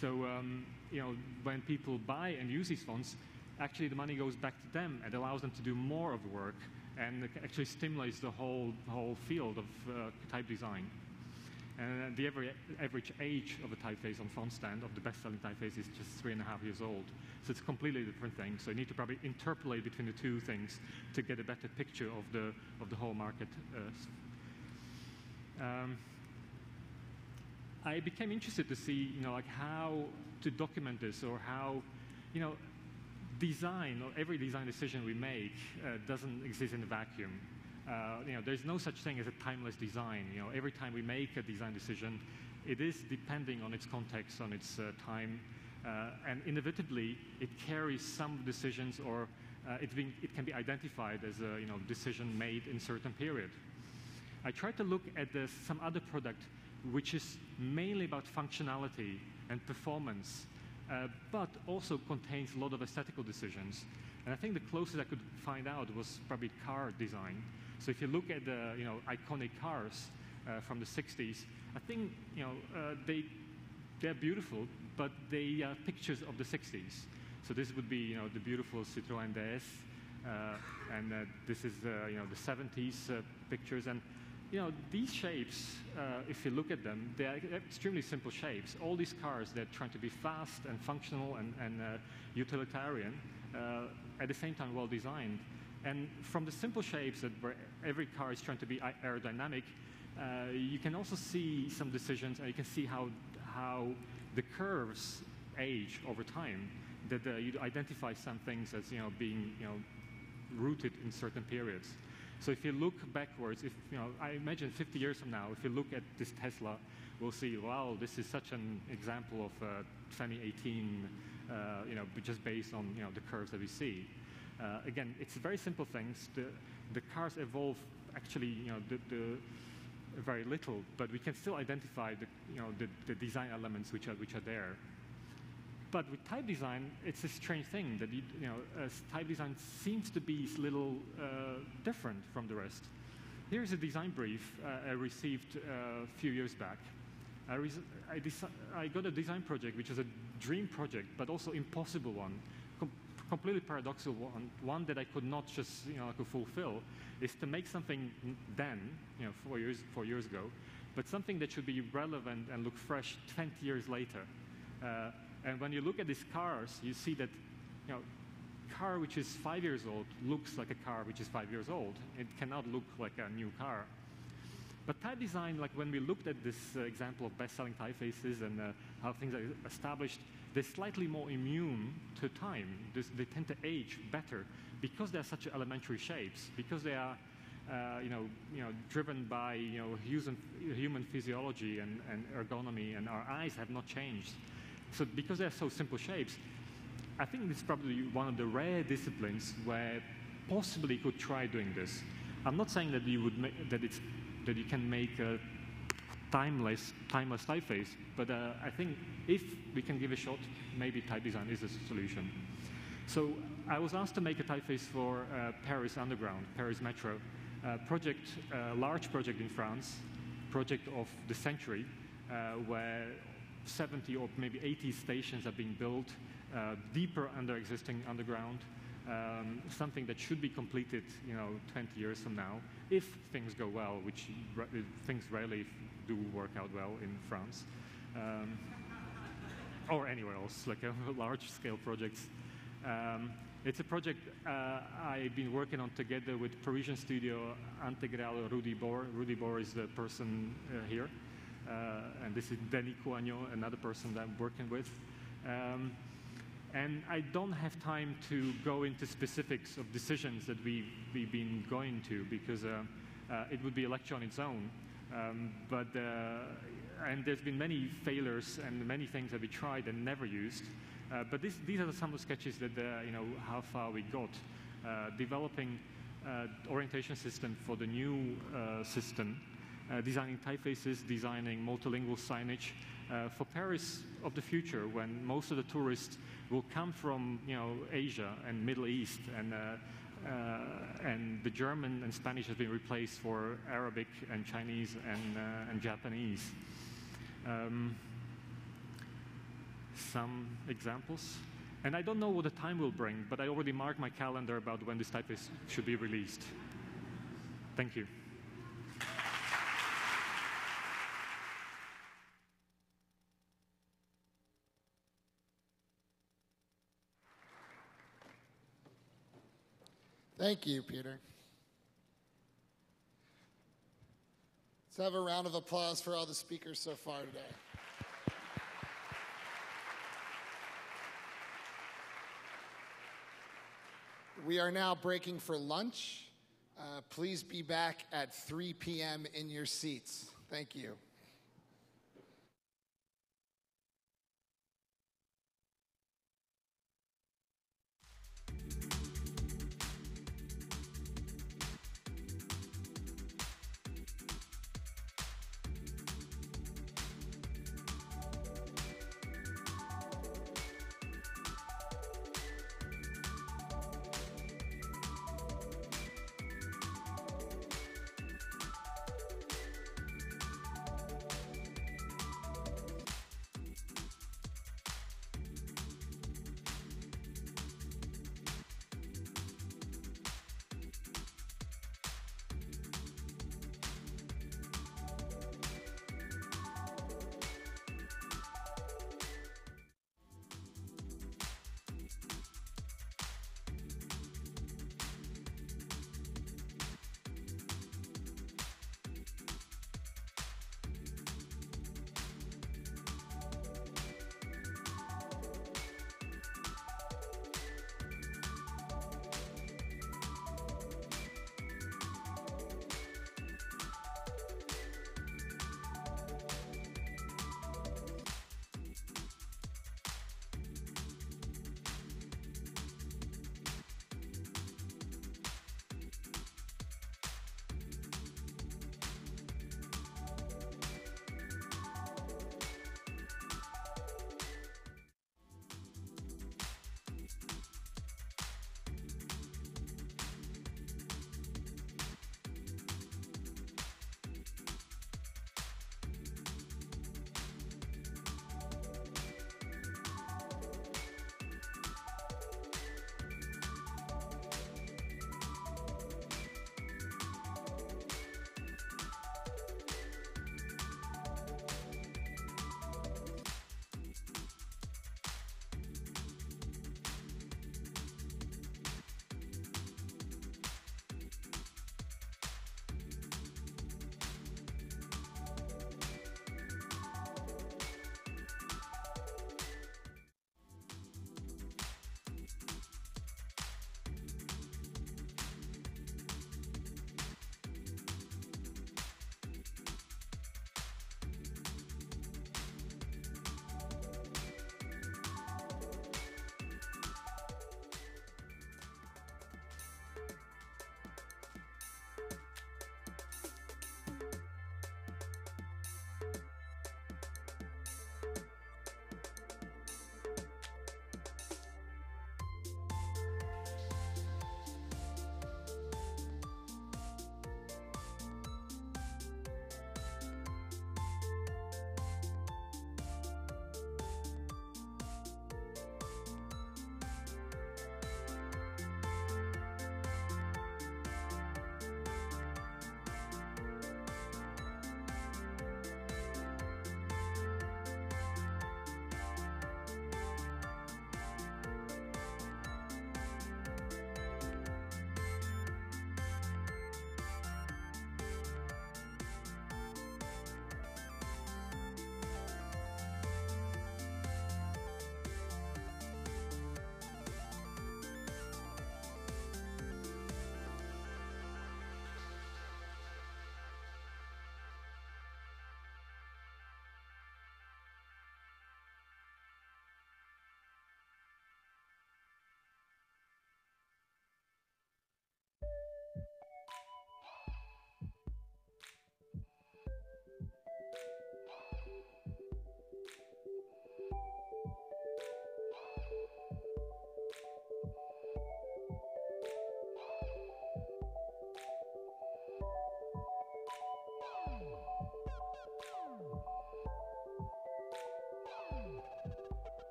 So when people buy and use these fonts, actually the money goes back to them and allows them to do more of the work, and it actually stimulates the whole field of type design. And the average age of a typeface on FontStand, of the best-selling typeface, is just 3.5 years old. So it's a completely different thing. So you need to probably interpolate between the two things to get a better picture of the whole market. I became interested to see, how to document this, or how, design, or every design decision we make doesn't exist in a vacuum. There's no such thing as a timeless design. Every time we make a design decision, it is depending on its context, on its time, and inevitably it carries some decisions, or it can be identified as a decision made in a certain period. I tried to look at some other product which is mainly about functionality and performance, but also contains a lot of aesthetical decisions. And I think the closest I could find out was probably car design. So if you look at the iconic cars from the 60s, I think they're beautiful, but they are pictures of the 60s. So this would be the beautiful Citroën DS, and this is the 70s pictures. And these shapes, if you look at them, they are extremely simple shapes. All these cars, they're trying to be fast and functional and utilitarian, at the same time well designed. And from the simple shapes where every car is trying to be aerodynamic, you can also see some decisions, and you can see how the curves age over time. That you identify some things as being rooted in certain periods. So if you look backwards, I imagine 50 years from now, if you look at this Tesla, we'll see, wow, this is such an example of 2018, just based on the curves that we see. Again, it's very simple things. The cars evolve actually, very little, but we can still identify the design elements which are there. But with type design, it's a strange thing that type design seems to be a little different from the rest. here's a design brief I received a few years back. I got a design project which was a dream project, but also impossible one, completely paradoxical one that I could not just fulfill, is to make something then, 4 years ago, but something that should be relevant and look fresh 20 years later. And when you look at these cars, you see that car which is 5 years old looks like a car which is 5 years old. It cannot look like a new car. But type design, like when we looked at this example of best-selling typefaces and how things are established, they're slightly more immune to time. They tend to age better because they're such elementary shapes, because they are driven by human physiology and ergonomy, and our eyes have not changed. So because they're so simple shapes, I think this is probably one of the rare disciplines where possibly you could try doing this. I'm not saying that you can make a timeless typeface, but I think if we can give a shot, maybe type design is a solution. So I was asked to make a typeface for Paris Underground, Paris Metro, large project in France, project of the century, where 70 or maybe 80 stations are being built, deeper under existing underground, something that should be completed, 20 years from now, if things go well, which things rarely do work out well in France, or anywhere else, like large-scale projects. It's a project I've been working on together with Parisian studio Integral Rudy Bohr. Rudy Bohr is the person here, and this is Denis Coagnon, another person that I'm working with. And I don't have time to go into specifics of decisions that we've been going to, because it would be a lecture on its own. And there's been many failures and many things that we tried and never used. But these are some of the sketches that, how far we got. Developing orientation system for the new system, designing typefaces, designing multilingual signage for Paris of the future, when most of the tourists will come from Asia and Middle East, and the German and Spanish has been replaced for Arabic and Chinese and Japanese. Some examples. And I don't know what the time will bring, but I already marked my calendar about when this typeface should be released. Thank you.
Thank you, Peter. Let's have a round of applause for all the speakers so far today. We are now breaking for lunch. Please be back at 3 p.m. in your seats. Thank you.